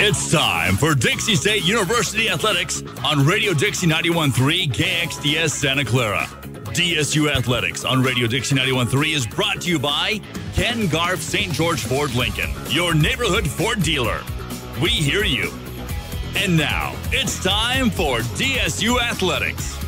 It's time for Dixie State University Athletics on Radio Dixie 91.3 KXDS Santa Clara. DSU Athletics on Radio Dixie 91.3 is brought to you by Ken Garff St. George Ford Lincoln, your neighborhood Ford dealer. We hear you. And now, it's time for DSU Athletics.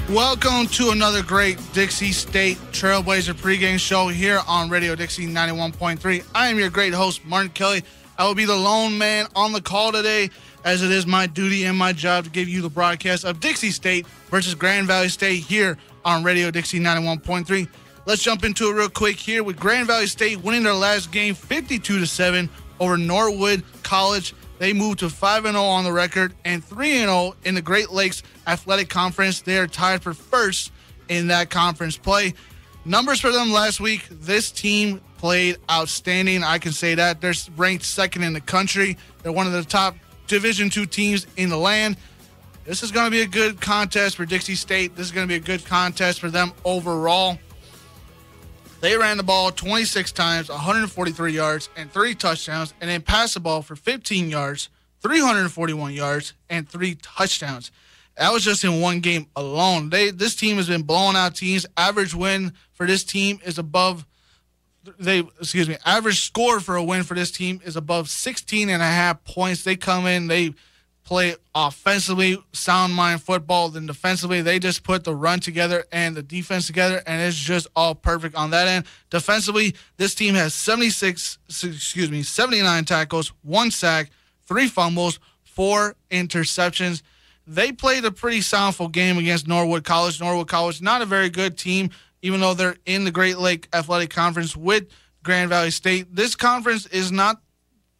Welcome to another great Dixie State Trailblazer pregame show here on Radio Dixie 91.3. I am your great host, Martin Kelly. I will be the lone man on the call today, as it is my duty and my job to give you the broadcast of Dixie State versus Grand Valley State here on Radio Dixie 91.3. Let's jump into it real quick here with Grand Valley State winning their last game 52-7 over Norwood College. They moved to 5-0 on the record and 3-0 in the Great Lakes Athletic Conference. They are tied for first in that conference play. Numbers for them last week, this team played outstanding. I can say that. They're ranked second in the country. They're one of the top Division II teams in the land. This is going to be a good contest for Dixie State. This is going to be a good contest for them overall. They ran the ball 26 times, 143 yards, and 3 touchdowns, and then passed the ball for 15 yards, 341 yards, and 3 touchdowns. That was just in one game alone. This team has been blowing out teams. Average win for this team is above average score for a win for this team is above 16.5 points. They come in, they play offensively, sound mind football. Then defensively, they just put the run together and the defense together, and it's just all perfect on that end. Defensively, this team has 79 tackles, 1 sack, 3 fumbles, 4 interceptions. They played a pretty soundful game against Norwood College. Norwood College, not a very good team, even though they're in the Great Lake Athletic Conference with Grand Valley State. This conference is not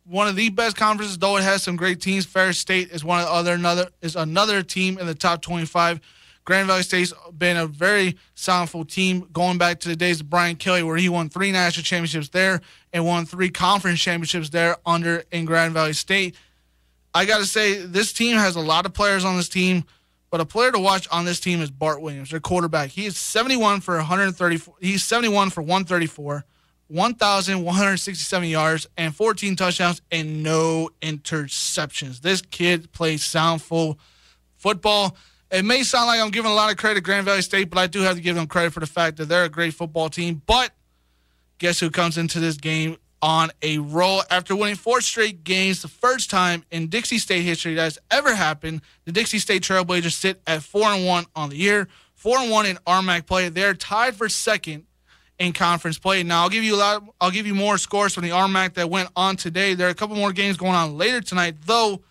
one of the best conferences, though it has some great teams. Ferris State is another team in the top 25. Grand Valley State's been a very soundful team going back to the days of Brian Kelly, where he won 3 national championships there and won 3 conference championships there in Grand Valley State. I got to say, this team has a lot of players on this team, but a player to watch on this team is Bart Williams, their quarterback. He is 71 for 134. He's 71 for 134, 1,167 yards, and 14 touchdowns, and no interceptions. This kid plays soundful football. It may sound like I'm giving a lot of credit to Grand Valley State, but I do have to give them credit for the fact that they're a great football team. But guess who comes into this game on a roll after winning 4 straight games, the first time in Dixie State history that has ever happened? The Dixie State Trailblazers sit at 4-1 on the year, 4-1 in RMAC play. They're tied for second in conference play. Now I'll give you more scores from the RMAC that went on today. There are a couple more games going on later tonight, though.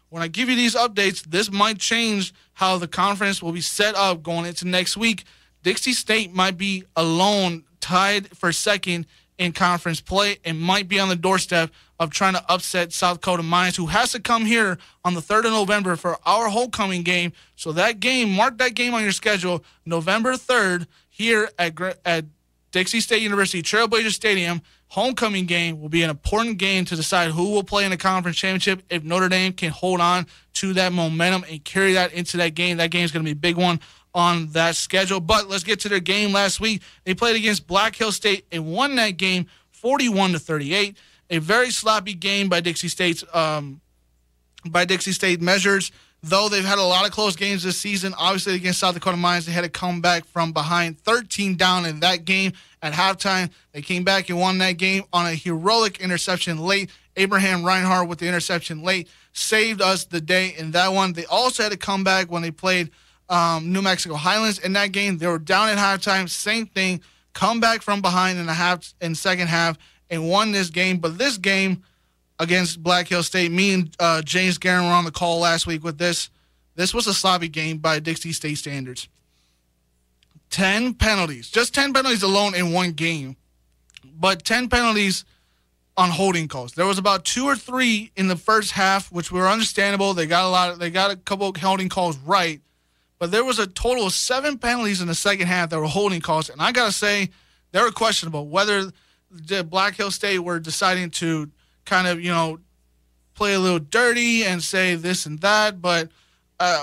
When I give you these updates, this might change how the conference will be set up going into next week. Dixie State might be alone tied for second in conference play and might be on the doorstep of trying to upset South Dakota Mines, who has to come here on the 3rd of November for our homecoming game. So that game, mark that game on your schedule, November 3rd here at Dixie State University Trailblazer Stadium. Homecoming game will be an important game to decide who will play in the conference championship. If Notre Dame can hold on to that momentum and carry that into that game is going to be a big one on that schedule. But let's get to their game last week. They played against Black Hill State and won that game 41-38. A very sloppy game by Dixie State measures. Though they've had a lot of close games this season, obviously against South Dakota Mines, they had to come back from behind 13 down in that game. At halftime, they came back and won that game on a heroic interception late. Abraham Reinhardt with the interception late saved us the day in that one. They also had to come back when they played New Mexico Highlands in that game. They were down at halftime, same thing, come back from behind in the second half and won this game. But this game against Black Hill State, me and James Guerin were on the call last week with this. This was a sloppy game by Dixie State standards. 10 penalties, just 10 penalties alone in one game, but 10 penalties on holding calls. There was about 2 or 3 in the first half, which were understandable. They got a couple of holding calls right, but there was a total of 7 penalties in the second half that were holding calls, and I gotta say they were questionable. Whether the Black Hill State were deciding to kind of play a little dirty and say this and that, but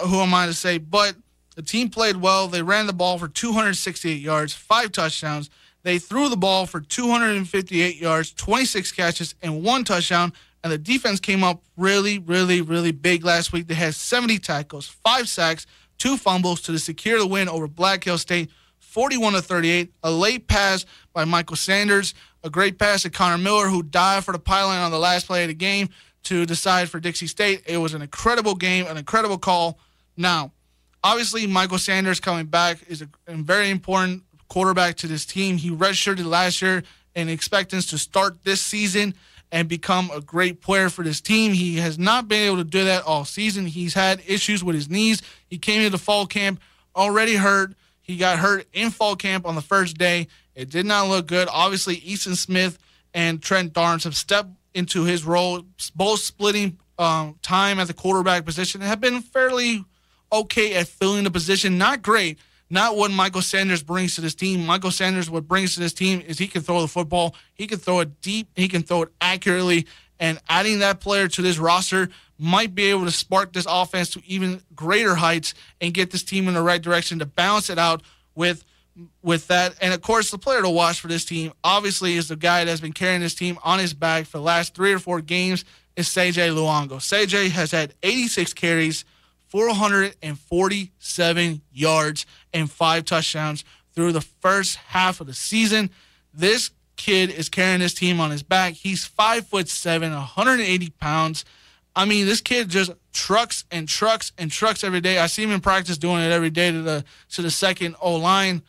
who am I to say? But the team played well. They ran the ball for 268 yards, 5 touchdowns. They threw the ball for 258 yards, 26 catches, and 1 touchdown. And the defense came up really, really, really big last week. They had 70 tackles, 5 sacks, 2 fumbles to secure the win over Black Hills State, 41-38. A late pass by Michael Sanders, a great pass to Connor Miller, who dived for the pylon on the last play of the game to decide for Dixie State. It was an incredible game, an incredible call. Now, obviously, Michael Sanders coming back is a very important quarterback to this team. He redshirted last year in expectance to start this season and become a great player for this team. He has not been able to do that all season. He's had issues with his knees. He came into fall camp already hurt. He got hurt in fall camp on the first day. It did not look good. Obviously, Easton Smith and Trent Darnes have stepped into his role, both splitting time at the quarterback position, and have been fairly okay at filling the position. Not great. Not what Michael Sanders brings to this team. Michael Sanders, what brings to this team is he can throw the football. He can throw it deep. He can throw it accurately. And adding that player to this roster might be able to spark this offense to even greater heights and get this team in the right direction to balance it out with that. And, of course, the player to watch for this team obviously is the guy that's been carrying this team on his back for the last 3 or 4 games is CJ Luongo. CJ has had 86 carries, 447 yards, and 5 touchdowns through the first half of the season. This kid is carrying this team on his back. He's 5'7", 180 pounds. I mean, this kid just trucks and trucks and trucks every day. I see him in practice doing it every day to the second O-line.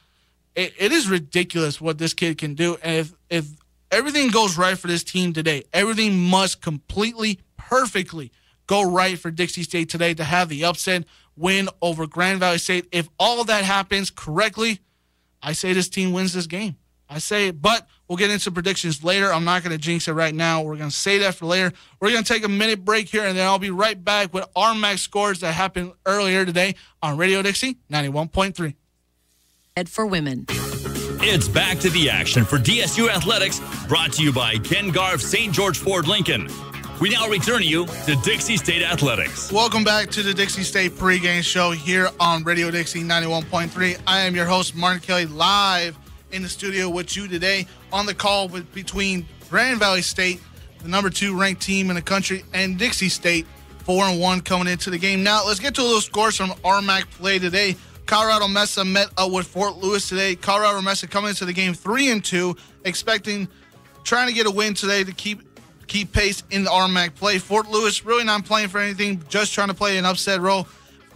It is ridiculous what this kid can do. And if everything goes right for this team today, everything must completely, perfectly go right for Dixie State today to have the upset win over Grand Valley State. If all of that happens correctly, I say this team wins this game. I say it, but we'll get into predictions later. I'm not going to jinx it right now. We're going to say that for later. We're going to take a minute break here, and then I'll be right back with our max scores that happened earlier today on Radio Dixie 91.3. Ed for women. It's back to the action for DSU Athletics, brought to you by Ken Garff St. George Ford Lincoln. We now return you to Dixie State Athletics. Welcome back to the Dixie State pregame show here on Radio Dixie 91.3. I am your host, Martin Kelly, live in the studio with you today on the call between Grand Valley State, the number 2 ranked team in the country, and Dixie State, 4-1 coming into the game. Now, let's get to a little scores from RMAC play today. Colorado Mesa met up with Fort Lewis today. Colorado Mesa coming into the game 3-2, trying to get a win today to keep pace in the RMAC play. Fort Lewis really not playing for anything, just trying to play an upset role.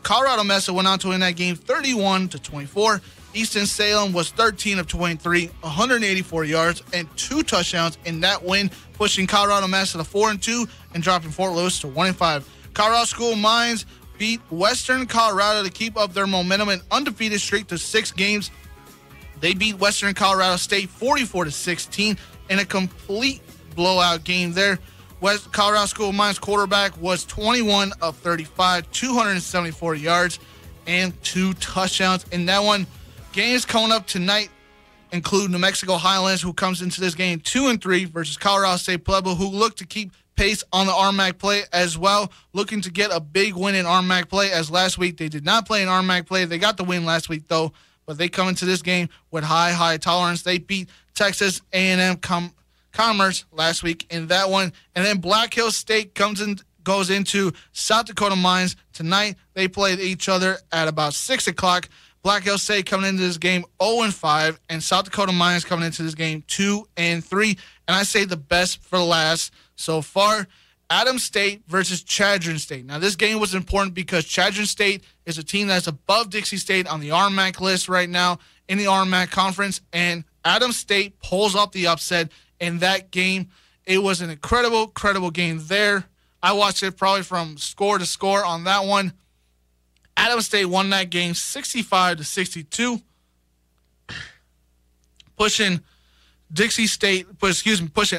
Colorado Mesa went on to win that game 31-24. Easton Salem was 13 of 23, 184 yards, and 2 touchdowns in that win, pushing Colorado Mesa to 4-2 and dropping Fort Lewis to 1-5. Colorado School of Mines beat Western Colorado to keep up their momentum and undefeated streak to 6 games. They beat Western Colorado State 44-16 in a complete blowout game there. West Colorado School of Mines quarterback was 21 of 35, 274 yards, and 2 touchdowns in that one. Games coming up tonight include New Mexico Highlands, who comes into this game 2-3 versus Colorado State Pueblo, who look to keep pace on the RMAC play as well, looking to get a big win in RMAC play, as last week they did not play in RMAC play. They got the win last week, though, but they come into this game with high tolerance. They beat Texas A&M Commerce last week in that one. And then Black Hills State goes into South Dakota Mines tonight. They play each other at about 6 o'clock. Black Hills State coming into this game 0-5, and South Dakota Mines coming into this game 2-3. And I say the best for last so far. Adams State versus Chadron State. Now, this game was important because Chadron State is a team that's above Dixie State on the RMAC list right now in the RMAC conference, and Adams State pulls off the upset in that game. It was an incredible game there. I watched it probably from score to score on that one. Adams State won that game 65-62, pushing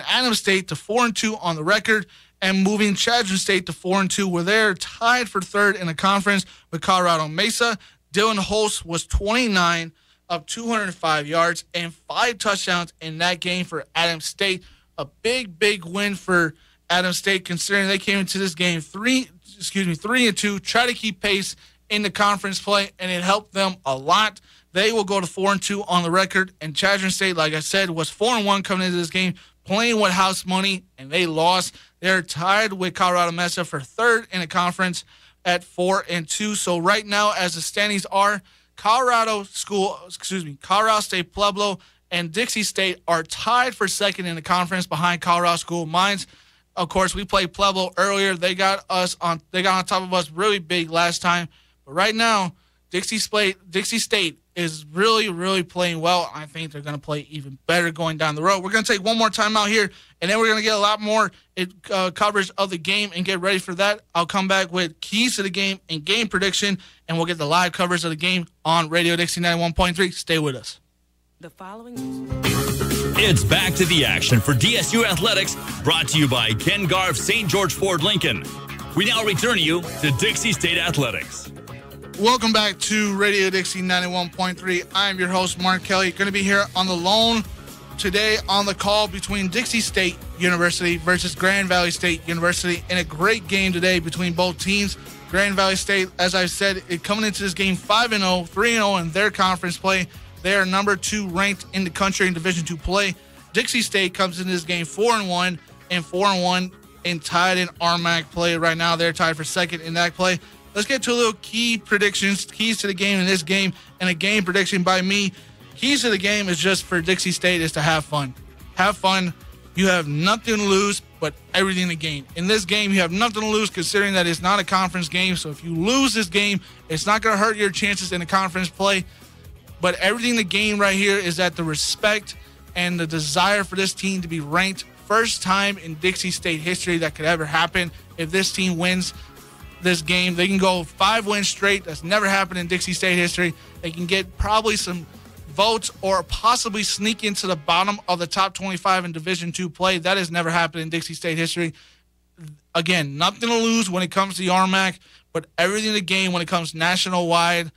Adams State to 4-2 on the record, and moving Chadron State to 4-2, where they're tied for third in the conference with Colorado Mesa. Dylan Holst was 29 of 205 yards and 5 touchdowns in that game for Adams State. A big win for Adams State, considering they came into this game 3-2, try to keep pace in the conference play, and it helped them a lot. They will go to 4-2 on the record, and Chadron State, like I said, was 4-1 coming into this game, playing with house money, and they lost. They're tied with Colorado Mesa for third in the conference at 4-2. So right now, as the standings are, Colorado State Pueblo and Dixie State are tied for second in the conference behind Colorado School of Mines. Of course, we played Pueblo earlier. They got on top of us really big last time. But right now, Dixie State is really, really playing well. I think they're going to play even better going down the road. We're going to take one more time out here, and then we're going to get a lot more coverage of the game and get ready for that. I'll come back with keys to the game and game prediction, and we'll get the live coverage of the game on Radio Dixie 91.3. Stay with us. The following. It's back to the action for DSU Athletics, brought to you by Ken Garff St. George Ford Lincoln. We now return you to Dixie State Athletics. Welcome back to Radio Dixie 91.3. I am your host, Mark Kelly. Going to be here on the lone today on the call between Dixie State University versus Grand Valley State University in a great game today between both teams. Grand Valley State, as I said, coming into this game 5-0, 3-0 in their conference play. They are number 2 ranked in the country in Division II play. Dixie State comes into this game 4-1 and 4-1 and tied in RMAC play. Right now, they're tied for second in that play. Let's get to a little key predictions, keys to the game in this game, and a game prediction by me. Keys to the game is just for Dixie State is to have fun. Have fun. You have nothing to lose but everything to gain. In this game, you have nothing to lose considering that it's not a conference game. So if you lose this game, it's not going to hurt your chances in the conference play. But everything to gain right here is that the respect and the desire for this team to be ranked. First time in Dixie State history that could ever happen. If this team wins this game, they can go 5 wins straight. That's never happened in Dixie State history. They can get probably some votes or possibly sneak into the bottom of the top 25 in Division II play. That has never happened in Dixie State history. Again, nothing to lose when it comes to the RMAC, but everything to gain when it comes national-wide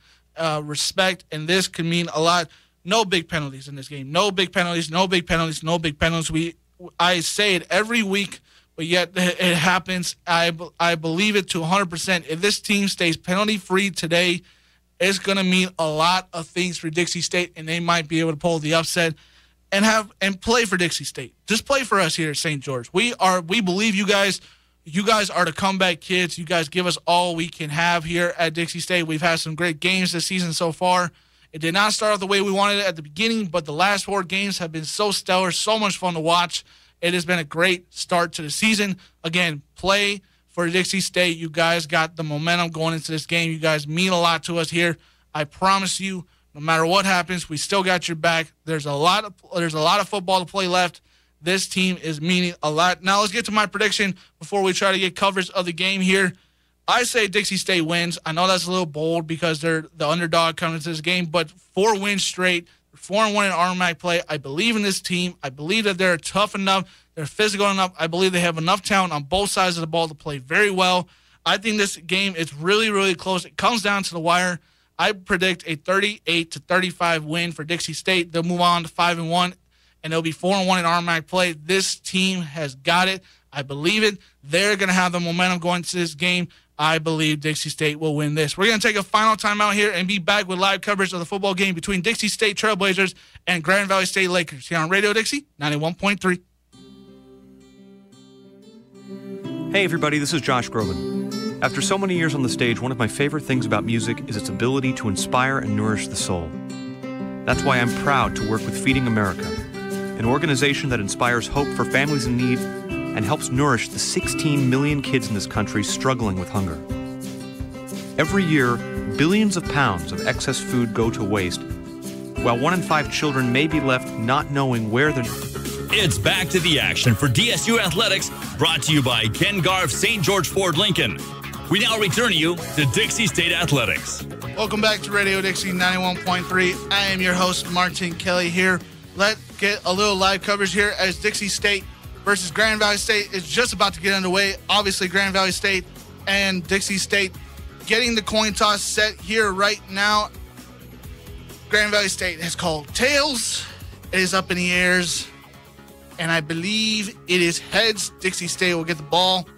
respect, and this can mean a lot. No big penalties in this game. No big penalties, no big penalties, no big penalties. I say it every week, but yet it happens. I believe it to 100%. If this team stays penalty-free today, it's going to mean a lot of things for Dixie State, and they might be able to pull the upset and play for Dixie State. Just play for us here at St. George. We believe you guys. You guys are the comeback kids. You guys give us all we can have here at Dixie State. We've had some great games this season so far. It did not start off the way we wanted it at the beginning, but the last 4 games have been so stellar, so much fun to watch. It has been a great start to the season. Again, play for Dixie State. You guys got the momentum going into this game. You guys mean a lot to us here. I promise you, no matter what happens, we still got your back. There's a lot of football to play left. This team is meaning a lot. Now let's get to my prediction before we try to get coverage of the game here. I say Dixie State wins. I know that's a little bold because they're the underdog coming into this game, but 4 wins straight, 4-1 in RMAC play. I believe in this team. I believe that they're tough enough. They're physical enough. I believe they have enough talent on both sides of the ball to play very well. I think this game is really, really close. It comes down to the wire. I predict a 38-35 win for Dixie State. They'll move on to 5-1. And they'll be 4-1 in RMAC play. This team has got it. I believe it. They're going to have the momentum going into this game. I believe Dixie State will win this. We're going to take a final timeout here and be back with live coverage of the football game between Dixie State Trailblazers and Grand Valley State Lakers here on Radio Dixie 91.3. Hey everybody, this is Josh Groban. After so many years on the stage, one of my favorite things about music is its ability to inspire and nourish the soul. That's why I'm proud to work with Feeding America, an organization that inspires hope for families in need and helps nourish the 16 million kids in this country struggling with hunger. Every year, billions of pounds of excess food go to waste, while 1 in 5 children may be left not knowing where they're... It's back to the action for DSU Athletics, brought to you by Ken Garff St. George Ford Lincoln. We now return you to Dixie State Athletics. Welcome back to Radio Dixie 91.3. I am your host, Martin Kelly here. Let's get a little live coverage here as Dixie State versus Grand Valley State is just about to get underway. Obviously, Grand Valley State and Dixie State getting the coin toss set here right now. Grand Valley State has called tails. It is up in the airs, and I believe it is heads. Dixie State will get the ball.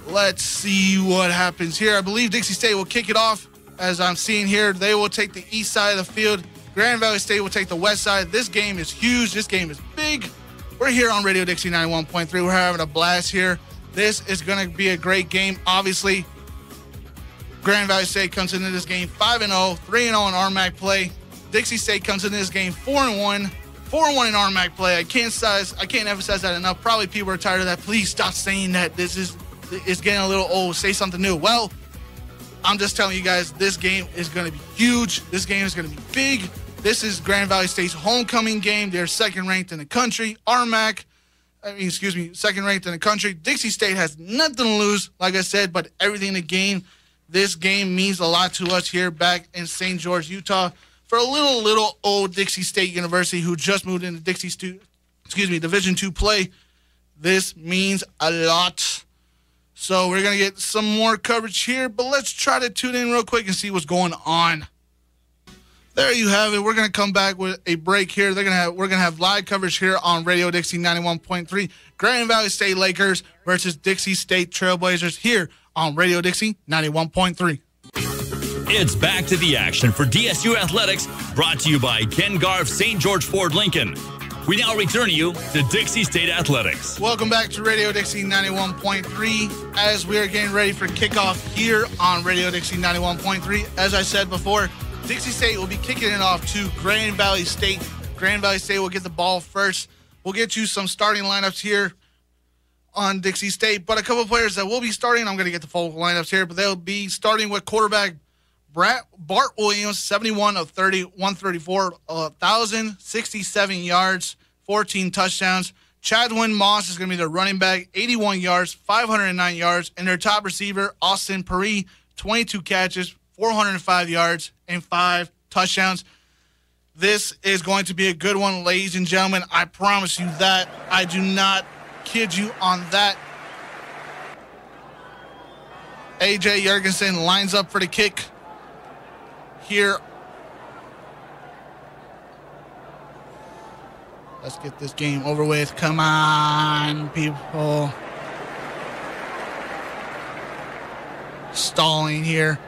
Let's see what happens here. I believe Dixie State will kick it off. As I'm seeing here, they will take the east side of the field. Grand Valley State will take the west side. This game is huge. This game is big. We're here on Radio Dixie 91.3. We're having a blast here. This is going to be a great game. Obviously, Grand Valley State comes into this game 5-0, 3-0 in RMAC play. Dixie State comes into this game 4-1 in RMAC play. I can't emphasize that enough. Probably people are tired of that. Please stop saying that. It's getting a little old. Say something new. Well, I'm just telling you guys, this game is going to be huge. This game is going to be big. This is Grand Valley State's homecoming game. They're second ranked in the country. Second ranked in the country. Dixie State has nothing to lose, like I said, but everything to gain. This game means a lot to us here back in St. George, Utah, for a little old Dixie State University who just moved into Division II play. This means a lot. So we're going to get some more coverage here, but let's try to tune in real quick and see what's going on. There you have it. We're going to come back with a break here. We're going to have live coverage here on Radio Dixie 91.3. Grand Valley State Lakers versus Dixie State Trailblazers here on Radio Dixie 91.3. It's back to the action for DSU Athletics, brought to you by Ken Garff St. George Ford Lincoln. We now return you to Dixie State Athletics. Welcome back to Radio Dixie 91.3 as we are getting ready for kickoff here on Radio Dixie 91.3. As I said before, Dixie State will be kicking it off to Grand Valley State. Grand Valley State will get the ball first. We'll get you some starting lineups here on Dixie State, but a couple of players that will be starting, I'm going to get the full lineups here, but they'll be starting with quarterback Bart Williams, 71 of 30, 134, 1,067 yards, 14 touchdowns. Chadwin Moss is going to be their running back, 81 yards, 509 yards, and their top receiver, Austin Perry, 22 catches, 405 yards, and 5 touchdowns. This is going to be a good one, ladies and gentlemen. I promise you that. I do not kid you on that. AJ Jorgensen lines up for the kick here. Let's get this game over with. Come on, people. Stalling here.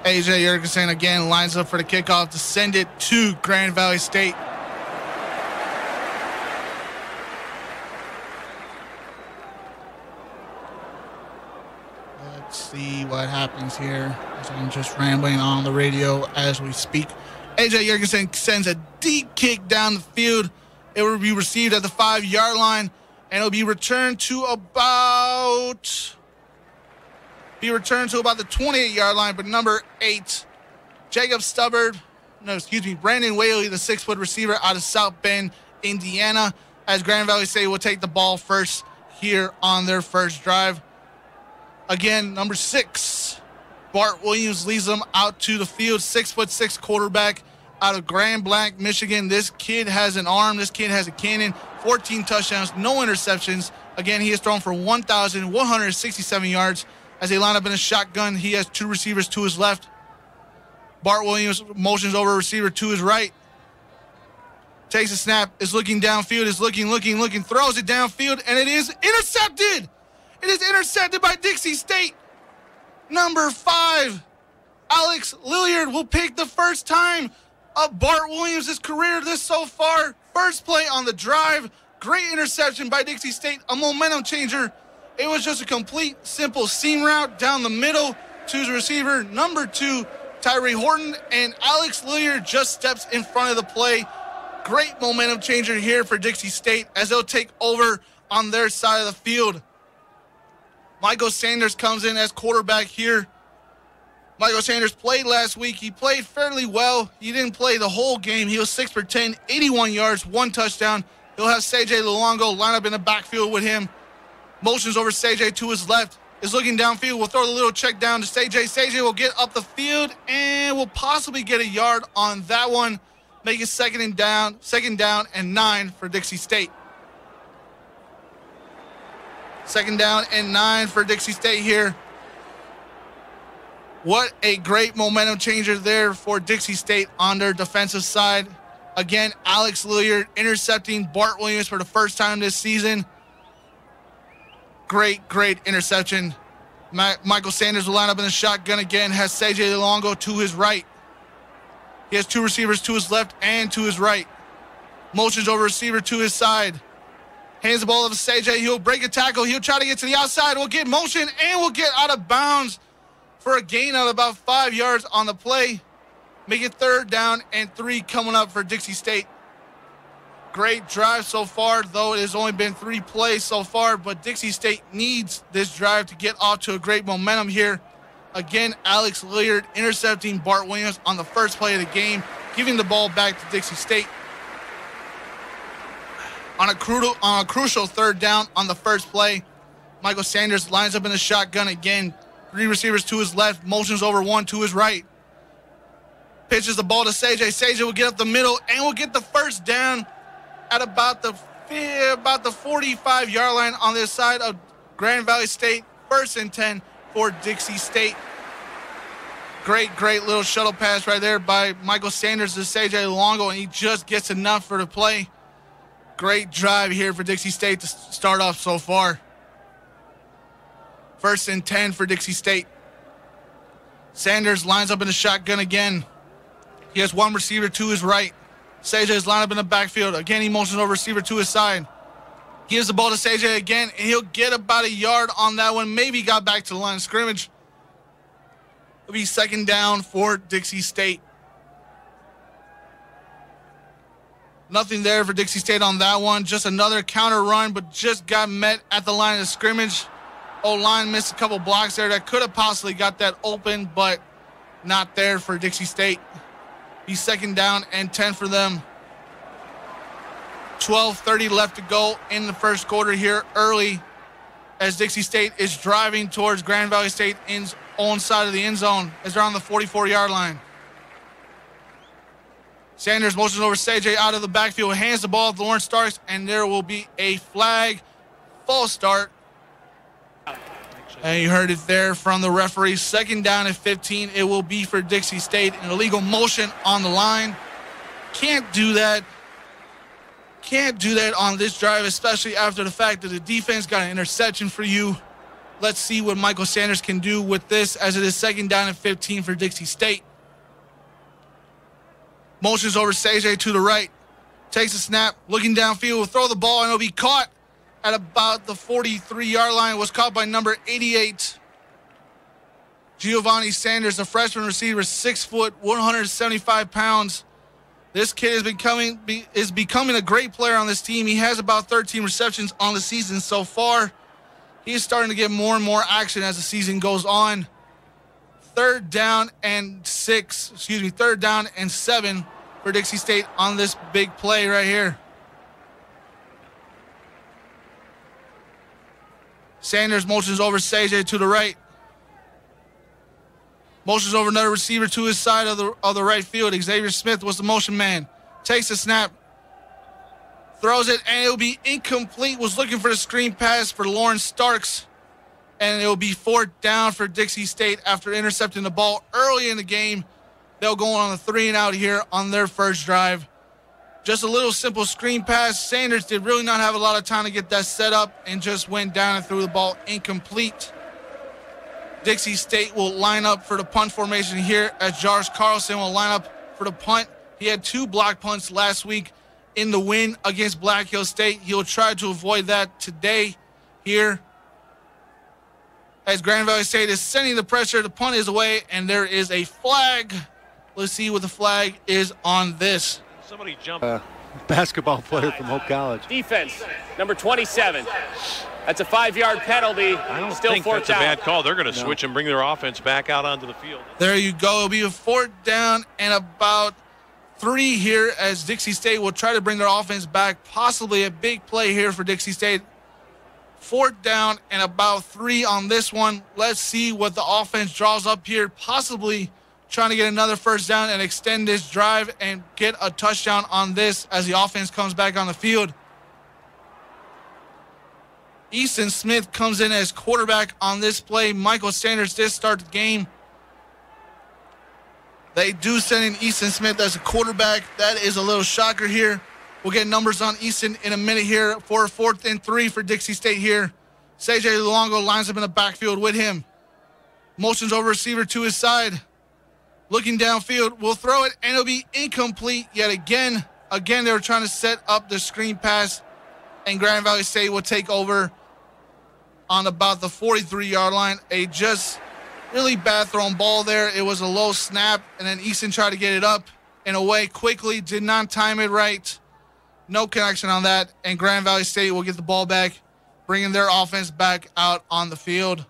AJ Jorgensen again lines up for the kickoff to send it to Grand Valley State. Let's see what happens here as I'm just rambling on the radio as we speak. AJ Jorgensen sends a deep kick down the field. It will be received at the 5-yard line, and it'll be returned to about the 28-yard line, but number 8, Brandon Whaley, the 6-foot receiver out of South Bend, Indiana, as Grand Valley State will take the ball first here on their first drive. Again, number 6, Bart Williams leads them out to the field, 6'6" quarterback out of Grand Blanc, Michigan. This kid has an arm. This kid has a cannon. 14 touchdowns, no interceptions. Again, he has thrown for 1,167 yards. As they line up in a shotgun, he has 2 receivers to his left. Bart Williams motions over a receiver to his right. Takes a snap, is looking downfield, is looking, throws it downfield, and it is intercepted. It is intercepted by Dixie State. Number 5, Alex Lilliard will pick the first time of Bart Williams' career this so far. First play on the drive. Great interception by Dixie State, a momentum changer. It was just a complete, simple seam route down the middle to his receiver, number 2, Tyree Horton, and Alex Lilliard just steps in front of the play. Great momentum changer here for Dixie State as they'll take over on their side of the field. Michael Sanders comes in as quarterback here. Michael Sanders played last week. He played fairly well. He didn't play the whole game. He was 6 for 10, 81 yards, 1 touchdown. He'll have CJ Luongo line up in the backfield with him. Motions over CJ to his left. Is looking downfield. We'll throw the little check down to CJ. CJ will get up the field and will possibly get a yard on that one. Make it second down and 9 for Dixie State. Second down and 9 for Dixie State here. What a great momentum changer there for Dixie State on their defensive side. Again, Alex Lilliard intercepting Bart Williams for the first time this season. Great interception. Michael Sanders will line up in the shotgun again, has CJ Luongo to his right. He has 2 receivers to his left and to his right. Motions over receiver to his side. Hands the ball over to CJ. He'll break a tackle. He'll try to get to the outside. We'll get motion, and we'll get out of bounds for a gain of about 5 yards on the play. Make it 3rd down and 3 coming up for Dixie State. Great drive so far, though it has only been 3 plays so far, but Dixie State needs this drive to get off to a great momentum here. Again, Alex Lillard intercepting Bart Williams on the first play of the game, giving the ball back to Dixie State. On a crucial 3rd down on the first play, Michael Sanders lines up in the shotgun again. 3 receivers to his left, motions over 1 to his right. Pitches the ball to CJ. CJ will get up the middle and will get the 1st down at about the 45-yard line on this side of Grand Valley State. 1st and 10 for Dixie State. Great little shuttle pass right there by Michael Sanders to CJ Longo, and he just gets enough for the play. Great drive here for Dixie State to start off so far. 1st and 10 for Dixie State. Sanders lines up in the shotgun again. He has 1 receiver to his right. CJ is lined up in the backfield. Again, he motions over receiver to his side. Gives the ball to CJ again, and he'll get about 1 yard on that one. Maybe got back to the line of scrimmage. It'll be 2nd down for Dixie State. Nothing there for Dixie State on that one. Just another counter run, but just got met at the line of scrimmage. O-line missed a couple blocks there that could have possibly got that open, but not there for Dixie State. Be 2nd down and 10 for them. 12:30 left to go in the first quarter here early as Dixie State is driving towards Grand Valley State own side of the end zone as they're on the 44-yard line. Sanders motions over CJ out of the backfield, hands the ball to Lawrence Starks, and there will be a flag. False start. And you heard it there from the referee. 2nd down and 15. It will be for Dixie State. An illegal motion on the line. Can't do that. Can't do that on this drive, especially after the fact that the defense got an interception for you. Let's see what Michael Sanders can do with this as it is 2nd down and 15 for Dixie State. Motions over CJ to the right. Takes a snap, looking downfield, will throw the ball, and it'll be caught at about the 43-yard line. Was caught by number 88, Giovanni Sanders, a freshman receiver, 6 foot, 175 pounds. This kid is becoming a great player on this team. He has about 13 receptions on the season so far. He's starting to get more and more action as the season goes on. 3rd down and 7 for Dixie State on this big play right here. Sanders motions over CJ to the right. Motions over another receiver to his side of the right field. Xavier Smith was the motion man. Takes a snap. Throws it, and it'll be incomplete. Was looking for the screen pass for Lawrence Starks. And it'll be 4th down for Dixie State after intercepting the ball early in the game. They'll go on a 3-and-out here on their first drive. Just a little simple screen pass. Sanders did really not have a lot of time to get that set up and just went down and threw the ball incomplete. Dixie State will line up for the punt formation here as Josh Carlson will line up for the punt. He had 2 block punts last week in the win against Black Hill State. He'll try to avoid that today here as Grand Valley State is sending the pressure. The punt is away, and there is a flag. Let's see what the flag is on this. Somebody jumped. Basketball player from Hope College. Defense, number 27. That's a 5-yard penalty. I don't Still think that's a bad call. They're going to switch and bring their offense back out onto the field. There you go. It'll be a 4th down and about 3 here as Dixie State will try to bring their offense back. Possibly a big play here for Dixie State. 4th down and about 3 on this one. Let's see what the offense draws up here. Possibly trying to get another 1st down and extend this drive and get a touchdown on this as the offense comes back on the field. Easton Smith comes in as quarterback on this play. Michael Sanders did start the game. They do send in Easton Smith as a quarterback. That is a little shocker here. We'll get numbers on Easton in a minute here for a 4th and 3 for Dixie State here. CJ Longo lines up in the backfield with him. Motions over receiver to his side. Looking downfield, will throw it, and it'll be incomplete yet again. Again, they were trying to set up the screen pass and Grand Valley State will take over on about the 43-yard line. A just really bad thrown ball there. It was a low snap, and then Easton tried to get it up and away quickly, did not time it right. No connection on that, and Grand Valley State will get the ball back, bringing their offense back out on the field.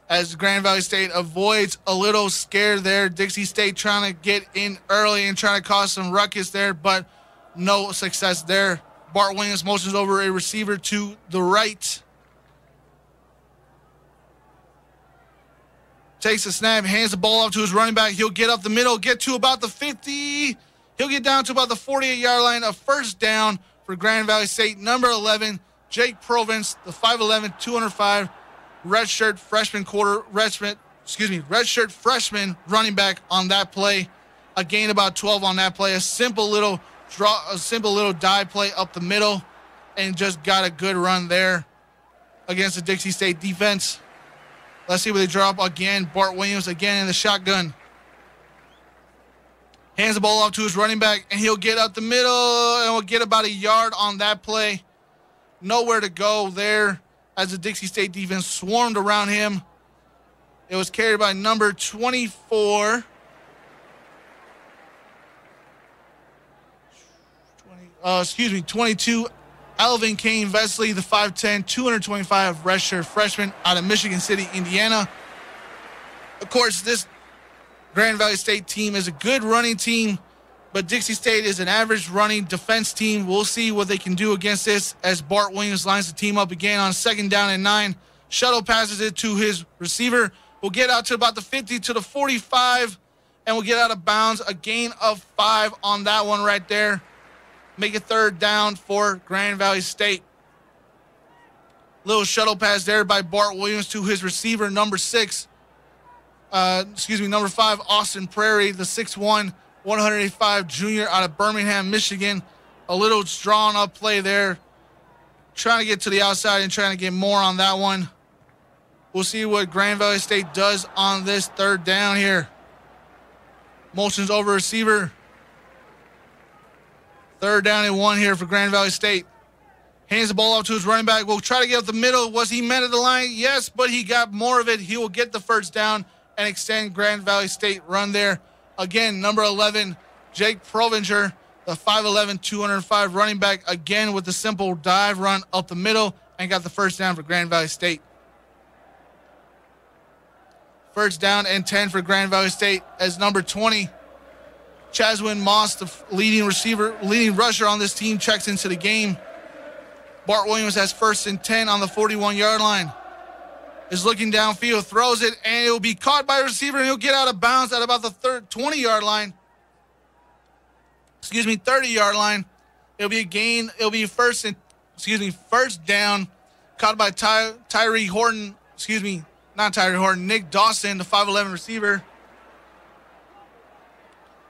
As Grand Valley State avoids a little scare there, Dixie State trying to get in early and trying to cause some ruckus there, but no success there. Bart Williams motions over a receiver to the right. Takes a snap, hands the ball off to his running back. He'll get up the middle, get to about the 50. He'll get down to about the 48-yard line. A first down for Grand Valley State. Number 11, Jake Provence, the 5'11", 205 redshirt freshman running back on that play. A gain about 12 on that play. A simple little dive play up the middle, and just got a good run there against the Dixie State defense. Let's see what they drop again. Bart Williams again in the shotgun. Hands the ball off to his running back, and he'll get up the middle, and will get about a yard on that play. Nowhere to go there as the Dixie State defense swarmed around him. It was carried by number 22, Alvin Kane Vesley, the 5'10", 225 redshirt freshman out of Michigan City, Indiana. Of course, this Grand Valley State team is a good running team, but Dixie State is an average running defense team. We'll see what they can do against this as Bart Williams lines the team up again on 2nd down and 9. Shuttle passes it to his receiver. We'll get out to about the 50 to the 45, and we'll get out of bounds. A gain of 5 on that one right there. Make it 3rd down for Grand Valley State. Little shuttle pass there by Bart Williams to his receiver, number 5, Austin Prairie, the 6'1", 185 junior out of Birmingham, Michigan. A little drawn up play there. Trying to get to the outside and trying to get more on that one. We'll see what Grand Valley State does on this 3rd down here. Motions over receiver. 3rd down and 1 here for Grand Valley State. Hands the ball off to his running back. Will try to get up the middle. Was he met at the line? Yes, but he got more of it. He will get the 1st down and extend Grand Valley State run there. Again, number 11, Jake Provenger, the 5'11", 205 running back, again with the simple dive run up the middle, and got the 1st down for Grand Valley State. 1st down and 10 for Grand Valley State as number 20, Chaswin Moss, the leading rusher on this team, checks into the game. Bart Williams has 1st and 10 on the 41-yard line. Is looking downfield, throws it, and it will be caught by a receiver, and he'll get out of bounds at about the 20-yard line. 30-yard line. It'll be a gain. It'll be first down. Caught by Nick Dawson, the 5'11 receiver.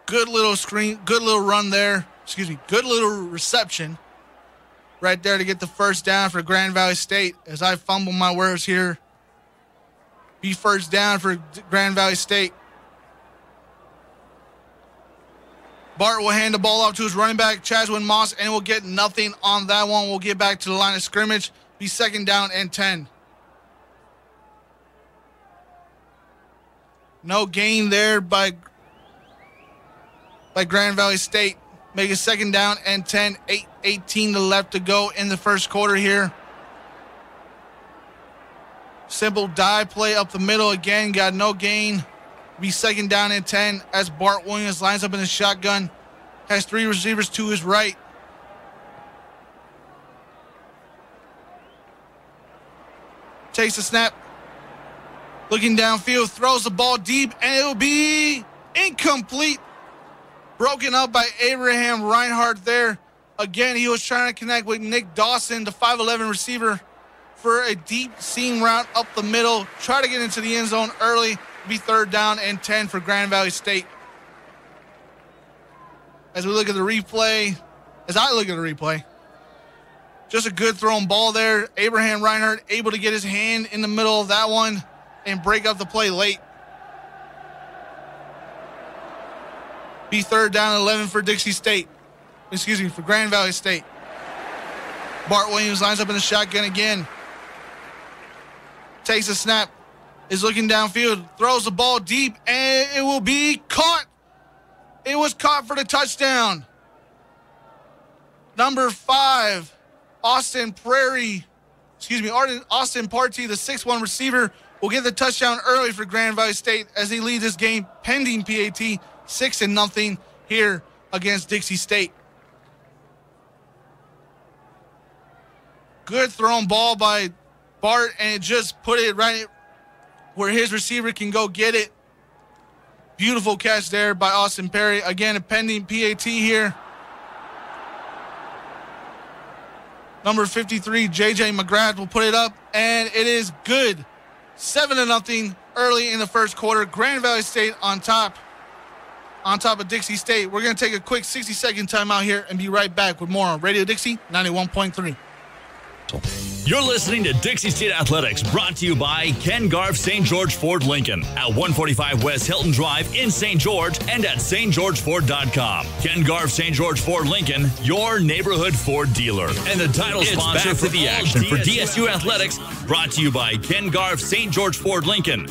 Good little screen, good little run there. Good little reception right there to get the 1st down for Grand Valley State. As I fumble my words here. Be 1st down for Grand Valley State. Bart will hand the ball off to his running back, Chaswin Moss, and we'll get nothing on that one. We'll get back to the line of scrimmage. Be 2nd down and 10. No gain there by Grand Valley State. Make it 2nd down and 10. 8:18 left to go in the 1st quarter here. Simple dive play up the middle again. Got no gain. Be 2nd down and 10 as Bart Williams lines up in the shotgun. Has 3 receivers to his right. Takes the snap. Looking downfield. Throws the ball deep, and it will be incomplete. Broken up by Abraham Reinhardt there. Again, he was trying to connect with Nick Dawson, the 5'11 receiver, for a deep seam route up the middle. Try to get into the end zone early. Be 3rd down and 10 for Grand Valley State. As I look at the replay, just a good thrown ball there. Abraham Reinhardt able to get his hand in the middle of that one and break up the play late. Be 3rd down and 11 for for Grand Valley State. Bart Williams lines up in the shotgun again. Takes a snap. Is looking downfield. Throws the ball deep, and it will be caught. It was caught for the touchdown. Number 5, Austin Party, the 6'1" receiver, will get the touchdown early for Grand Valley State as he leads this game pending PAT 6-0 here against Dixie State. Good thrown ball by Bart, and it just put it right where his receiver can go get it. Beautiful catch there by Austin Perry. Again, a pending PAT here. Number 53, J.J. McGrath will put it up, and it is good. 7-0 early in the first quarter. Grand Valley State on top of Dixie State. We're going to take a quick 60-second timeout here and be right back with more on Radio Dixie 91.3. You're listening to Dixie State Athletics, brought to you by Ken Garff St. George Ford Lincoln at 145 West Hilton Drive in St. George and at stgeorgeford.com. Ken Garff St. George Ford Lincoln, your neighborhood Ford dealer. And the title sponsor for the action for DSU Athletics, brought to you by Ken Garff St. George Ford Lincoln.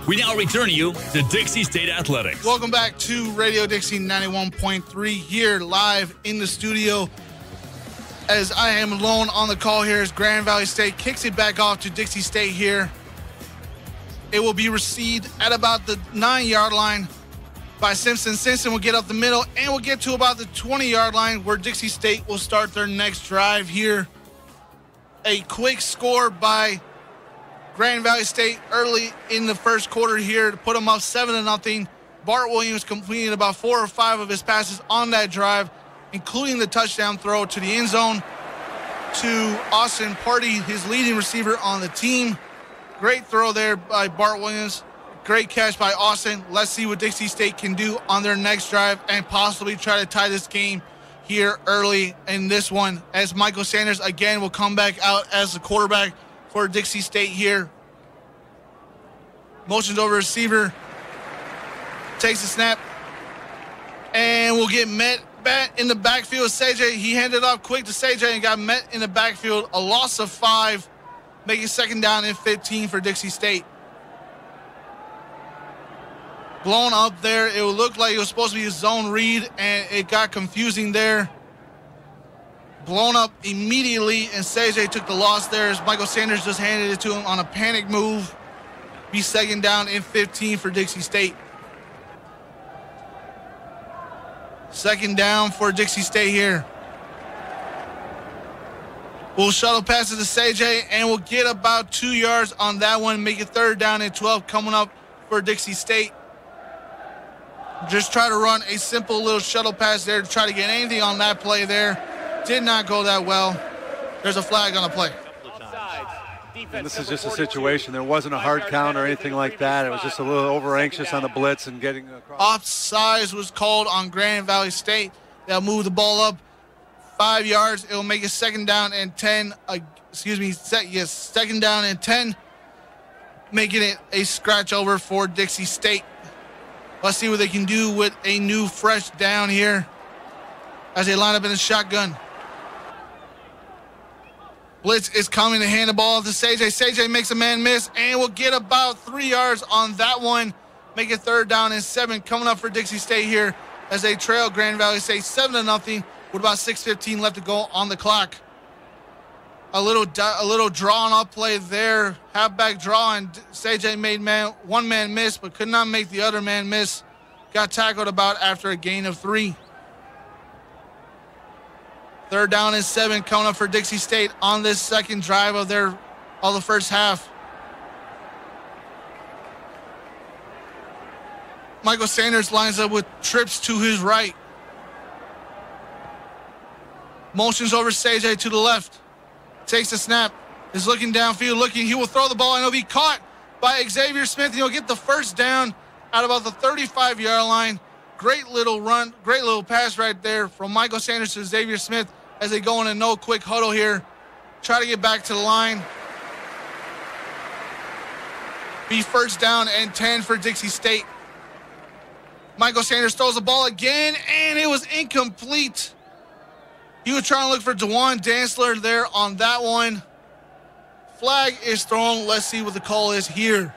We now return you to Dixie State Athletics. Welcome back to Radio Dixie 91.3 here live in the studio. As I am alone on the call here as Grand Valley State kicks it back off to Dixie State here. It will be received at about the 9-yard line by Simpson. Simpson will get up the middle and will get to about the 20-yard line where Dixie State will start their next drive here. A quick score by Grand Valley State early in the first quarter here to put them up 7-0. Bart Williams completed about 4 or 5 of his passes on that drive, including the touchdown throw to the end zone to Austin Party, his leading receiver on the team. Great throw there by Bart Williams. Great catch by Austin. Let's see what Dixie State can do on their next drive and possibly try to tie this game here early in this one, as Michael Sanders again will come back out as the quarterback for Dixie State here. Motions over receiver. Takes the snap. And will get met in the backfield. CJ, he handed off quick to CJ and got met in the backfield. A loss of 5, making second down and 15 for Dixie State. Blown up there. It looked like it was supposed to be a zone read, and it got confusing there. Blown up immediately, and CJ took the loss there as Michael Sanders just handed it to him on a panic move. Be second down and 15 for Dixie State. Second down for Dixie State here. We'll shuttle pass it to CJ, and we'll get about 2 yards on that one. Make it third down and 12 coming up for Dixie State. Just try to run a simple little shuttle pass there to try to get anything on that play there. Did not go that well. There's a flag on the play. And this is just a situation. There wasn't a hard count or anything like that. It was just a little over anxious on the blitz and getting across. Offsides was called on Grand Valley State. They'll move the ball up 5 yards. It will make it second down and 10. Second down and 10, making it a scratch over for Dixie State. Let's see what they can do with a new fresh down here as they line up in the shotgun. Blitz is coming to hand the ball to CJ. CJ makes a man miss and will get about 3 yards on that one. Make it third down and 7 coming up for Dixie State here as they trail Grand Valley State 7-0 with about 6:15 left to go on the clock. A little drawn up play there, halfback draw, and CJ made one man miss but could not make the other man miss. Got tackled about after a gain of 3. Third down and 7 coming up for Dixie State on this second drive of the first half. Michael Sanders lines up with trips to his right. Motions over CJ to the left. Takes the snap. Is looking downfield, he will throw the ball and it'll be caught by Xavier Smith. And he'll get the first down at about the 35-yard line. Great little run, great little pass right there from Michael Sanders to Xavier Smith as they go in a no quick huddle here. Try to get back to the line. Be first down and 10 for Dixie State. Michael Sanders throws the ball again, and it was incomplete. He was trying to look for DeJuan Dantzler there on that one. Flag is thrown. Let's see what the call is here.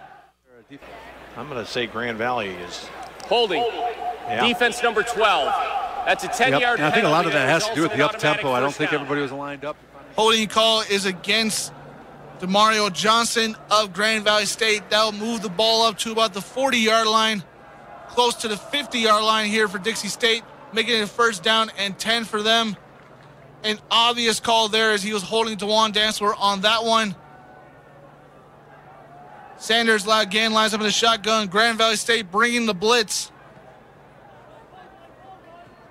I'm going to say Grand Valley is Holding. Yeah. Defense number 12. That's a 10-yard penalty. I think a lot of that and has to do with also the an automatic up-tempo. I don't first think down. everybody was lined up. Holding call is against Demario Johnson of Grand Valley State. That'll move the ball up to about the 40-yard line, close to the 50-yard line here for Dixie State, making it a first down and 10 for them. An obvious call there as he was holding DeJuan Dantzler on that one. Sanders again lines up in the shotgun. Grand Valley State bringing the blitz.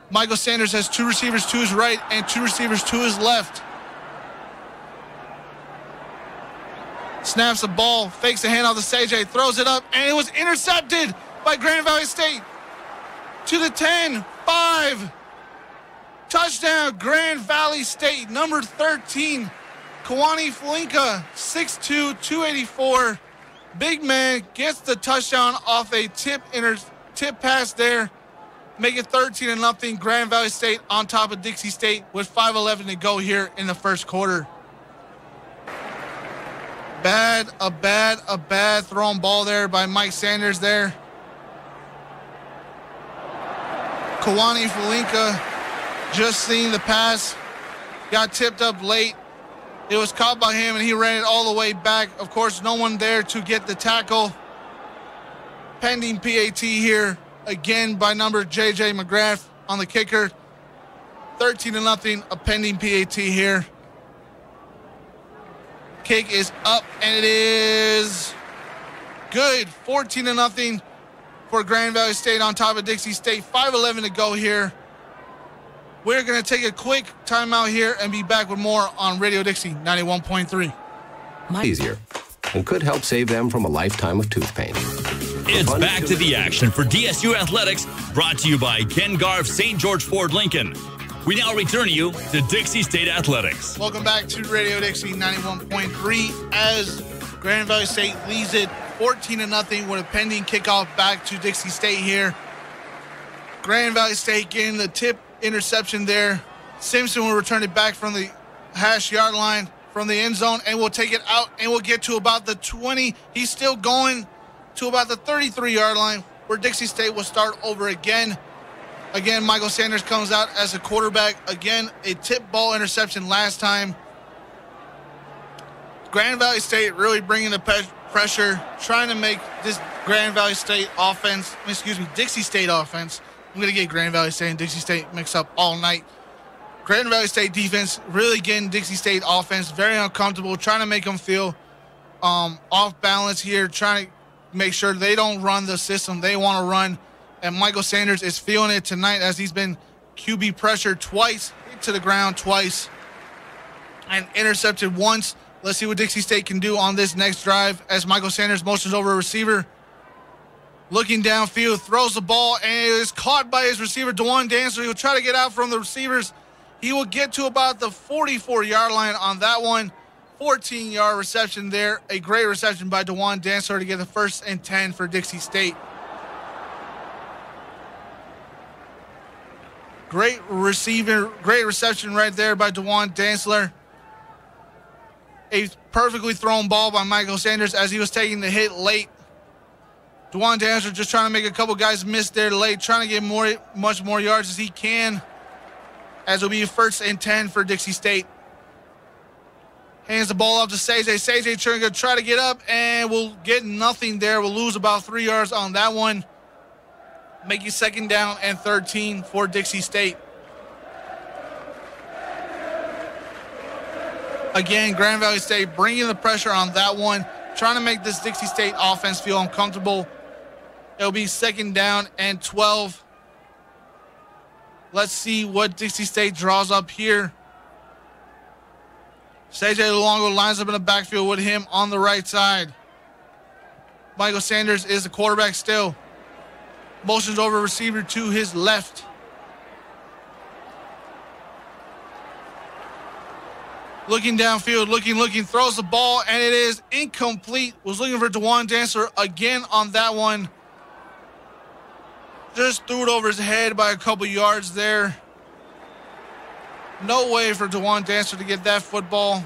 Michael Sanders has two receivers to his right and two receivers to his left. Snaps the ball, fakes the handoff to CJ, throws it up, and it was intercepted by Grand Valley State. To the 10, 5. Touchdown, Grand Valley State, number 13. Kawani Flinka, 6'2", 284. Big man gets the touchdown off a tip pass there. Make it 13-0. Grand Valley State on top of Dixie State with 5:11 to go here in the first quarter. A bad thrown ball there by Mike Sanders there. Kawani Flinka just seeing the pass, got tipped up late. It was caught by him, and he ran it all the way back. Of course, no one there to get the tackle. Pending PAT here, again by number J.J. McGrath on the kicker. 13-0, a pending PAT here. Kick is up, and it is good. 14-0 for Grand Valley State on top of Dixie State. 5:11 to go here. We're going to take a quick timeout here and be back with more on Radio Dixie 91.3. Easier and could help save them from a lifetime of tooth pain. It's back to the action for DSU Athletics, brought to you by Ken Garff St. George Ford Lincoln. We now return you to Dixie State Athletics. Welcome back to Radio Dixie 91.3 as Grand Valley State leads it 14-0 with a pending kickoff back to Dixie State here. Grand Valley State getting the tip interception there. Simpson will return it back from the hash yard line from the end zone and will take it out and will get to about the 20. He's still going to about the 33-yard line where Dixie State will start over again. Again, Michael Sanders comes out as a quarterback. Again, a tip ball interception last time. Grand Valley State really bringing the pressure, trying to make this Dixie State offense. I'm going to get Grand Valley State and Dixie State mixed up all night. Grand Valley State defense really getting Dixie State offense very uncomfortable, trying to make them feel off balance here, trying to make sure they don't run the system they want to run. And Michael Sanders is feeling it tonight as he's been QB pressured twice, hit to the ground twice, and intercepted once. Let's see what Dixie State can do on this next drive as Michael Sanders motions over a receiver. Looking downfield, throws the ball, and it is caught by his receiver, DeJuan Dantzler. He will try to get out from the receivers. He will get to about the 44-yard line on that one. 14-yard reception there. A great reception by DeJuan Dantzler to get the 1st and 10 for Dixie State. Great reception right there by DeJuan Dantzler. A perfectly thrown ball by Michael Sanders as he was taking the hit late. DeJuan Dantzler just trying to make a couple guys miss there late, trying to get much more yards as he can, as it'll be a 1st and 10 for Dixie State. Hands the ball up to CJ. CJ going to try to get up, and we'll get nothing there. We'll lose about 3 yards on that one. Making 2nd down and 13 for Dixie State. Again, Grand Valley State bringing the pressure on that one, trying to make this Dixie State offense feel uncomfortable. It'll be 2nd down and 12. Let's see what Dixie State draws up here. CJ Luongo lines up in the backfield with him on the right side. Michael Sanders is the quarterback still. Motions over receiver to his left. Looking downfield, looking, throws the ball, and it is incomplete. Was looking for DeJuan Dantzler again on that one. Just threw it over his head by a couple yards there. No way for DeJuan Dancer to get that football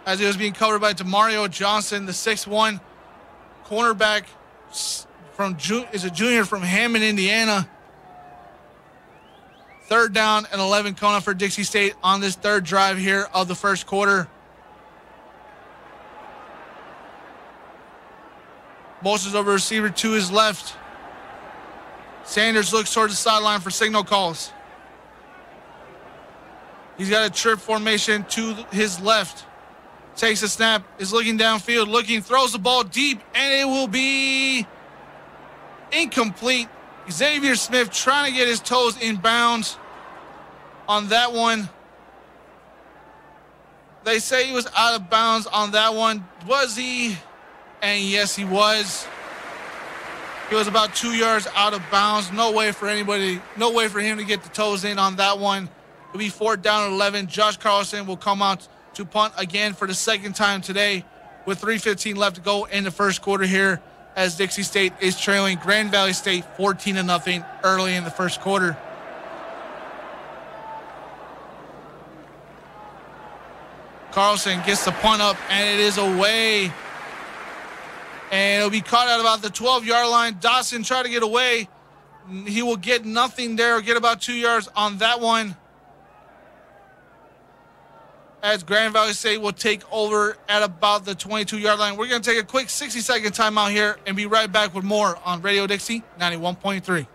as he was being covered by Demario Johnson, the 6'1 cornerback is a junior from Hammond, Indiana. 3rd down and 11 coming up for Dixie State on this third drive here of the first quarter. Motions over receiver to his left. Sanders looks towards the sideline for signal calls. He's got a trip formation to his left. Takes a snap, is looking downfield, throws the ball deep, and it will be incomplete. Xavier Smith trying to get his toes in bounds on that one. They say he was out of bounds on that one. Was he? And yes, he was. He was about 2 yards out of bounds. No way for him to get the toes in on that one. It'll be 4th down and 11. Josh Carlson will come out to punt again for the second time today with 3:15 left to go in the first quarter here as Dixie State is trailing Grand Valley State 14-0 early in the first quarter. Carlson gets the punt up, and it is away. And it'll be caught at about the 12-yard line. Dawson tried to get away. He will get nothing there, get about 2 yards on that one. As Grand Valley State will take over at about the 22-yard line. We're going to take a quick 60-second timeout here and be right back with more on Radio Dixie 91.3.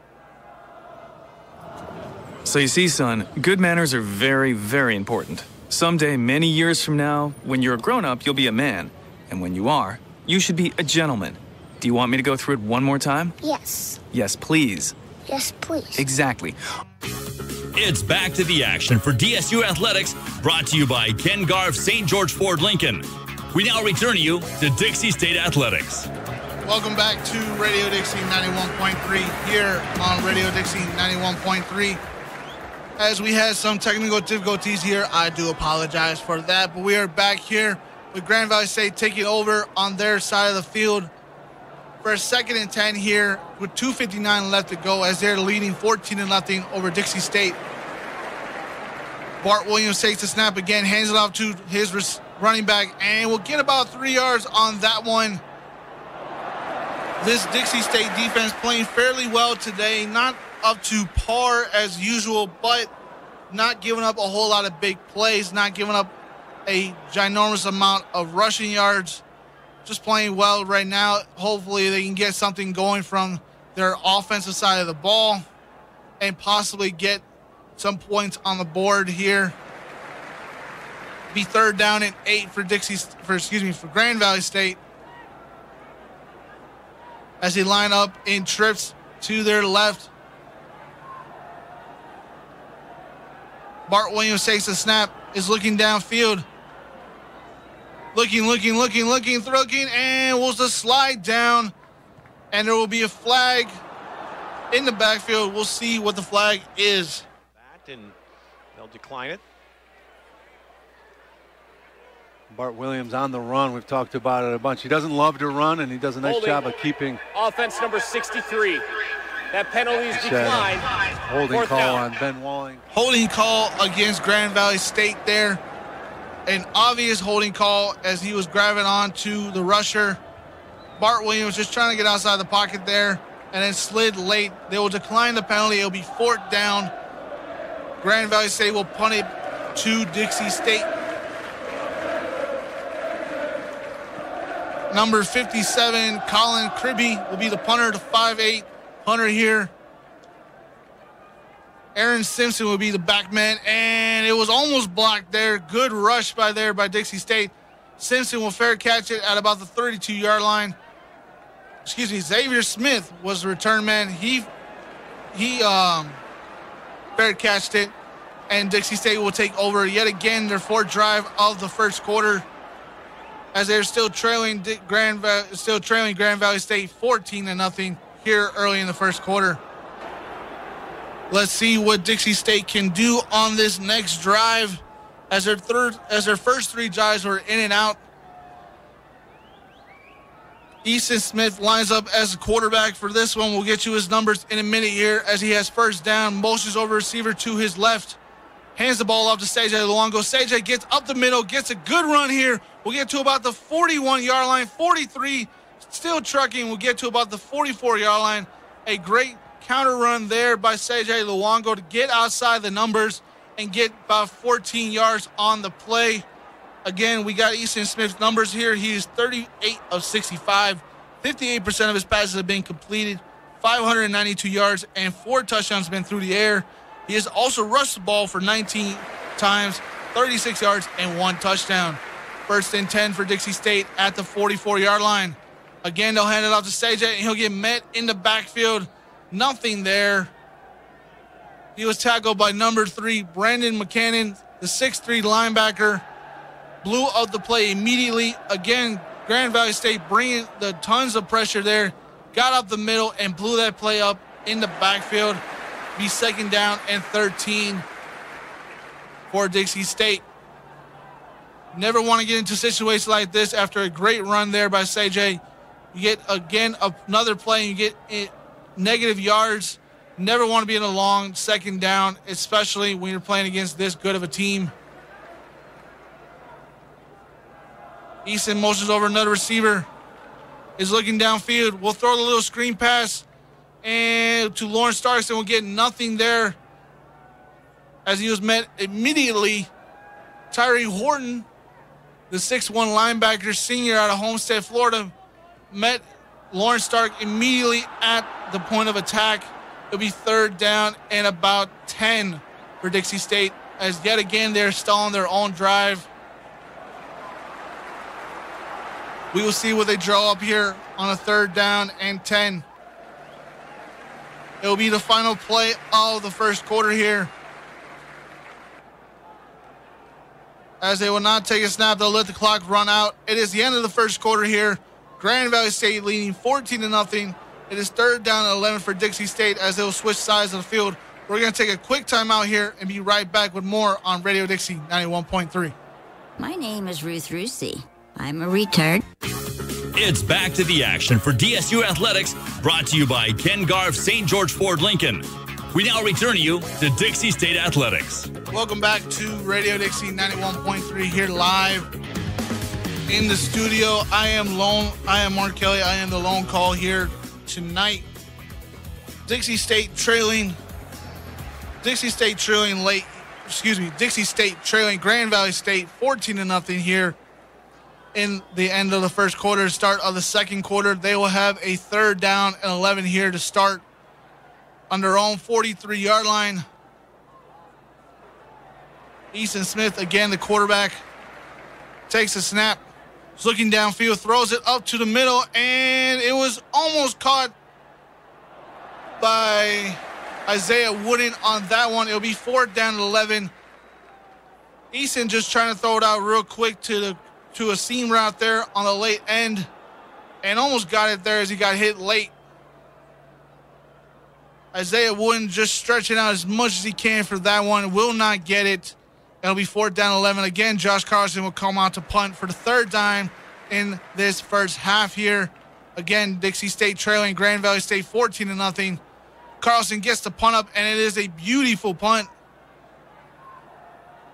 So you see, son, good manners are very, very important. Someday, many years from now, when you're a grown-up, you'll be a man. And when you are, you should be a gentleman. Do you want me to go through it one more time? Yes. Yes, please. Yes, please. Exactly. It's back to the action for DSU Athletics, brought to you by Ken Garff St. George Ford Lincoln. We now return you to Dixie State Athletics. Welcome back to Radio Dixie 91.3 here on Radio Dixie 91.3. As we had some technical difficulties here, I do apologize for that, but we are back here with Grand Valley State taking over on their side of the field for a 2nd and 10 here with 2:59 left to go as they're leading 14-0 over Dixie State. Bart Williams takes the snap again, hands it off to his running back, and will get about 3 yards on that one. This Dixie State defense playing fairly well today, not up to par as usual, but not giving up a whole lot of big plays, not giving up a ginormous amount of rushing yards. Just playing well right now. Hopefully they can get something going from their offensive side of the ball and possibly get some points on the board here. Be 3rd down and 8 for Grand Valley State as they line up in trips to their left. Bart Williams takes the snap, is looking downfield. Looking, and will just slide down. And there will be a flag in the backfield. We'll see what the flag is. And they'll decline it. Bart Williams on the run. We've talked about it a bunch. He doesn't love to run, and he does a nice job of keeping. Offense number 63. That penalty is declined. Holding call on Ben Walling. Holding call against Grand Valley State there. An obvious holding call as he was grabbing on to the rusher. Bart Williams just trying to get outside the pocket there and then slid late. They will decline the penalty. It'll be 4th down. Grand Valley State will punt it to Dixie State. Number 57, Colin Kribbe, will be the punter, the 5'8" punter here. Aaron Simpson will be the back man, and it was almost blocked there. Good rush by Dixie State. Simpson will fair catch it at about the 32-yard line. Xavier Smith was the return man. He fair catched it, and Dixie State will take over yet again their 4th drive of the first quarter as they're still trailing Grand Valley State 14-0 here early in the first quarter. Let's see what Dixie State can do on this next drive as their first 3 drives were in and out. Easton Smith lines up as a quarterback for this one. We'll get you his numbers in a minute here as he has 1st down, motions over receiver to his left. Hands the ball off to CJ Luongo. CJ gets up the middle, gets a good run here. We'll get to about the 41-yard line, 43, still trucking. We'll get to about the 44-yard line. A great counter run there by CJ Luongo to get outside the numbers and get about 14 yards on the play. Again, we got Easton Smith's numbers here. He is 38 of 65. 58% of his passes have been completed, 592 yards, and 4 touchdowns have been through the air. He has also rushed the ball for 19 times, 36 yards, and 1 touchdown. First and 10 for Dixie State at the 44-yard line. Again, they'll hand it off to CJ, and he'll get met in the backfield. Nothing there. He was tackled by number 3, Brandon McCannon, the 6'3 linebacker. Blew up the play immediately. Again, Grand Valley State bringing the tons of pressure there. Got up the middle and blew that play up in the backfield. Be second down and 13 for Dixie State. Never want to get into situations like this after a great run there by CJ. You get, again, another play and you get negative yards. Never want to be in a long second down, especially when you're playing against this good of a team. Easton motions over another receiver. Is looking downfield. We'll throw the little screen pass and to Lawrence Starks, and we'll get nothing there as he was met immediately. Tyree Horton, the 6'1 linebacker, senior out of Homestead, Florida, met Lawrence Stark immediately at the point of attack. It'll be third down and about 10 for Dixie State, as yet again they're stalling their own drive. We will see what they draw up here on a third down and 10. It will be the final play of the first quarter here. As they will not take a snap, they'll let the clock run out. It is the end of the first quarter here. Grand Valley State leading 14-0. It is third down and 11 for Dixie State as they will switch sides of the field. We're going to take a quick timeout here and be right back with more on Radio Dixie 91.3. My name is Ruth Rusi. I'm a retard. It's back to the action for DSU Athletics, brought to you by Ken Garff St. George Ford Lincoln. We now return you to Dixie State Athletics. Welcome back to Radio Dixie 91.3 here live in the studio. I am Mark Kelly. I am the lone call here tonight. Dixie State trailing Grand Valley State 14-0 here in the end of the first quarter. Start of the second quarter, they will have a third down and 11 here to start on their own 43-yard line. Easton Smith, again, the quarterback, takes a snap. He's looking downfield, throws it up to the middle, and it was almost caught by Isaiah Wooden on that one. It'll be fourth down and 11. Easton just trying to throw it out real quick to a seam route there on the late end, and almost got it there as he got hit late. Isaiah Wooden just stretching out as much as he can for that one. Will not get it. It'll be fourth down 11. Again, Josh Carlson will come out to punt for the third time in this first half here. Again, Dixie State trailing Grand Valley State 14-0. Carlson gets the punt up, and it is a beautiful punt.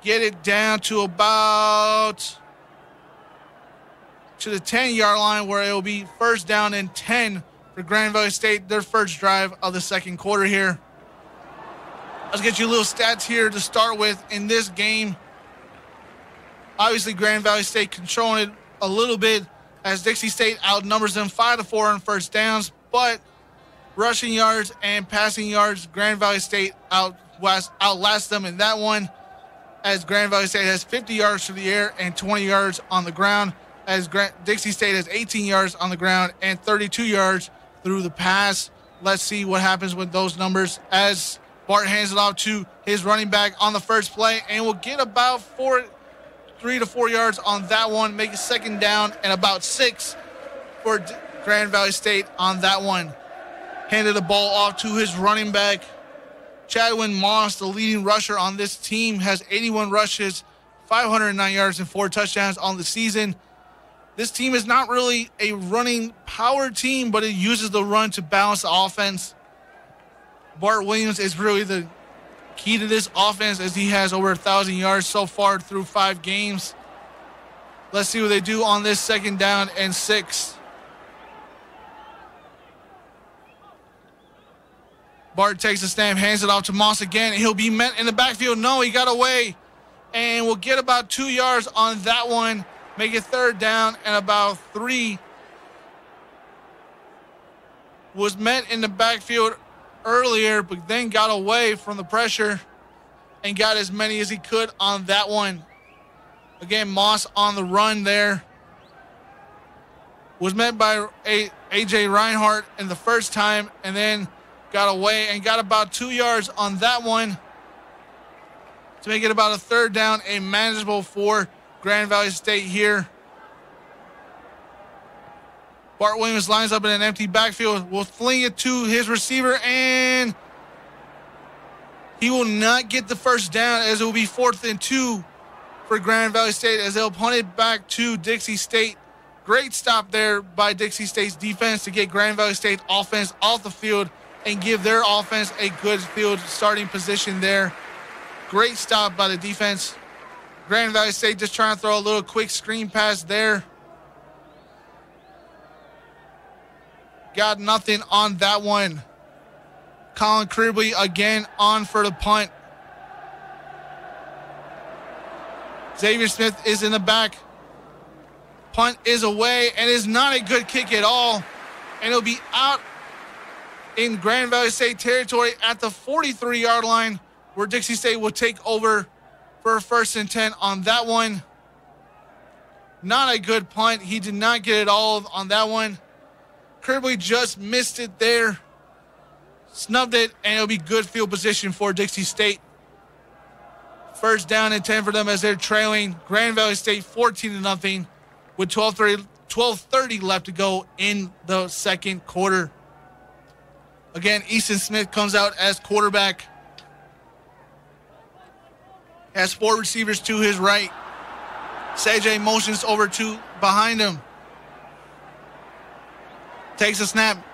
Get it down to about to the 10-yard line, where it will be first down and 10 for Grand Valley State, their first drive of the second quarter here. Let's get you a little stats here to start with in this game. Obviously, Grand Valley State controlling it a little bit as Dixie State outnumbers them 5-4 on first downs, but rushing yards and passing yards, Grand Valley State outlasts them in that one, as Grand Valley State has 50 yards through the air and 20 yards on the ground, as Dixie State has 18 yards on the ground and 32 yards through the pass. Let's see what happens with those numbers as Bart hands it off to his running back on the first play, and will get about 3 to 4 yards on that one, make it second down and about 6 for Grand Valley State on that one. Handed the ball off to his running back. Chadwin Moss, the leading rusher on this team, has 81 rushes, 509 yards, and 4 touchdowns on the season. This team is not really a running power team, but it uses the run to balance the offense. Bart Williams is really the key to this offense as he has over 1,000 yards so far through 5 games. Let's see what they do on this 2nd down and 6. Bart takes a snap, hands it off to Moss again. He'll be met in the backfield. No, he got away. And we'll get about 2 yards on that one. Make it 3rd down and about 3. Was met in the backfield earlier, but then got away from the pressure and got as many as he could on that one. Again, Moss on the run there. Was met by A.J. Reinhardt in the first time and then got away and got about 2 yards on that one to make it about a 3rd down and manageable for Grand Valley State here. Bart Williams lines up in an empty backfield. Will fling it to his receiver, and he will not get the 1st down as it will be 4th and 2 for Grand Valley State as they'll punt it back to Dixie State. Great stop there by Dixie State's defense to get Grand Valley State offense off the field and give their offense a good field starting position there. Great stop by the defense. Grand Valley State just trying to throw a little quick screen pass there. Got nothing on that one. Colin Cribley again on for the punt. Xavier Smith is in the back. Punt is away and is not a good kick at all. And it'll be out in Grand Valley State territory at the 43-yard line where Dixie State will take over for a 1st and 10 on that one. Not a good punt. He did not get it all on that one. Cribley just missed it there. Snubbed it, and it'll be good field position for Dixie State. 1st down and 10 for them as they're trailing Grand Valley State 14-0 with 12:30 left to go in the 2nd quarter. Again, Easton Smith comes out as quarterback. Has 4 receivers to his right. CJ motions over to behind him. Takes a snap.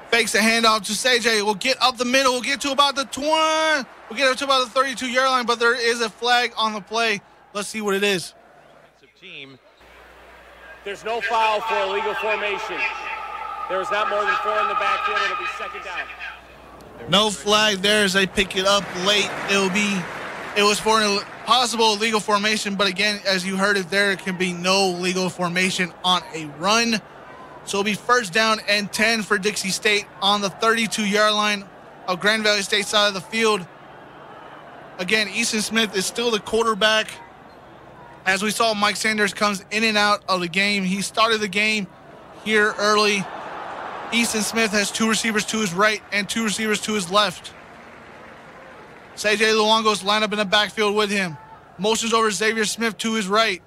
Fakes a handoff to CJ. We'll get up the middle. We'll get to about the 20. We'll get up to about the 32-yard line, but there is a flag on the play. Let's see what it is. Team. There's no foul for illegal formation. There was not more than 4 in the backfield. It'll be 2nd down. No flag there as they pick it up late. It was for a possible illegal formation, but again, as you heard it there can be no legal formation on a run. So it'll be 1st down and 10 for Dixie State on the 32-yard line of Grand Valley State side of the field. Again, Easton Smith is still the quarterback. As we saw, Mike Sanders comes in and out of the game. He started the game here early. Easton Smith has 2 receivers to his right and 2 receivers to his left. CJ Luongo's lined up in the backfield with him. Motions over Xavier Smith to his right.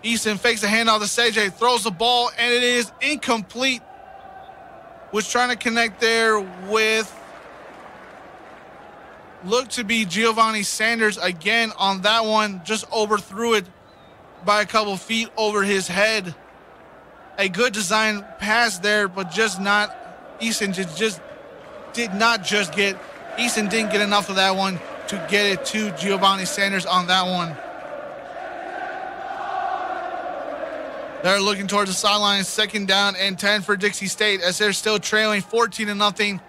Easton fakes a handoff to CJ, throws the ball, and it is incomplete. Was trying to connect there with, looked to be Giovanni Sanders again on that one. Just overthrew it by a couple feet over his head. A good design pass there, but just not, Easton just did not just get, Easton didn't get enough of that one to get it to Giovanni Sanders on that one. They're looking towards the sideline, 2nd down and 10 for Dixie State as they're still trailing 14-0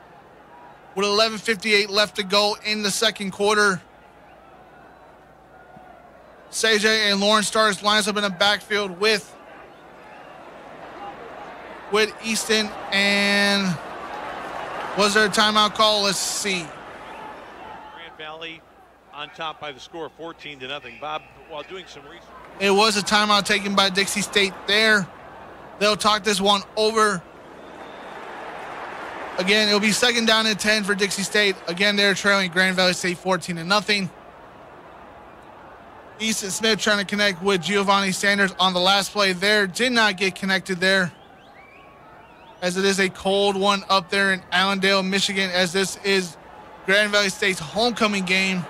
with 11:58 left to go in the 2nd quarter. CJ and Lauren Starks lines up in the backfield with Easton, and was there a timeout call? Let's see. Grand Valley on top by the score 14-0. Bob, while doing some research. It was a timeout taken by Dixie State there. They'll talk this one over. Again, it'll be 2nd down and 10 for Dixie State. Again, they're trailing Grand Valley State 14-0. Easton Smith trying to connect with Giovanni Sanders on the last play there. Did not get connected there, as it is a cold one up there in Allendale, Michigan, as this is Grand Valley State's homecoming game.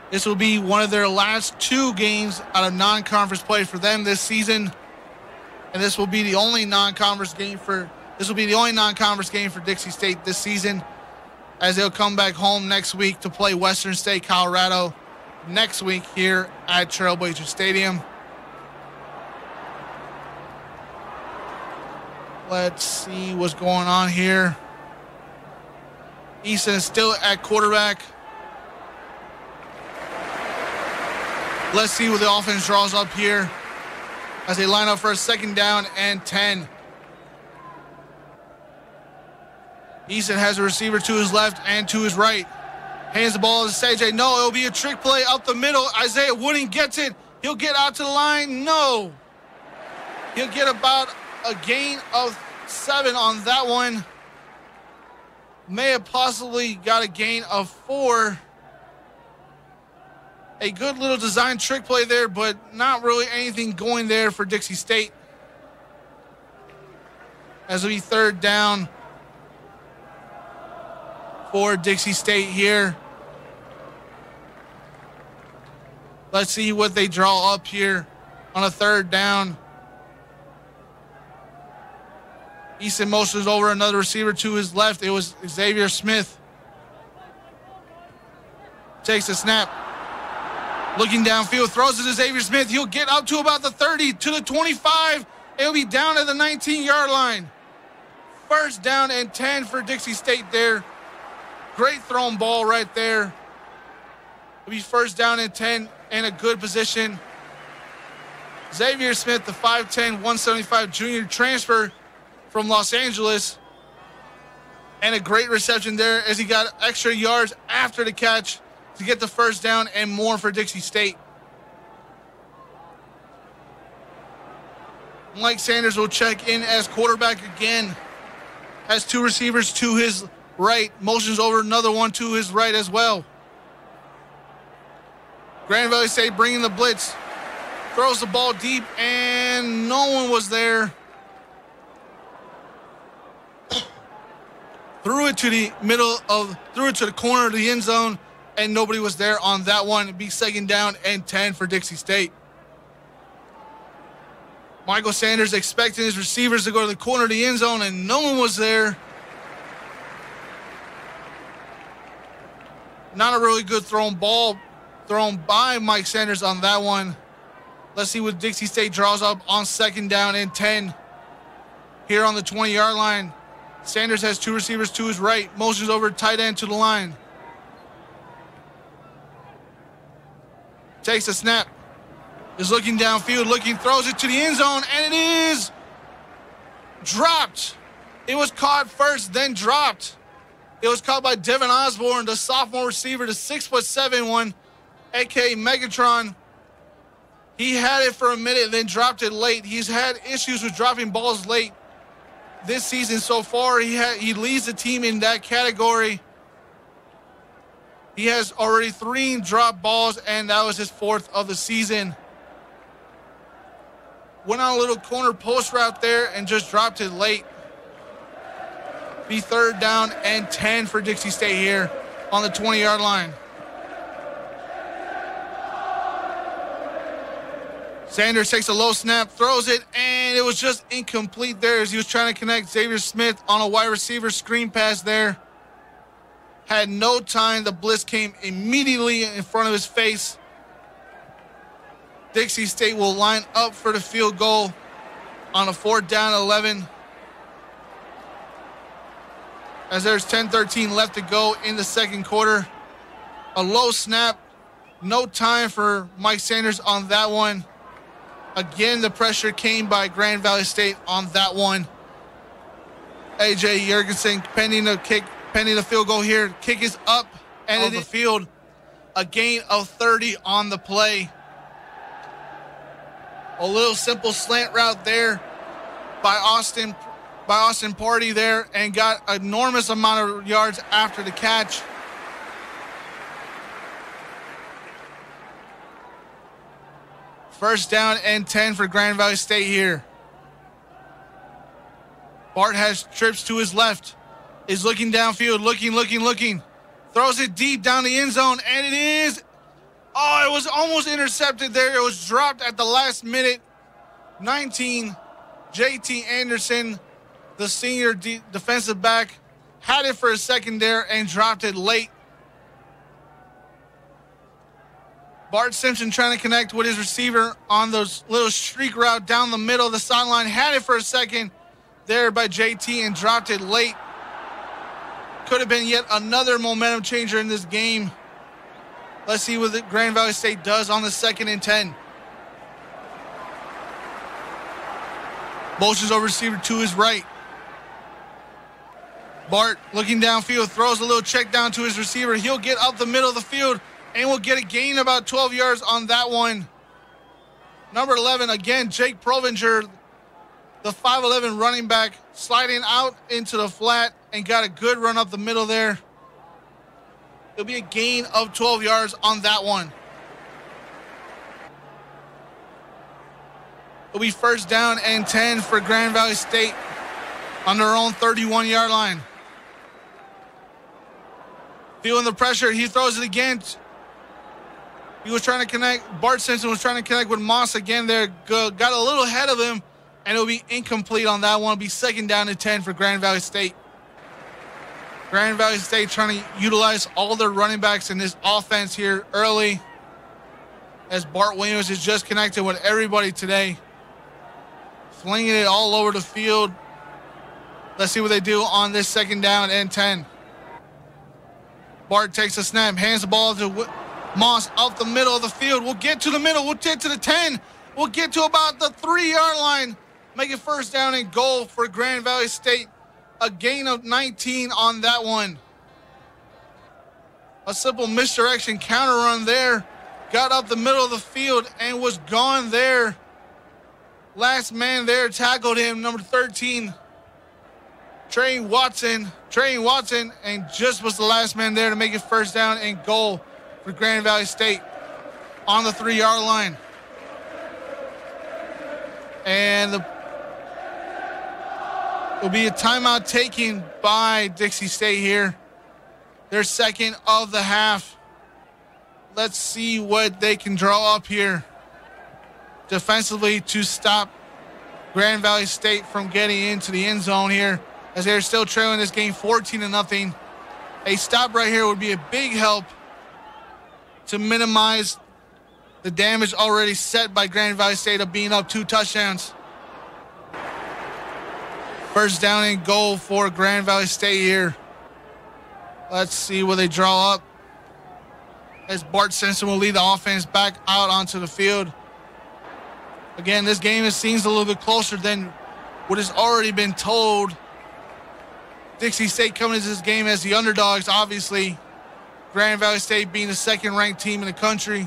This will be one of their last 2 games out of non-conference play for them this season. And this will be the only non-conference game for Dixie State this season. as they'll come back home next week to play Western State Colorado next week here at Trailblazer Stadium. Let's see what's going on here. Easton is still at quarterback. Let's see what the offense draws up here as they line up for a 2nd down and 10. Easton has a receiver to his left and to his right. Hands the ball to CJ. No, it'll be a trick play up the middle. Isaiah Wooding gets it. He'll get out to the line. No. He'll get about a gain of 7 on that one. May have possibly got a gain of 4. A good little design trick play there, but not really anything going there for Dixie State. As it'll be 3rd down for Dixie State here. Let's see what they draw up here on a 3rd down. Easton motions over another receiver to his left. It was Xavier Smith. Takes a snap. Looking downfield, throws it to Xavier Smith. He'll get up to about the 30, to the 25. It'll be down at the 19-yard line. 1st down and 10 for Dixie State there. Great thrown ball right there. It'll be 1st down and 10 in a good position. Xavier Smith, the 5'10", 175 junior transfer from Los Angeles. And a great reception there as he got extra yards after the catch to get the 1st down and more for Dixie State. Mike Sanders will check in as quarterback again. Has 2 receivers to his right. Motions over another one to his right as well. Grand Valley State bringing the blitz. Throws the ball deep and no one was there. Threw it to the corner of the end zone, and nobody was there on that one. It'd be 2nd down and 10 for Dixie State. Michael Sanders expecting his receivers to go to the corner of the end zone, and no one was there. Not a really good ball thrown by Mike Sanders on that one. Let's see what Dixie State draws up on 2nd down and 10 here on the 20-yard line. Sanders has 2 receivers to his right. Motions over tight end to the line. Takes a snap. Is looking downfield, throws it to the end zone, and it is dropped. It was caught first, then dropped. It was caught by Devin Osborne, the sophomore receiver, the 6'7" one, a.k.a. Megatron. He had it for a minute, then dropped it late. He's had issues with dropping balls late this season so far. He leads the team in that category. He has already 3 drop balls, and that was his 4th of the season. Went on a little corner post route there and just dropped it late. Be 3rd down and 10 for Dixie State here on the 20-yard line. Sanders takes a low snap, throws it, and it was just incomplete there as he was trying to connect Xavier Smith on a wide receiver screen pass there. Had no time. The blitz came immediately in front of his face. Dixie State will line up for the field goal on a 4th down 11. As there's 10-13 left to go in the 2nd quarter. A low snap. No time for Mike Sanders on that one. Again, the pressure came by Grand Valley State on that one. A.J. Jorgensen pending the field goal here. Kick is up and in the field. A gain of 30 on the play. A little simple slant route there by Austin Party there, and got an enormous amount of yards after the catch. First down and 10 for Grand Valley State here. Bart has trips to his left. Is looking downfield, looking. Throws it deep down the end zone, and it is... Oh, it was almost intercepted there. It was dropped at the last minute. 19, J.T. Anderson, the senior defensive back, had it for a second there and dropped it late. Bart Simpson trying to connect with his receiver on those little streak route down the middle of the sideline. Had it for a second there by JT and dropped it late. Could have been yet another momentum changer in this game. Let's see what the Grand Valley State does on the 2nd and 10. Motions over receiver to his right. Bart looking downfield, throws a little check down to his receiver. He'll get up the middle of the field and will get a gain about 12 yards on that one. Number 11, again, Jake Provinger, the 5'11" running back, sliding out into the flat and got a good run up the middle there. It'll be a gain of 12 yards on that one. It'll be 1st down and 10 for Grand Valley State on their own 31-yard line. Feeling the pressure, he throws it again. He was trying to connect. Bart Simpson was trying to connect with Moss again there. Got a little ahead of him, and it'll be incomplete on that one. It'll be 2nd down and 10 for Grand Valley State. Grand Valley State trying to utilize all their running backs in this offense here early, as Bart Williams is just connected with everybody today. Flinging it all over the field. Let's see what they do on this 2nd down and 10. Bart takes a snap, hands the ball to Moss out the middle of the field. We'll get to the middle. We'll get to the 10. We'll get to about the 3-yard line. Make it 1st down and goal for Grand Valley State. A gain of 19 on that one. A simple misdirection counter run there. Got up the middle of the field and was gone there. Last man there tackled him, number 13, Trey Watson, and just was the last man there to make it 1st down and goal for Grand Valley State on the 3-yard line. And it'll be a timeout taken by Dixie State here. Their 2nd of the half. Let's see what they can draw up here defensively to stop Grand Valley State from getting into the end zone here, as they're still trailing this game 14-0. A stop right here would be a big help to minimize the damage already set by Grand Valley State of being up 2 touchdowns. 1st down and goal for Grand Valley State here. Let's see what they draw up, as Bart Simpson will lead the offense back out onto the field. Again, this game seems a little bit closer than what has already been told. Dixie State coming into this game as the underdogs, obviously. Grand Valley State being the 2nd-ranked team in the country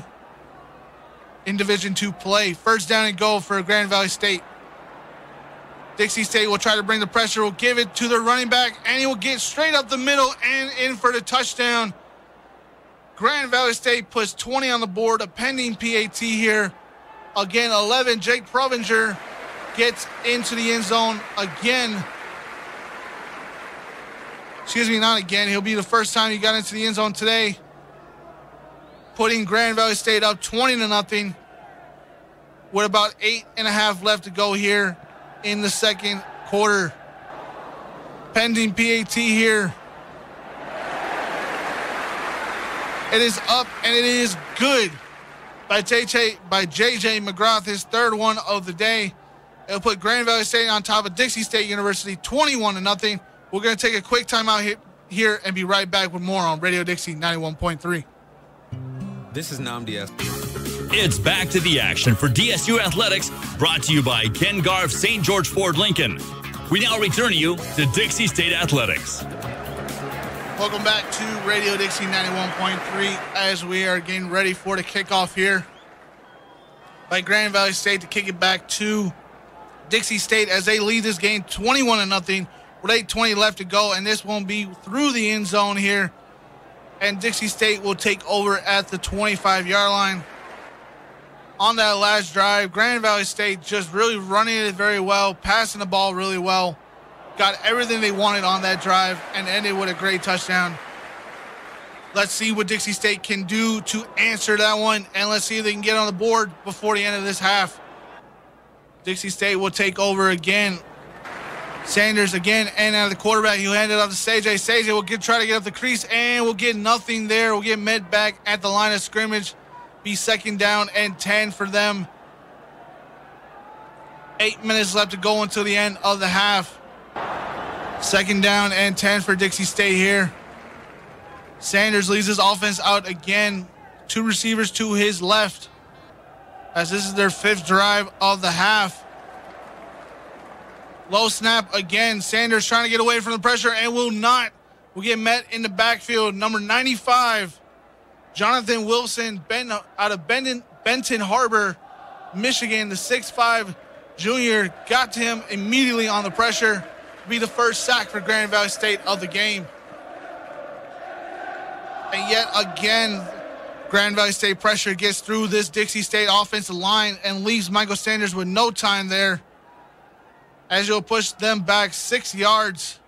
in Division II play. 1st down and goal for Grand Valley State. Dixie State will try to bring the pressure, will give it to their running back, and he will get straight up the middle and in for the touchdown. Grand Valley State puts 20 on the board, a pending PAT here. Again, 11, Jake Provinger gets into the end zone again. Excuse me, not again. He'll be the 1st time he got into the end zone today, putting Grand Valley State up 20-0 with about 8.5 left to go here in the 2nd quarter. Pending PAT here. It is up and it is good by JJ McGrath, his 3rd one of the day. It'll put Grand Valley State on top of Dixie State University 21-0. We're going to take a quick timeout here and be right back with more on Radio Dixie 91.3. This is Namdi. It's back to the action for DSU Athletics, brought to you by Ken Garff St. George Ford Lincoln. We now return you to Dixie State Athletics. Welcome back to Radio Dixie 91.3 as we are getting ready for the kickoff here by Grand Valley State to kick it back to Dixie State as they lead this game 21-0 with 8:20 left to go, and this won't be through the end zone here, and Dixie State will take over at the 25-yard line. On that last drive, Grand Valley State just really running it very well, passing the ball really well. Got everything they wanted on that drive and ended with a great touchdown. Let's see what Dixie State can do to answer that one, and let's see if they can get on the board before the end of this half. Dixie State will take over again. Sanders again and out of the quarterback. He'll hand it off to Sage. Sage will try to get up the crease and we'll get nothing there. We'll get met back at the line of scrimmage. Be 2nd down and 10 for them. 8 minutes left to go until the end of the half. 2nd down and 10 for Dixie State here. Sanders leads his offense out again. 2 receivers to his left, as this is their 5th drive of the half. Low snap again. Sanders trying to get away from the pressure and will not. Will get met in the backfield. Number 95, Jonathan Wilson, out of Benton Harbor, Michigan. The 6'5" junior got to him immediately on the pressure. Be the first sack for Grand Valley State of the game. And yet again, Grand Valley State pressure gets through this Dixie State offensive line and leaves Michael Sanders with no time there, as you'll push them back 6 yards.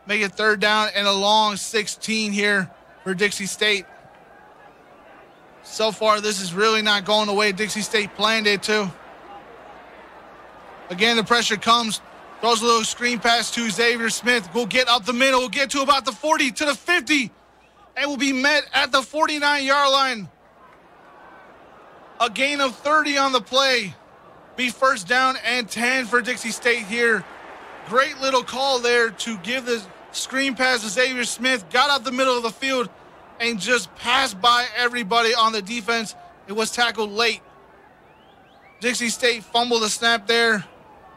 Make it 3rd down and a long 16 here for Dixie State. So far, this is really not going the way Dixie State planned it to. Again, the pressure comes. Throws a little screen pass to Xavier Smith. Will get up the middle. Will get to about the 40 to the 50. And will be met at the 49-yard line. A gain of 30 on the play. Be 1st down and 10 for Dixie State here. Great little call there to give the screen pass to Xavier Smith. Got out the middle of the field and just passed by everybody on the defense. It was tackled late. Dixie State fumbled the snap there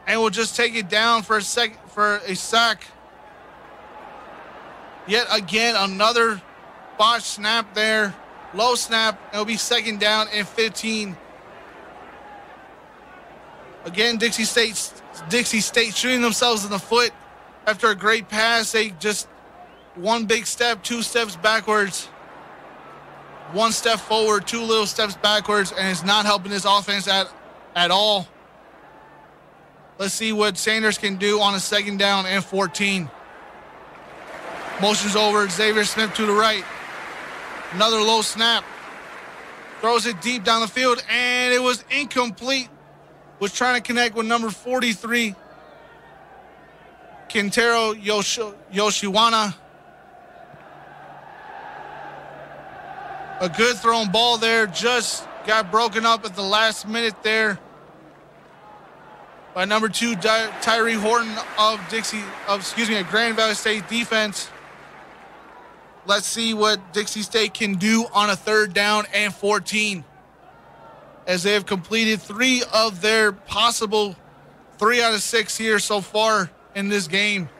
and will just take it down for a sack. Yet again, another botched snap there. Low snap. It'll be 2nd down and 15. Again, Dixie State shooting themselves in the foot after a great pass. They just 1 big step, 2 steps backwards. 1 step forward, 2 little steps backwards, and it's not helping this offense at all. Let's see what Sanders can do on a 2nd down and 14. Motions over, Xavier Smith to the right. Another low snap. Throws it deep down the field, and it was incomplete. Was trying to connect with number 43, Quintero Yoshiwana. A good thrown ball there, just got broken up at the last minute there by number 2, Tyree Horton of Grand Valley State defense. Let's see what Dixie State can do on a 3rd down and 14. As they have completed 3 of their possible 3 out of 6 here so far in this game.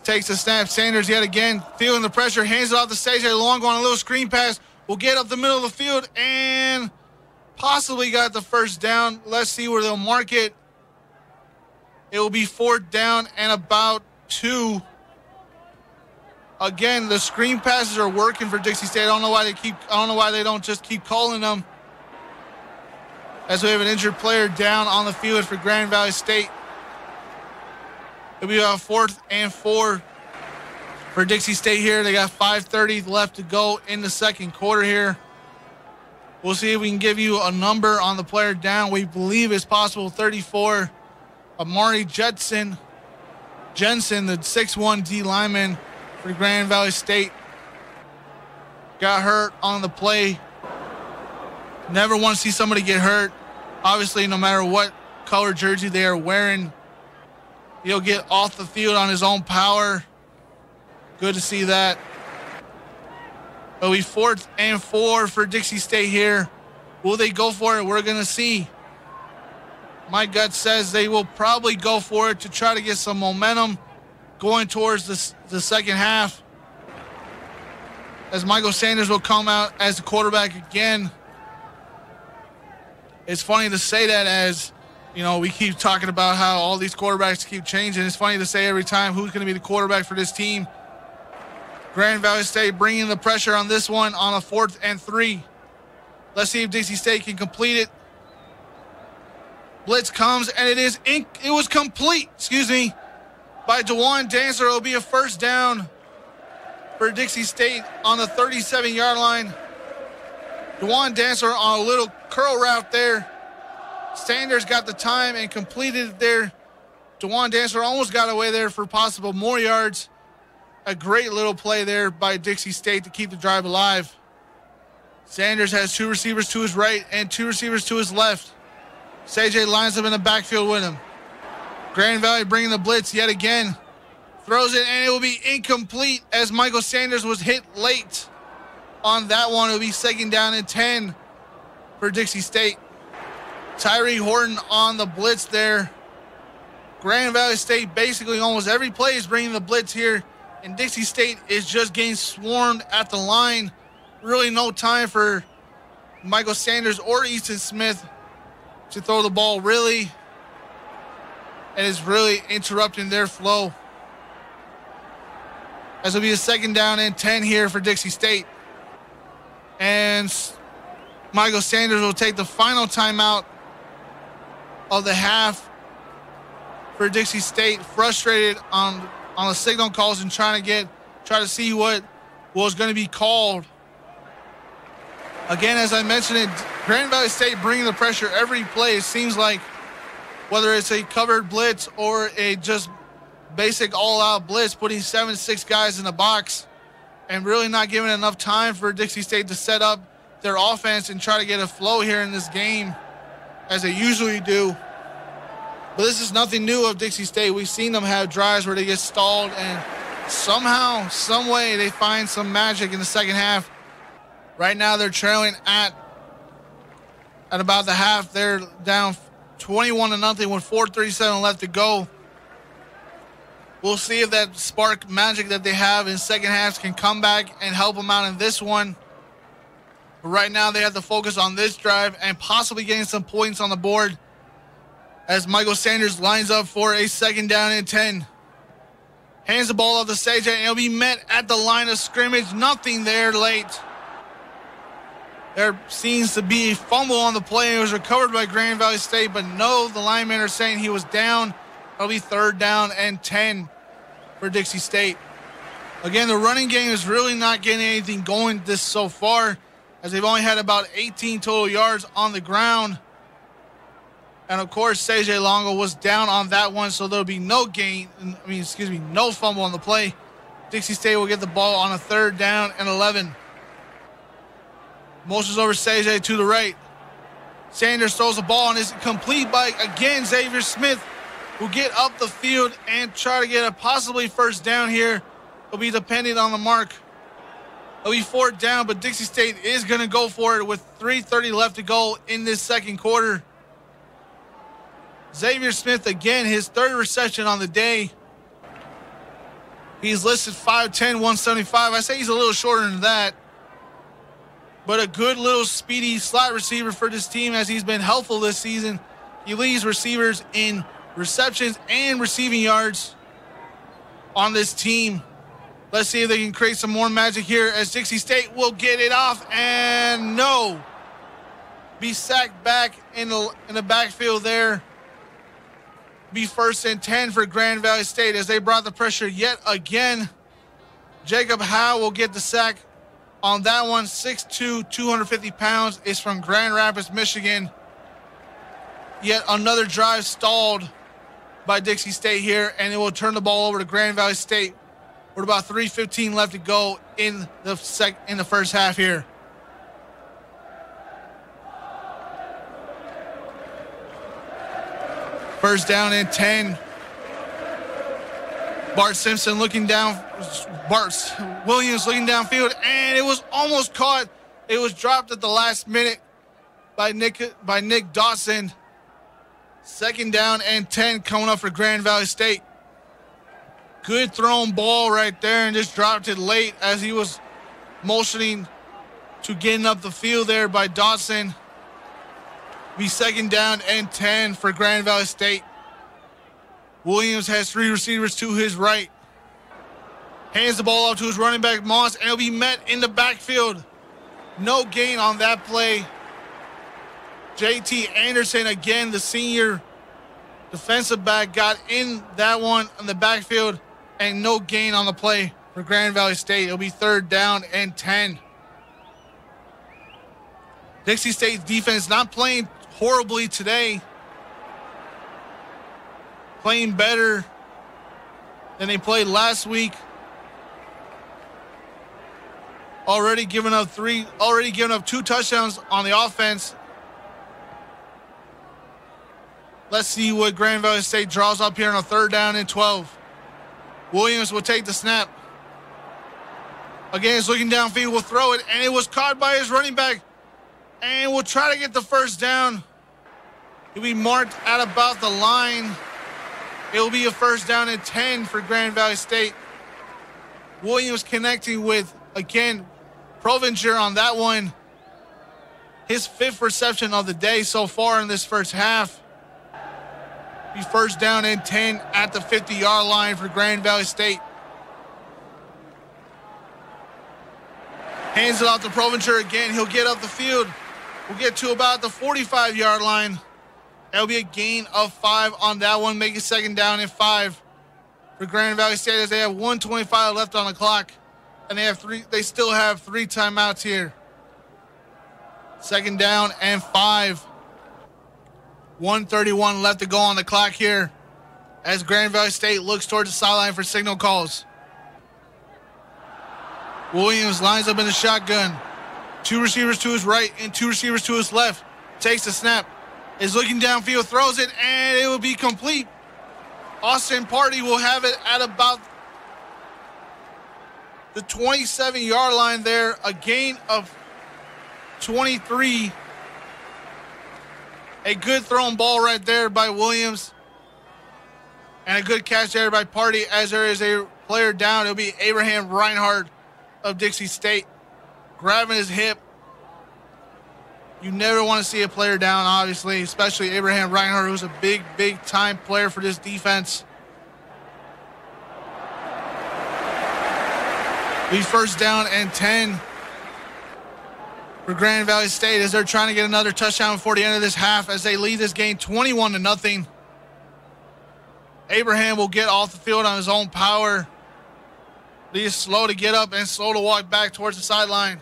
Takes a snap. Sanders yet again feeling the pressure. Hands it off to Sage Longo on a little screen pass. Will get up the middle of the field and possibly got the 1st down. Let's see where they'll mark it. It will be 4th down and about 2. Again, the screen passes are working for Dixie State. I don't know why they don't just keep calling them. As we have an injured player down on the field for Grand Valley State. It'll be about 4th and 4 for Dixie State here. They got 5:30 left to go in the 2nd quarter here. We'll see if we can give you a number on the player down. We believe it's possible. 34, Amari Jensen, the 6'1" D lineman for Grand Valley State. Got hurt on the play. Never want to see somebody get hurt. Obviously, no matter what color jersey they are wearing, he'll get off the field on his own power. Good to see that. It'll be 4th and 4 for Dixie State here. Will they go for it? We're going to see. My gut says they will probably go for it to try to get some momentum going towards the 2nd half. As Michael Sanders will come out as the quarterback again. It's funny to say that, as you know, we keep talking about how all these quarterbacks keep changing. It's funny to say every time who's going to be the quarterback for this team. Grand Valley State bringing the pressure on this one on a 4th and 3. Let's see if Dixie State can complete it. Blitz comes, and it was complete, by DeJuan Dancer. It'll be a 1st down for Dixie State on the 37-yard line. DeJuan Dancer on a little curl route there. Sanders got the time and completed it there DeJuan Dancer almost got away there for possible more yards. A great little play there by Dixie State to keep the drive alive. Sanders has 2 receivers to his right and 2 receivers to his left. CJ lines up in the backfield with him. Grand Valley bringing the blitz yet again. Throws it, and it will be incomplete as Michael Sanders was hit late on that one. It will be 2nd down and 10 for Dixie State. Tyree Horton on the blitz there. Grand Valley State basically almost every play is bringing the blitz here, and Dixie State is just getting swarmed at the line. Really no time for Michael Sanders or Easton Smith to throw the ball, really. And it's really interrupting their flow. As it'll be a 2nd down and 10 here for Dixie State. And Michael Sanders will take the final timeout of the half for Dixie State, frustrated on the signal calls and try to see what was going to be called. Again, as I mentioned, Grand Valley State bringing the pressure every play. It seems like whether it's a covered blitz or a just basic all-out blitz, putting 7-6 guys in the box and really not giving enough time for Dixie State to set up their offense and try to get a flow here in this game as they usually do. But this is nothing new of Dixie State. We've seen them have drives where they get stalled, and somehow, some way, they find some magic in the second half. Right now, they're trailing at about the half. They're down 21-0 with 4:37 left to go. We'll see if that spark magic that they have in second halves can come back and help them out in this one. But right now, they have to focus on this drive and possibly getting some points on the board as Michael Sanders lines up for a 2nd down and 10. Hands the ball off to CJ, and it'll be met at the line of scrimmage. Nothing there late. There seems to be a fumble on the play. It was recovered by Grand Valley State, but no, the linemen are saying he was down. It'll be 3rd down and 10 for Dixie State. Again, the running game is really not getting anything going this so far, as they've only had about 18 total yards on the ground. And of course, CJ Longo was down on that one, so there'll be no no fumble on the play. Dixie State will get the ball on a 3rd down and 11. Motions over CJ to the right. Sanders throws the ball and is complete by, again, Xavier Smith, who get up the field and try to get a possibly 1st down here. It'll be dependent on the mark. It'll be 4th down, but Dixie State is going to go for it with 3:30 left to go in this second quarter. Xavier Smith, again, his 3rd reception on the day. He's listed 5'10", 175. I say he's a little shorter than that, but a good little speedy slot receiver for this team as he's been helpful this season. He leads receivers in receptions and receiving yards on this team. Let's see if they can create some more magic here as Dixie State will get it off, and no. Be sacked back in the backfield there. Be 1st and 10 for Grand Valley State as they brought the pressure yet again. Jacob Howe will get the sack on that one. 6'2", 250 pounds, is from Grand Rapids, Michigan. Yet another drive stalled by Dixie State here, and it will turn the ball over to Grand Valley State with about 3:15 left to go in the first half here. First down and 10. Bart Simpson looking down. Bart Williams looking downfield, and it was almost caught. It was dropped at the last minute by Nick Dawson. 2nd down and 10 coming up for Grand Valley State. Good thrown ball right there, and just dropped it late as he was motioning to getting up the field there by Dawson. Be 2nd down and 10 for Grand Valley State. Williams has 3 receivers to his right. Hands the ball off to his running back, Moss, and it'll be met in the backfield. No gain on that play. JT Anderson, again, the senior defensive back, got in that one in the backfield, and no gain on the play for Grand Valley State. It'll be 3rd down and 10. Dixie State's defense not playing horribly today. playing better than they played last week. Already giving up 2 touchdowns on the offense. Let's see what Grand Valley State draws up here on a 3rd down and 12. Williams will take the snap. Again, he's looking downfield, will throw it, and it was caught by his running back. And will try to get the 1st down. He'll be marked at about the line. It will be a 1st down and 10 for Grand Valley State. Williams connecting with, again, Provenger on that one. His 5th reception of the day so far in this first half. Be 1st down and 10 at the 50-yard line for Grand Valley State. Hands it off to Provenger again. He'll get up the field. We'll get to about the 45-yard line. That'll be a gain of 5 on that one. Make it 2nd down and 5 for Grand Valley State as they have 1:25 left on the clock. And they still have 3 timeouts here. 2nd down and 5. 1:31 left to go on the clock here as Grand Valley State looks towards the sideline for signal calls. Williams lines up in the shotgun. 2 receivers to his right and 2 receivers to his left. Takes the snap. Is looking downfield, throws it, and it will be complete. Austin Party will have it at about the 27-yard line there. A gain of 23. A good thrown ball right there by Williams. And a good catch there by Party as there is a player down. It'll be Abraham Reinhardt of Dixie State grabbing his hip. You never want to see a player down, obviously, especially Abraham Reinhardt, who's a big time player for this defense. Be 1st down and 10 for Grand Valley State as they're trying to get another touchdown before the end of this half as they lead this game 21-0. Abraham will get off the field on his own power. He is slow to get up and slow to walk back towards the sideline.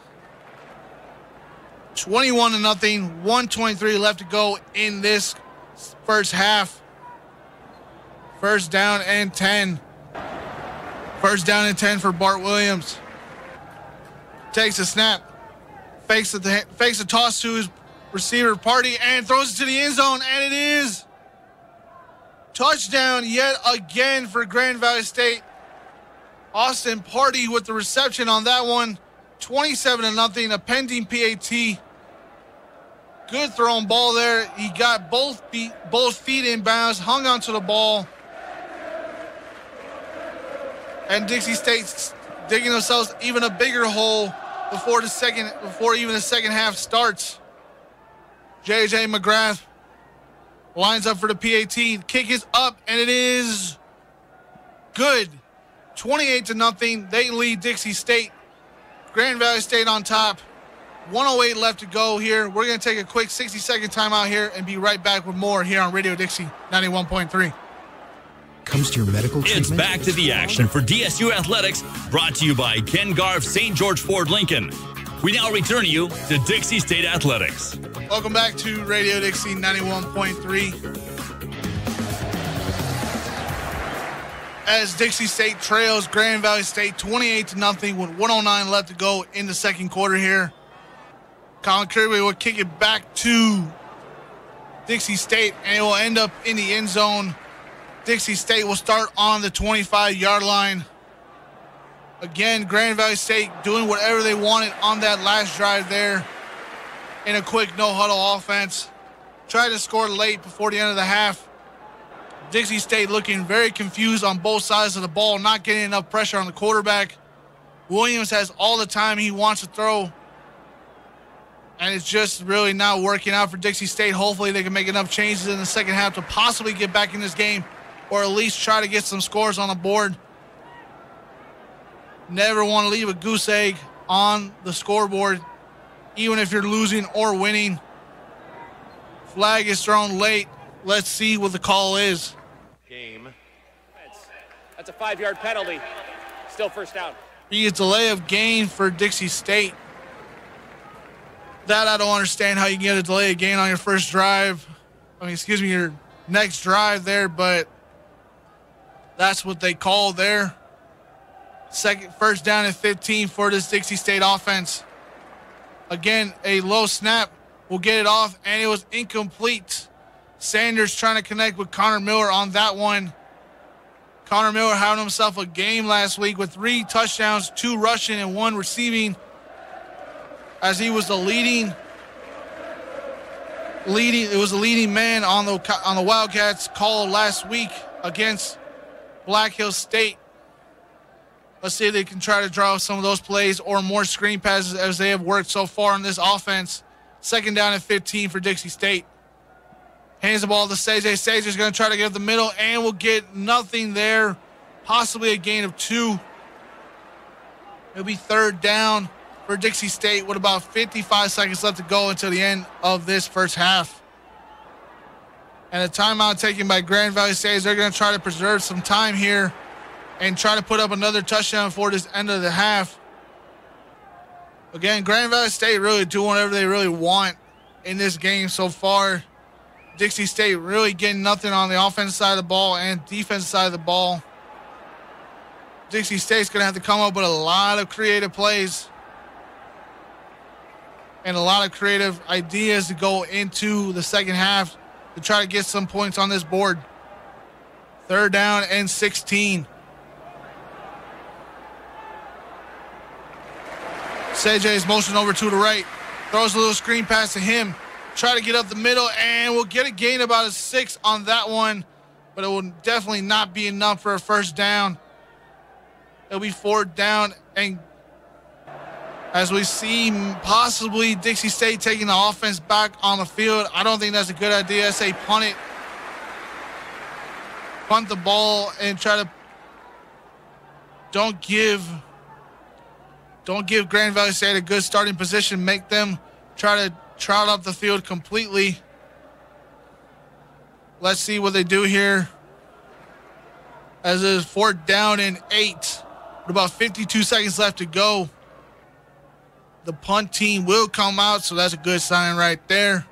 21-0, 1:23 left to go in this first half. 1st down and 10. 1st down and 10 for Bart Williams. Takes a snap. Fakes a toss to his receiver Party and throws it to the end zone, and it is touchdown yet again for Grand Valley State. Austin Party with the reception on that one. 27-0, a pending PAT. Good thrown ball there. He got both feet in bounds, hung onto the ball. And Dixie State's digging themselves even a bigger hole before even the second half starts. JJ McGrath lines up for the PAT. Kick is up, and it is good. 28-0. They lead Dixie State. Grand Valley State on top. 1:08 left to go here. We're going to take a quick 60-second timeout here and be right back with more here on Radio Dixie 91.3. Comes to your medical treatment? It's back to the action for DSU Athletics, brought to you by Ken Garff St. George Ford Lincoln. We now return you to Dixie State Athletics. Welcome back to Radio Dixie 91.3. As Dixie State trails Grand Valley State 28-0 with 1:09 left to go in the second quarter here. Colin Kirby will kick it back to Dixie State, and it will end up in the end zone. Dixie State will start on the 25-yard line. Again, Grand Valley State doing whatever they wanted on that last drive there in a quick no-huddle offense. Tried to score late before the end of the half. Dixie State looking very confused on both sides of the ball, not getting enough pressure on the quarterback. Williams has all the time he wants to throw, and it's just really not working out for Dixie State. Hopefully they can make enough changes in the second half to possibly get back in this game or at least try to get some scores on the board. Never want to leave a goose egg on the scoreboard, even if you're losing or winning. Flag is thrown late. Let's see what the call is. Game. That's a 5-yard penalty. Still 1st down. Be a delay of game for Dixie State. That I don't understand how you can get a delay of game on your first drive. Your next drive there, but That's what they call there. First down and 15 for this Dixie State offense. Again, a low snap will get it off, and it was incomplete. Sanders trying to connect with Connor Miller on that one. Connor Miller having himself a game last week with 3 touchdowns, 2 rushing and 1 receiving, as he was the leading man on the Wildcats call last week against Black Hills State. Let's see if they can try to draw some of those plays or more screen passes as they have worked so far in this offense. Second down and 15 for Dixie State. Hands the ball to Sage. Sage is going to try to get up the middle and will get nothing there. Possibly a gain of 2. It'll be third down for Dixie State with about 55 seconds left to go until the end of this first half. And a timeout taken by Grand Valley State. They're going to try to preserve some time here and try to put up another touchdown for this end of the half. Again, Grand Valley State really doing whatever they really want in this game so far. Dixie State really getting nothing on the offensive side of the ball and defensive side of the ball. Dixie State's going to have to come up with a lot of creative plays and a lot of creative ideas to go into the second half to try to get some points on this board. Third down and 16. CJ's motion over to the right. Throws a little screen pass to him. Try to get up the middle, and we'll get a gain about a 6 on that one, but it will definitely not be enough for a first down. It'll be fourth down, and as we see possibly Dixie State taking the offense back on the field, I don't think that's a good idea. I say punt it. Punt the ball and try to don't give Grand Valley State a good starting position. Make them try to trot up the field completely. Let's see what they do here. As it is fourth down and 8. With about 52 seconds left to go. The punt team will come out, so that's a good sign right there.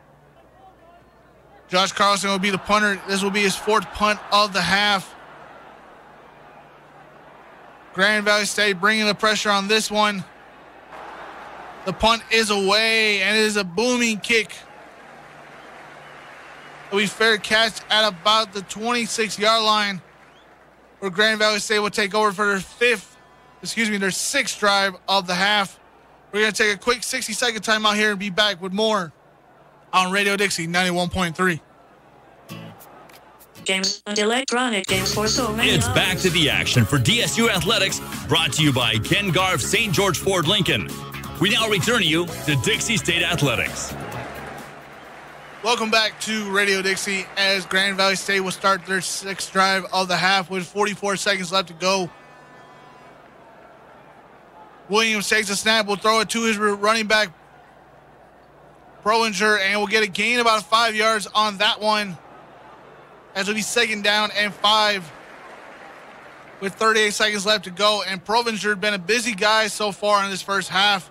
Josh Carlson will be the punter. This will be his 4th punt of the half. Grand Valley State bringing the pressure on this one. The punt is away, and it is a booming kick. It'll be fair catch at about the 26-yard line, where Grand Valley State will take over for their 6th drive of the half. We're going to take a quick 60-second timeout here and be back with more on Radio Dixie 91.3. Games and electronic games for so many. It's back to the action for DSU Athletics, brought to you by Ken Garff St. George Ford Lincoln. We now return you to Dixie State Athletics. Welcome back to Radio Dixie as Grand Valley State will start their 6th drive of the half with 44 seconds left to go. Williams takes a snap, will throw it to his running back, Provinger, and will get a gain about 5 yards on that one. As it'll be second down and 5 with 38 seconds left to go. And Provinger been a busy guy so far in this first half.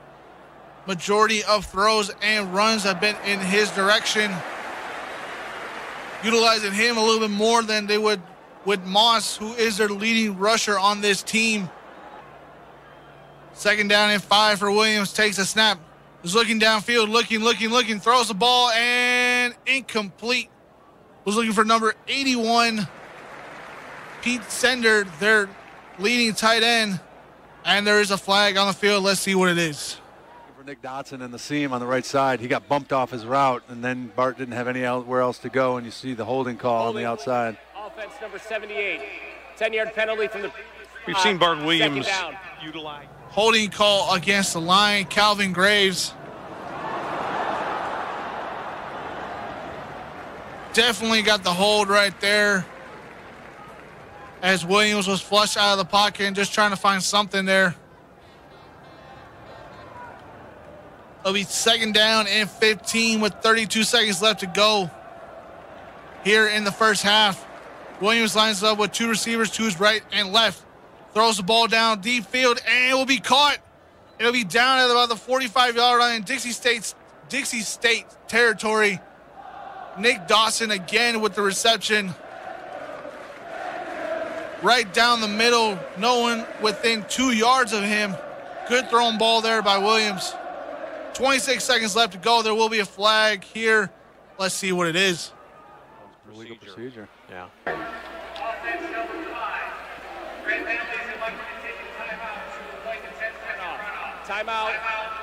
Majority of throws and runs have been in his direction, utilizing him a little bit more than they would with Moss, who is their leading rusher on this team. Second down and 5 for Williams. Takes a snap. Was looking downfield, looking. Throws the ball and incomplete. Was looking for number 81, Pete Sender, their leading tight end. And there is a flag on the field. Let's see what it is. For Nick Dotson in the seam on the right side, he got bumped off his route, and then Bart didn't have anywhere else to go, and you see the holding call on the outside. Offense number 78. 10-yard penalty from the We've seen Bart Williams utilize. Holding call against the line, Calvin Graves. Definitely got the hold right there as Williams was flushed out of the pocket and just trying to find something there. It'll be second down and 15 with 32 seconds left to go here in the first half. Williams lines up with 2 receivers to his right and left. Throws the ball down deep field and will be caught. It'll be down at about the 45-yard line in Dixie State territory. Nick Dawson again with the reception. right down the middle, no one within 2 yards of him. Good thrown ball there by Williams. 26 seconds left to go. There will be a flag here. Let's see what it is. Legal procedure. Yeah. Timeout.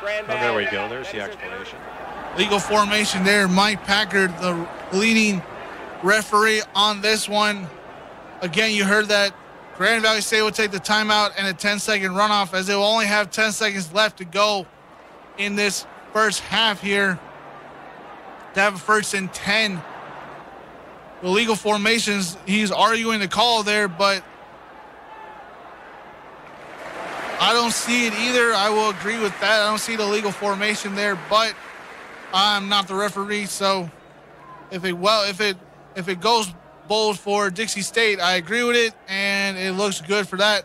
Grand Oh, there we go. There's the explanation. Legal formation there. Mike Packard, the leading referee on this one. Again, you heard that Grand Valley State will take the timeout and a 10-second runoff, as they will only have 10 seconds left to go in this first half here to have a 1st and 10. The legal formations, he's arguing the call there, but I don't see it either. I will agree with that. I don't see the legal formation there, but I'm not the referee, so if it goes bold for Dixie State, I agree with it, and it looks good for that,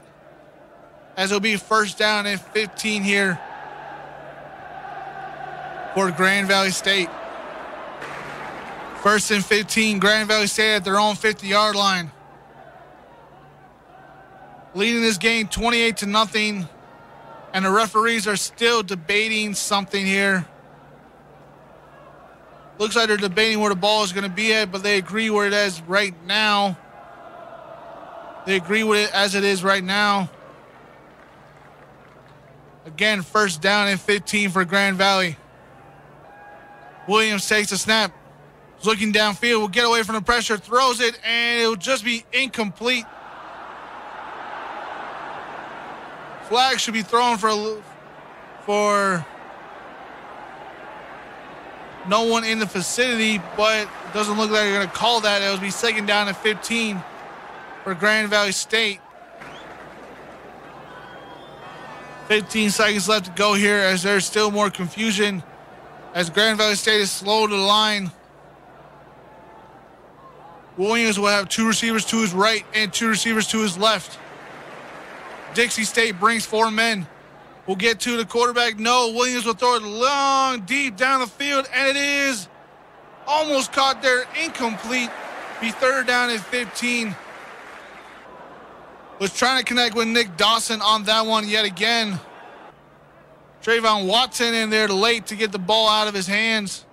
as it'll be 1st down and 15 here for Grand Valley State. 1st and 15, Grand Valley State at their own 50-yard line. Leading this game 28-0, and the referees are still debating something here. Looks like they're debating where the ball is going to be at, but they agree where it is right now. They agree with it as it is right now. Again, 1st down and 15 for Grand Valley. Williams takes the snap. He's looking downfield. Will get away from the pressure. Throws it, and it will just be incomplete. Flag should be thrown for no one in the vicinity, but it doesn't look like they're going to call that. It will be 2nd down and 15 for Grand Valley State. 15 seconds left to go here, as there's still more confusion as Grand Valley State is slow to the line. Williams will have 2 receivers to his right and 2 receivers to his left. Dixie State brings 4 men. Will get to the quarterback. No, Williams will throw it long, deep down the field, and it is almost caught there. Incomplete. Be 3rd down and 15. Was trying to connect with Nick Dawson on that one yet again. Trayvon Watson in there late to get the ball out of his hands.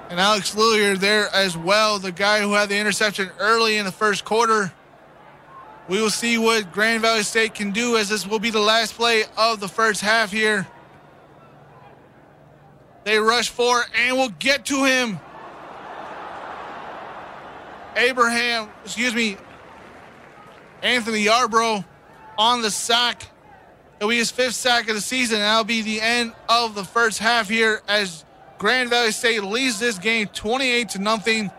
And Alex Lilliard there as well, the guy who had the interception early in the 1st quarter. We will see what Grand Valley State can do, as this will be the last play of the 1st half here. They rush for and will get to him. Anthony Yarbrough on the sack. It'll be his 5th sack of the season, and that'll be the end of the 1st half here, as Grand Valley State leads this game 28-0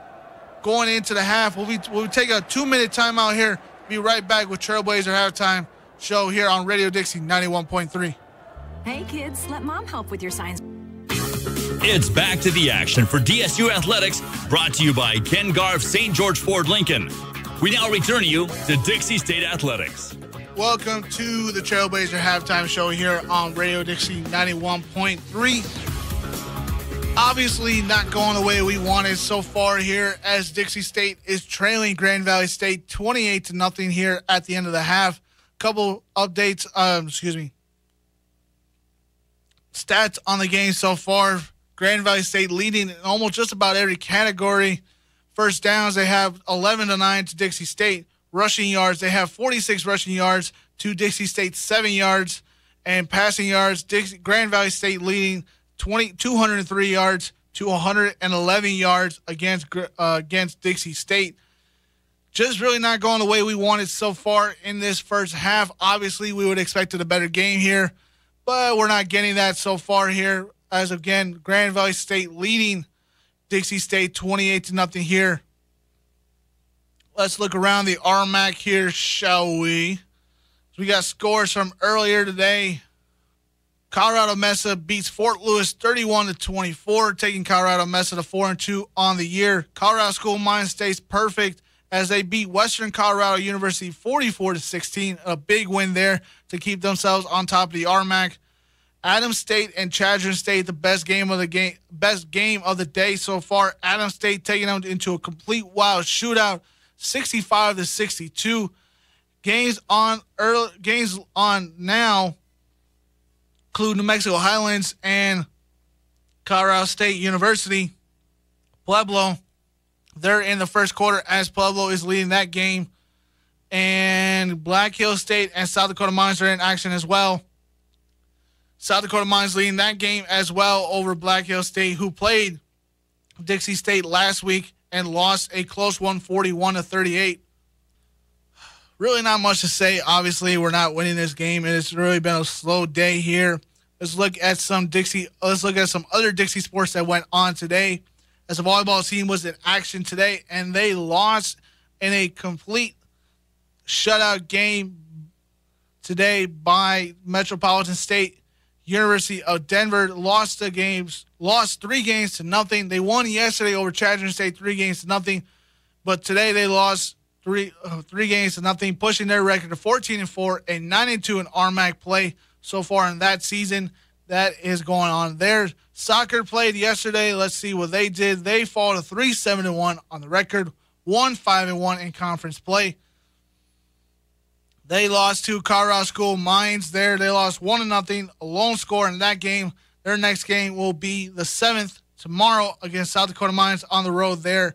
going into the half. We'll take a 2-minute timeout here. Be right back with Trailblazer Halftime Show here on Radio Dixie 91.3. Hey kids, let mom help with your science. It's back to the action for DSU Athletics, brought to you by Ken Garff St. George Ford Lincoln. We now return you to Dixie State Athletics. Welcome to the Trailblazer Halftime Show here on Radio Dixie 91.3. Obviously not going the way we wanted so far here, as Dixie State is trailing Grand Valley State 28-0 here at the end of the half. Couple updates, stats on the game so far. Grand Valley State leading in almost just about every category. 1st downs, they have 11-9 to Dixie State. Rushing yards, they have 46 rushing yards to Dixie State 7 yards. And passing yards, Grand Valley State leading 203 yards to 111 yards against Dixie State. Just really not going the way we wanted so far in this 1st half. Obviously, we would have expected a better game here, but we're not getting that so far here, as again, Grand Valley State leading Dixie State 28-0 here. Let's look around the RMAC here, shall we? We got scores from earlier today. Colorado Mesa beats Fort Lewis 31-24, taking Colorado Mesa to 4-2 on the year. Colorado School Mine stays perfect as they beat Western Colorado University 44-16, a big win there to keep themselves on top of the RMAC. Adams State and Chadron State, the best game of the day so far. Adams State taking them into a complete wild shootout, 65-62. Games on now include New Mexico Highlands and Colorado State University. Pueblo, they're in the first quarter as Pueblo is leading that game. And Black Hills State and South Dakota Mines are in action as well. South Dakota Mines leading that game as well over Black Hills State, who played Dixie State last week and lost a close one, 41-38. Really not much to say. Obviously, we're not winning this game, and it's really been a slow day here. Let's look at some other Dixie sports that went on today. As the volleyball team was in action today, and they lost in a complete shutout game today by Metropolitan State. University of Denver lost 3 games to nothing. They won yesterday over Chadron State 3 games to nothing, but today they lost three games to nothing, pushing their record to 14-4 and 9-2 in RMAC play so far in that season. That is going on there. Soccer played yesterday. Let's see what they did. They fall to 3-7-1 on the record, 1-5-1 in conference play. They lost to Colorado School Mines there. They lost 1-0, a lone score in that game. Their next game will be the 7th tomorrow against South Dakota Mines on the road there.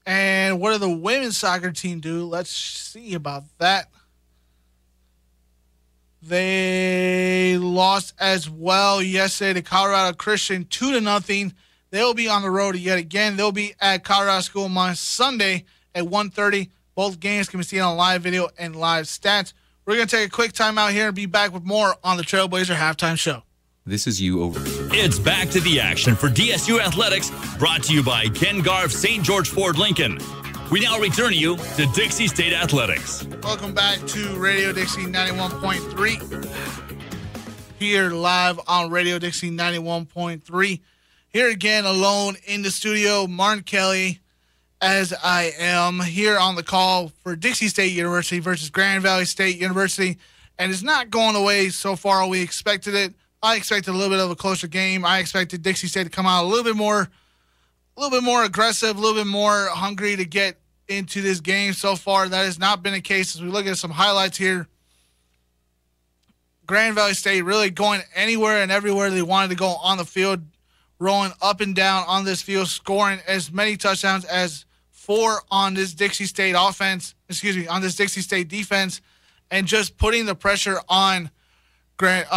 And what did the women's soccer team do? Let's see about that. They lost as well yesterday to Colorado Christian 2-0. They'll be on the road yet again. They'll be at Colorado School Mines Sunday at 1:30. Both games can be seen on live video and live stats. We're going to take a quick timeout here and be back with more on the Trailblazer Halftime Show. This is you over. It's back to the action for DSU Athletics, brought to you by Ken Garff St. George Ford Lincoln. We now return you to Dixie State Athletics. Welcome back to Radio Dixie 91.3. Here live on Radio Dixie 91.3. Here again alone in the studio, Martin Kelly, as I am here on the call for Dixie State University versus Grand Valley State University. And it's not going away so far we expected it. I expected a little bit of a closer game. I expected Dixie State to come out a little bit more aggressive, a little bit more hungry to get into this game. So far, that has not been the case. As we look at some highlights here, Grand Valley State really going anywhere and everywhere they wanted to go on the field, rolling up and down on this field, scoring as many touchdowns as 4 on this Dixie State on this Dixie State defense, and just putting the pressure on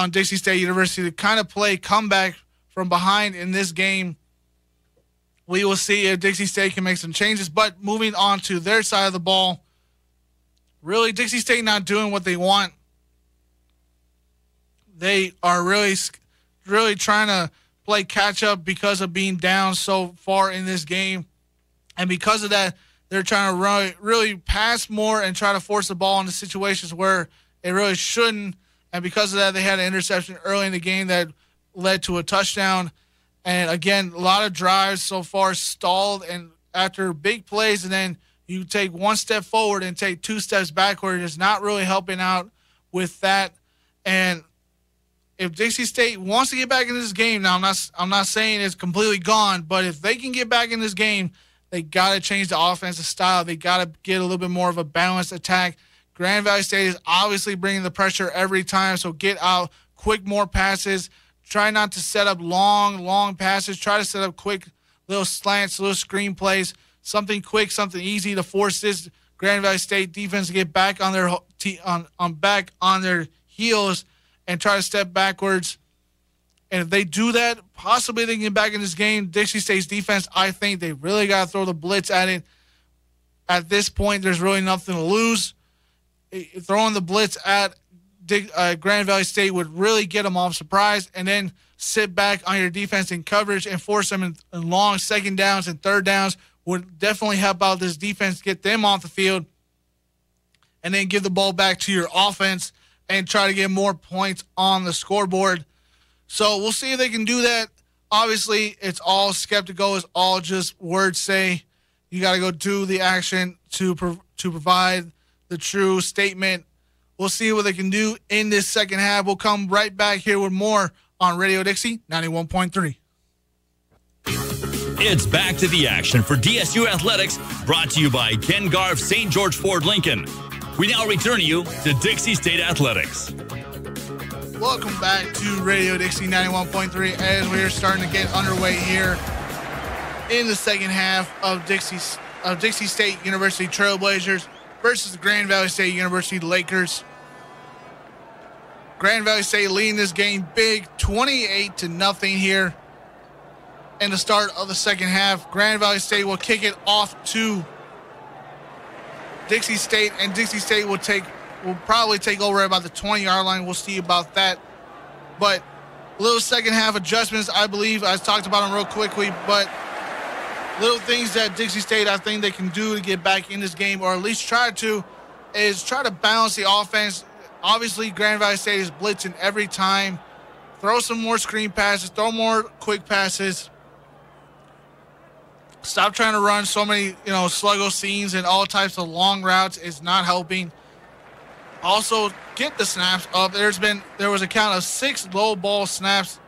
Dixie State University to kind of play comeback from behind in this game. We will see if Dixie State can make some changes, but moving on to their side of the ball, really Dixie State not doing what they want. They are really trying to play catch up because of being down so far in this game. And because of that, they're trying to really pass more and try to force the ball into situations where it really shouldn't. And because of that, they had an interception early in the game that led to a touchdown. And again, a lot of drives so far stalled, and after big plays, and then you take one step forward and take 2 steps backward, is not really helping out with that. And if Dixie State wants to get back in this game, now I'm not saying it's completely gone, but if they can get back in this game, they got to change the offensive style. They got to get a little bit more of a balanced attack. Grand Valley State is obviously bringing the pressure every time, so get out, quick more passes. Try not to set up long passes. Try to set up quick little slants, little screen plays, something quick, something easy to force this Grand Valley State defense to get back on their back on their heels and try to step backwards. And if they do that, possibly they can get back in this game. Dixie State's defense, I think they really got to throw the blitz at it. At this point, there's really nothing to lose. Throwing the blitz at Grand Valley State would really get them off surprise, and then sit back on your defense in coverage and force them in long second downs and third downs would definitely help out this defense, get them off the field, and then give the ball back to your offense and try to get more points on the scoreboard. So we'll see if they can do that. Obviously, it's all skeptical. It's all just words say. You got to go do the action to provide the true statement. We'll see what they can do in this second half. We'll come right back here with more on Radio Dixie 91.3. It's back to the action for DSU Athletics, brought to you by Ken Garff St. George Ford Lincoln. We now return you to Dixie State Athletics. Welcome back to Radio Dixie 91.3 as we are starting to get underway here in the second half of Dixie State University Trailblazers versus the Grand Valley State University Lakers. Grand Valley State leading this game big, 28-0 here in the start of the second half. Grand Valley State will kick it off to Dixie State, and Dixie State will probably take over at about the 20-yard line. We'll see about that. But little second half adjustments, I believe. I talked about them real quickly, but little things that Dixie State, I think they can do to get back in this game, or at least try to balance the offense. Obviously, Grand Valley State is blitzing every time. Throw some more screen passes, throw more quick passes. Stop trying to run so many, sluggo seams and all types of long routes. Is not helping. Also, get the snaps up. There was a count of 6 low ball snaps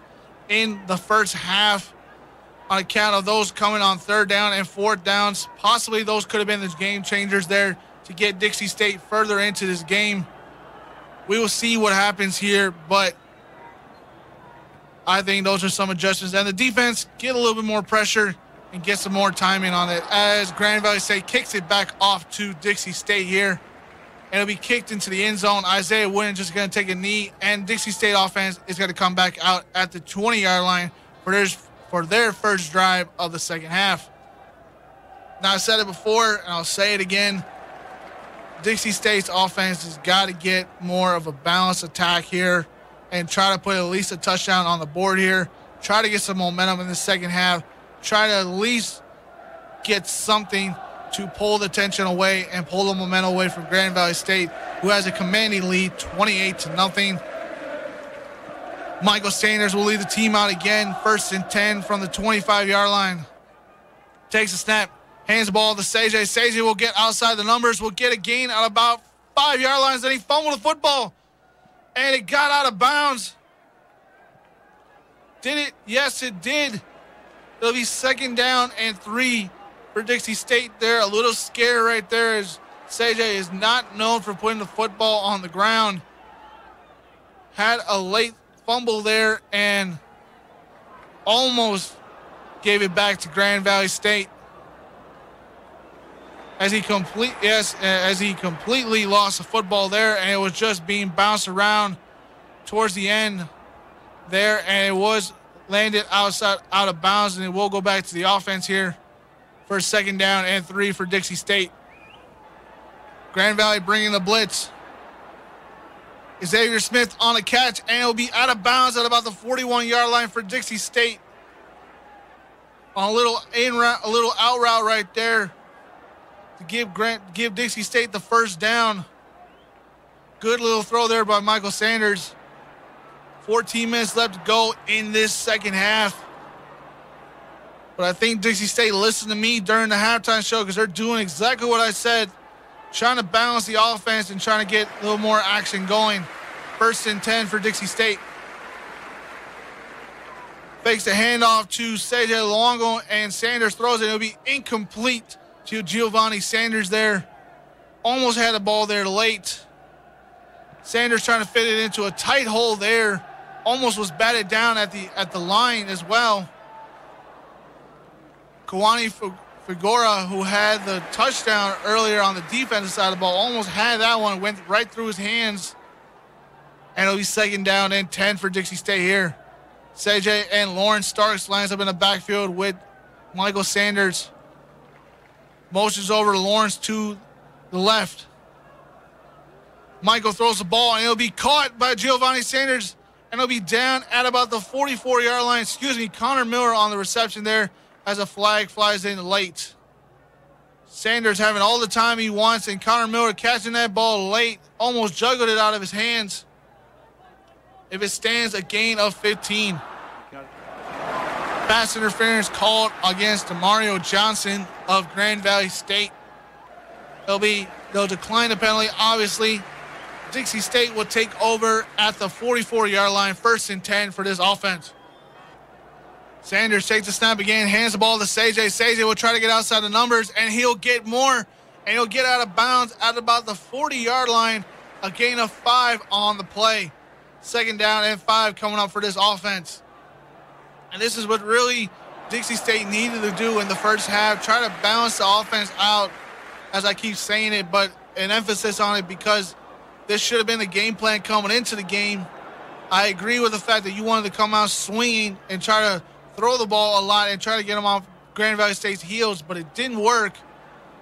in the first half on account of those coming on 3rd down and 4th downs. Possibly those could have been the game changers there to get Dixie State further into this game. We will see what happens here, but I think those are some adjustments. And the defense, get a little bit more pressure and get some more timing on it as Grand Valley State kicks it back off to Dixie State here. And it'll be kicked into the end zone. Isaiah Wynn just going to take a knee, and Dixie State offense is going to come back out at the 20-yard line for their first drive of the second half. Now, I said it before, and I'll say it again. Dixie State's offense has got to get more of a balanced attack here and try to put at least a touchdown on the board here. Try to get some momentum in the second half. Try to at least get something to pull the tension away and pull the momentum away from Grand Valley State, who has a commanding lead, 28-0. Michael Sanders will lead the team out again, 1st and 10 from the 25-yard line. Takes a snap. Hands the ball to Seiji. Seiji will get outside the numbers, will get a gain at about 5-yard lines. Then he fumbled the football, and it got out of bounds. Did it? Yes, it did. It'll be 2nd down and 3 for Dixie State there. A little scare right there as Seiji is not known for putting the football on the ground. Had a late fumble there and almost gave it back to Grand Valley State. As he completely lost the football there, and it was just being bounced around towards the end there, and it was landed out of bounds, and it will go back to the offense here for 2nd down and 3 for Dixie State. Grand Valley bringing the blitz. Xavier Smith on a catch, and it'll be out of bounds at about the 41-yard line for Dixie State. On a little out route right there to give Dixie State the 1st down. Good little throw there by Michael Sanders. 14 minutes left to go in this second half. But I think Dixie State listened to me during the halftime show because they're doing exactly what I said, trying to balance the offense and trying to get a little more action going. 1st and 10 for Dixie State. Fakes the handoff to Seiji Longo, and Sanders throws it. It'll be incomplete to Giovanni Sanders there. Almost had the ball there late. Sanders trying to fit it into a tight hole there. Almost was batted down at the line as well. Kawani Figueroa, who had the touchdown earlier on the defensive side of the ball, almost had that one, went right through his hands. And it'll be 2nd down and 10 for Dixie State here. CJ and Lawrence Starks lines up in the backfield with Michael Sanders. Motions over to Lawrence to the left. Michael throws the ball, and it'll be caught by Giovanni Sanders, and it'll be down at about the 44-yard line. Connor Miller on the reception there as a flag flies in late. Sanders having all the time he wants, and Connor Miller catching that ball late, almost juggled it out of his hands. If it stands, a gain of 15. Pass interference called against Mario Johnson of Grand Valley State. They'll decline the penalty. Obviously, Dixie State will take over at the 44-yard line, 1st and 10 for this offense. Sanders takes the snap again, hands the ball to Seiji. Seiji will try to get outside the numbers, and he'll get more and he'll get out of bounds at about the 40-yard line. A gain of 5 on the play. 2nd down and 5 coming up for this offense. And this is what really Dixie State needed to do in the first half. Try to balance the offense out, as I keep saying it, but an emphasis on it because this should have been the game plan coming into the game. I agree with the fact that you wanted to come out swinging and try to throw the ball a lot and try to get them off Grand Valley State's heels, but it didn't work.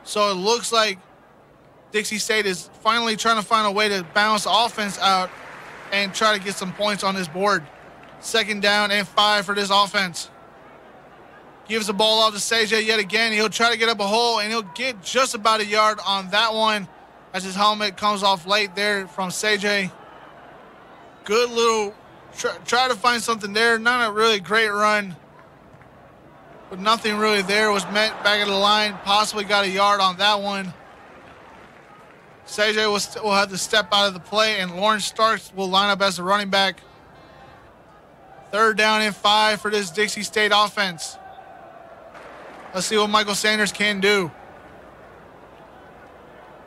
So it looks like Dixie State is finally trying to find a way to balance the offense out and try to get some points on this board. 2nd down and 5 for this offense. Gives the ball off to CJ yet again. He'll try to get up a hole, and he'll get just about a yard on that one as his helmet comes off late there from CJ. Good little try to find something there. Not a really great run, but nothing really there. Was met back at the line. Possibly got a yard on that one. CJ will have to step out of the play, and Lawrence Starks will line up as the running back. 3rd down and 5 for this Dixie State offense. Let's see what Michael Sanders can do.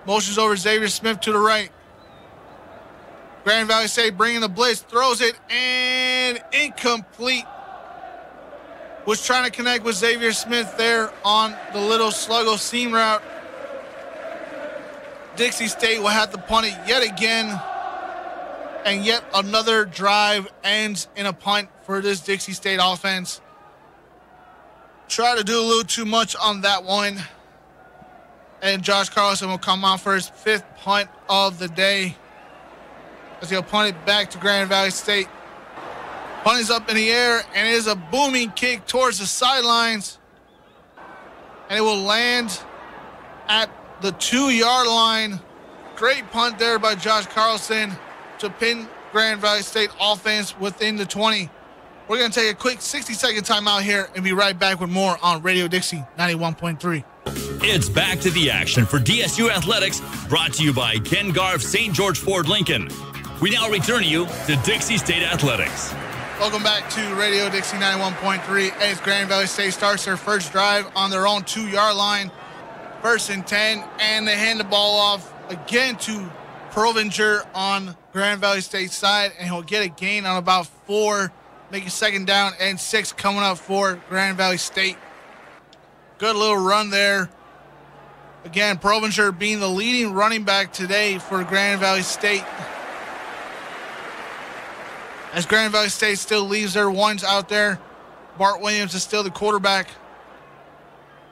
Motions over Xavier Smith to the right. Grand Valley State bringing the blitz, throws it, and incomplete. Was trying to connect with Xavier Smith there on the little sluggo seam route. Dixie State will have to punt it yet again. And yet another drive ends in a punt for this Dixie State offense. Try to do a little too much on that one. And Josh Carlson will come out for his 5th punt of the day, as he'll punt it back to Grand Valley State. Punt is up in the air, and it is a booming kick towards the sidelines. And it will land at the 2-yard line. Great punt there by Josh Carlson to pin Grand Valley State offense within the 20. We're going to take a quick 60-second timeout here and be right back with more on Radio Dixie 91.3. It's back to the action for DSU Athletics, brought to you by Ken Garff St. George Ford Lincoln. We now return you to Dixie State Athletics. Welcome back to Radio Dixie 91.3 as Grand Valley State starts their first drive on their own 2-yard line. 1st and 10, and they hand the ball off again to Provinger on Grand Valley State's side, and he'll get a gain on about 4, making 2nd down and 6 coming up for Grand Valley State. Good little run there. Again, Provinger being the leading running back today for Grand Valley State, as Grand Valley State still leaves their ones out there. Bart Williams is still the quarterback.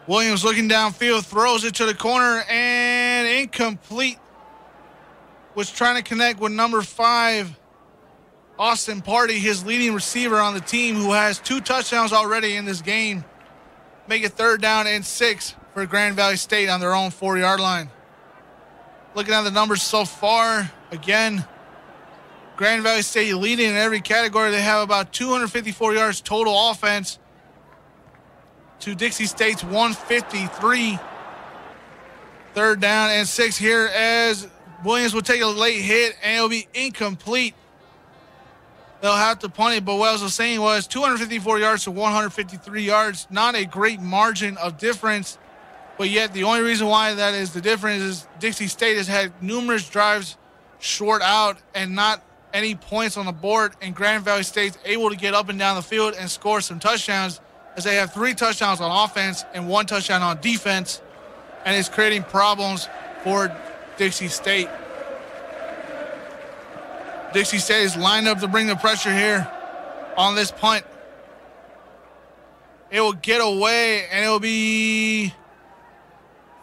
Williams looking downfield, throws it to the corner, and incomplete. Was trying to connect with number 5, Austin Party, his leading receiver on the team, who has 2 touchdowns already in this game. Make it 3rd down and 6 for Grand Valley State on their own 4-yard line. Looking at the numbers so far, again, Grand Valley State leading in every category. They have about 254 yards total offense to Dixie State's 153. 3rd down and 6 here as Williams will take a late hit, and it'll be incomplete. They'll have to punt it, but what I was saying was 254 yards to 153 yards. Not a great margin of difference, but yet the only reason why that is the difference is Dixie State has had numerous drives short out and not any points on the board, and Grand Valley State's able to get up and down the field and score some touchdowns, as they have 3 touchdowns on offense and 1 touchdown on defense, and it's creating problems for Dixie State. Dixie State is lined up to bring the pressure here on this punt. It will get away, and it will be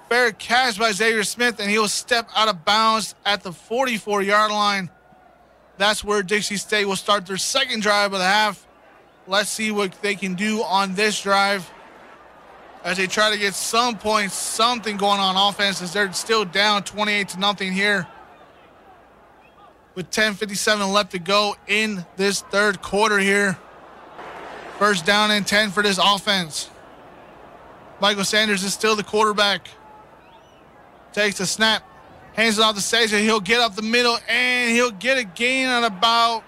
fair catch by Xavier Smith, and he will step out of bounds at the 44-yard line. That's where Dixie State will start their 2nd drive of the half. Let's see what they can do on this drive as they try to get some points, something going on offense, as they're still down 28-0 here with 10:57 left to go in this 3rd quarter here. 1st down and 10 for this offense. Michael Sanders is still the quarterback. Takes the snap, hands it off to CJ. He'll get up the middle, and he'll get a gain on about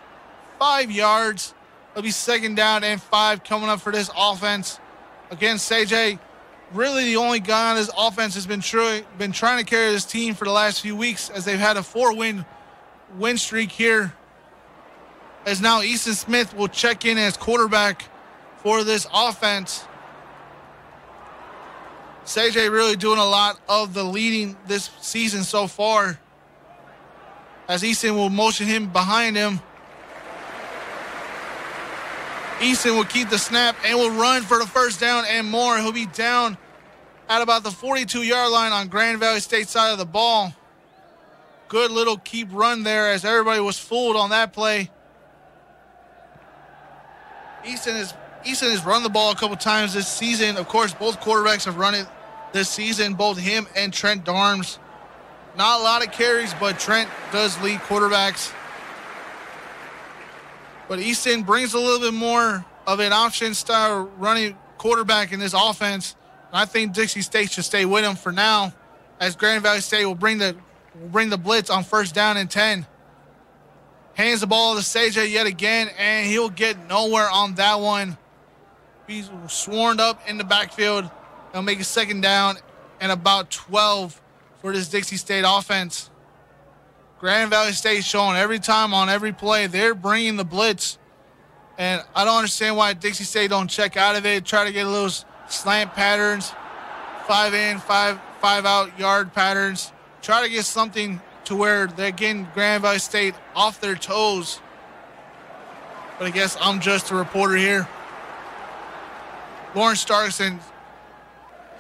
5 yards. It'll be 2nd down and 5 coming up for this offense. Again, CJ really the only guy on his offense has been trying to carry this team for the last few weeks, as they've had a 4-win streak here. As now Easton Smith will check in as quarterback for this offense. CJ really doing a lot of the leading this season so far, as Easton will motion him behind him. Easton will keep the snap and will run for the first down and more. He'll be down at about the 42-yard line on Grand Valley State side of the ball. Good little keep run there, as everybody was fooled on that play. Easton has run the ball a couple times this season. Of course, both quarterbacks have run it this season, both him and Trent Darms. Not a lot of carries, but Trent does lead quarterbacks. But Easton brings a little bit more of an option style running quarterback in this offense. And I think Dixie State should stay with him for now, as Grand Valley State will bring the blitz on first down and 10. Hands the ball to CJ yet again, and he'll get nowhere on that one. He's swarmed up in the backfield. He'll make a second down and about 12 for this Dixie State offense. Grand Valley State showing every time on every play they're bringing the blitz. And I don't understand why Dixie State don't check out of it, try to get a little slant patterns, 5 in, 5 out yard patterns. Try to get something to where they're getting Grand Valley State off their toes. But I guess I'm just a reporter here. Lawrence Starks and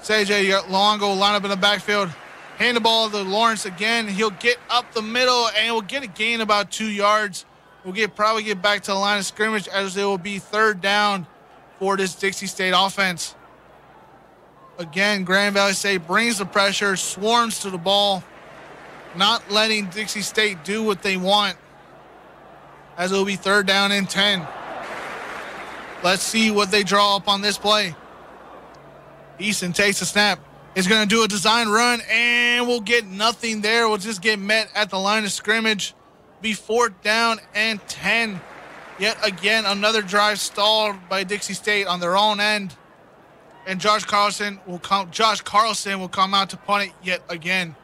CJ Longo line up in the backfield. Hand the ball to Lawrence again. He'll get up the middle and will get a gain about 2 yards. We'll probably get back to the line of scrimmage, as it will be third down for this Dixie State offense. Again, Grand Valley State brings the pressure, swarms to the ball, not letting Dixie State do what they want, as it will be third down and 10. Let's see what they draw up on this play. Easton takes the snap. Is going to do a design run, and we'll get nothing there. We'll just get met at the line of scrimmage. Be fourth down and 10. Yet again, another drive stalled by Dixie State on their own end. And Josh Carlson will come out to punt it yet again.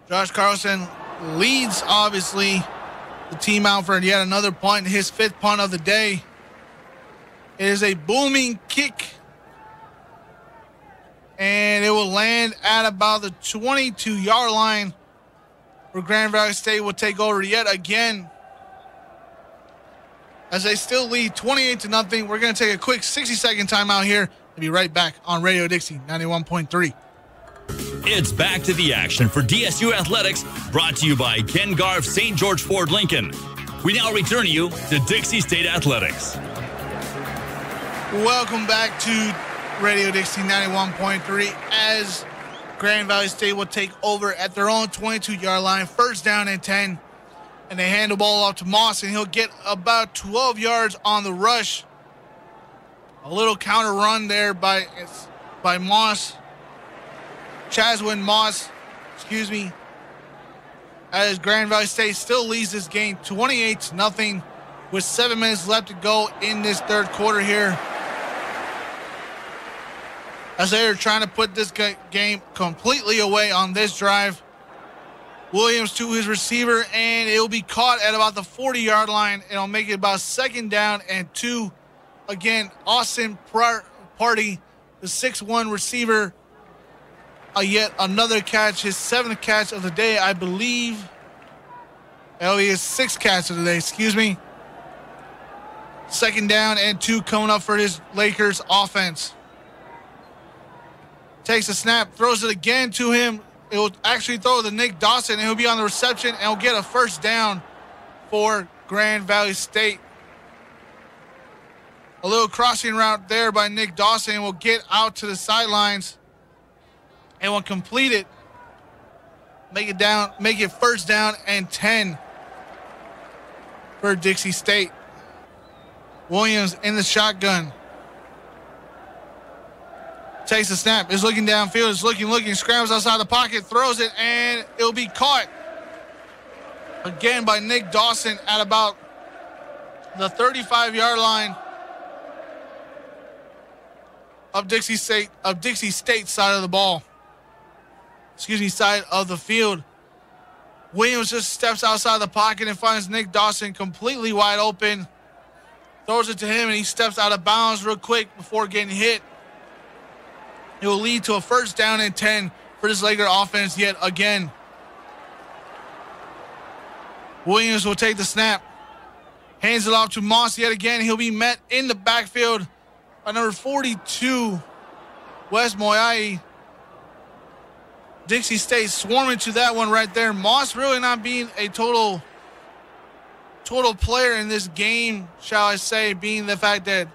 Josh Carlson leads, obviously, the team out for yet another punt, his 5th punt of the day. It is a booming kick, and it will land at about the 22-yard line, where Grand Valley State will take over yet again, as they still lead 28-0. We're going to take a quick 60-second timeout here. We'll be right back on Radio Dixie 91.3. It's back to the action for DSU Athletics, brought to you by Ken Garff St. George Ford Lincoln. We now return you to Dixie State Athletics. Welcome back to Radio Dixie 91.3, as Grand Valley State will take over at their own 22-yard line, first down and 10. And they hand the ball off to Moss, and he'll get about 12 yards on the rush. A little counter run there by Moss. Chaswin Moss, as Grand Valley State still leads this game 28-0 with 7 minutes left to go in this third quarter here, as they are trying to put this game completely away on this drive. Williams to his receiver, and it'll be caught at about the 40-yard line. It'll make it about second down and 2. Again, Austin Party, the 6'1 receiver, yet another catch, his 7th catch of the day, I believe. His 6th catch of the day, Second down and 2 coming up for his Lakers offense. Takes a snap, throws it again to him. It will actually throw to Nick Dawson, and he'll be on the reception, and he'll get a first down for Grand Valley State. A little crossing route there by Nick Dawson will get out to the sidelines and will complete it. Make it first down and 10 for Dixie State. Williams in the shotgun. Takes the snap, is looking downfield, is looking, scrambles outside the pocket, throws it, and it'll be caught again by Nick Dawson at about the 35-yard line of Dixie State side of the ball. Side of the field. Williams just steps outside the pocket and finds Nick Dawson completely wide open. Throws it to him, and he steps out of bounds real quick before getting hit. It will lead to a first down and 10 for this Laker offense yet again. Williams will take the snap. Hands it off to Moss yet again. He'll be met in the backfield by number 42, Wes Moyai. Dixie State swarming to that one right there. Moss really not being a total player in this game, shall I say, being the fact that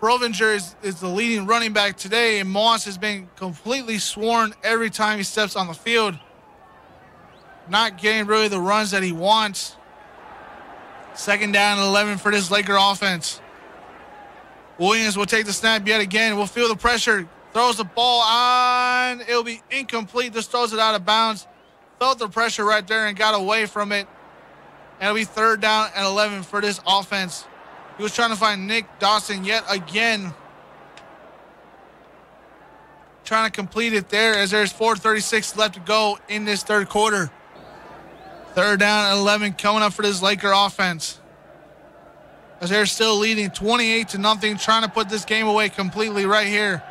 Provinger is the leading running back today, and Moss has been completely sworn every time he steps on the field. Not getting really the runs that he wants. Second down and 11 for this Laker offense. Williams will take the snap yet again. Will feel the pressure. Throws the ball on. It'll be incomplete. Just throws it out of bounds. Felt the pressure right there and got away from it. And it'll be third down and 11 for this offense. He was trying to find Nick Dawson yet again. Trying to complete it there as there's 4:36 left to go in this third quarter. Third down and 11 coming up for this Laker offense. As they're still leading 28-0, trying to put this game away completely right here.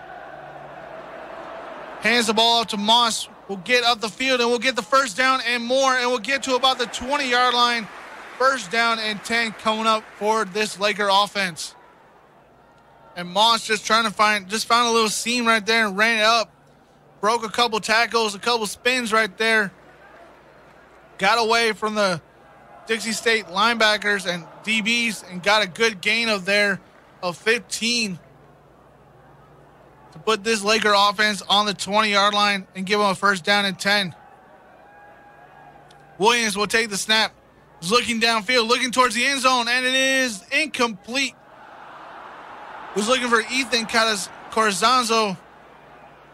Hands the ball up to Moss. We'll get up the field and we'll get the first down and more, and we'll get to about the 20-yard line. First down and 10 coming up for this Laker offense. And Moss just found a little seam right there and ran it up. Broke a couple tackles, a couple spins right there. Got away from the Dixie State linebackers and DBs and got a good gain of 15 to put this Laker offense on the 20-yard line and give them a first down and 10. Williams will take the snap. He's looking downfield, looking towards the end zone, and it is incomplete. Was looking for Ethan Corazanzo,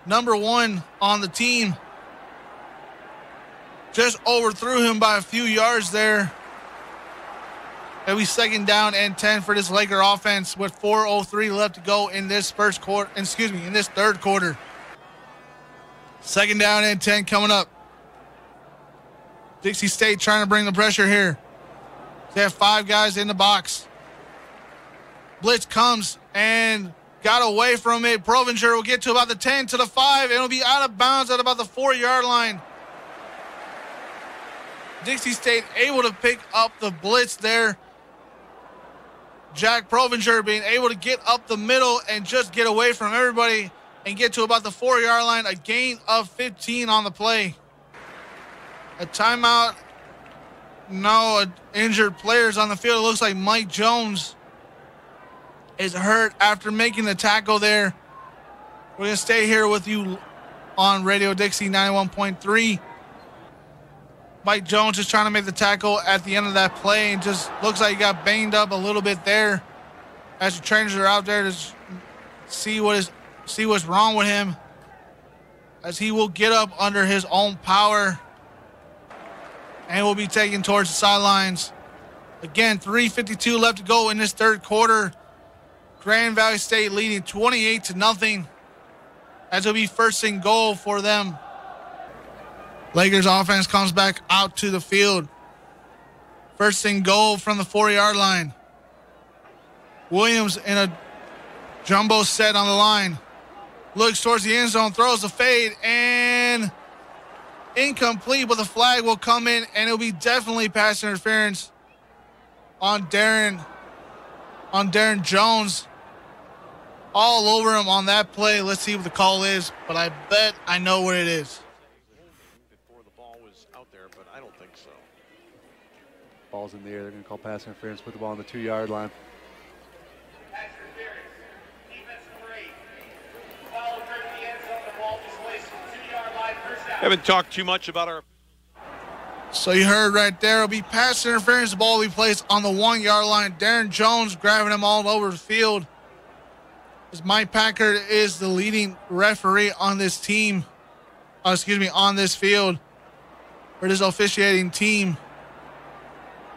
number 1 on the team. Just overthrew him by a few yards there. It'll be second down and 10 for this Laker offense with 4:03 left to go in this in this third quarter. Second down and 10 coming up. Dixie State trying to bring the pressure here. They have 5 guys in the box. Blitz comes and got away from it. Provinger will get to about the 10 to the 5, and it'll be out of bounds at about the 4-yard line. Dixie State able to pick up the blitz there. Jack Provinger being able to get up the middle and just get away from everybody and get to about the 4-yard line. A gain of 15 on the play. A timeout. No injured players on the field. It looks like Mike Jones is hurt after making the tackle there. We're going to stay here with you on Radio Dixie 91.3. Mike Jones is trying to make the tackle at the end of that play and just looks like he got banged up a little bit there. As the trainers are out there to see what's wrong with him, as he will get up under his own power and will be taken towards the sidelines. Again, 3:52 left to go in this third quarter. Grand Valley State leading 28-0 as it'll be first and goal for them. Lakers offense comes back out to the field. First and goal from the 4-yard line. Williams in a jumbo set on the line. Looks towards the end zone, throws a fade, and incomplete, but the flag will come in, and it'll be definitely pass interference on Darren Jones. All over him on that play. Let's see what the call is, but I bet I know what it is. Ball's in the air. They're going to call pass interference. Put the ball on the 2-yard line. Haven't talked too much about our. So you heard right there. It'll be pass interference. The ball will be placed on the 1-yard line. Darren Jones grabbing him all over the field. As Mike Packard is the leading referee on this team. On this field for this officiating team.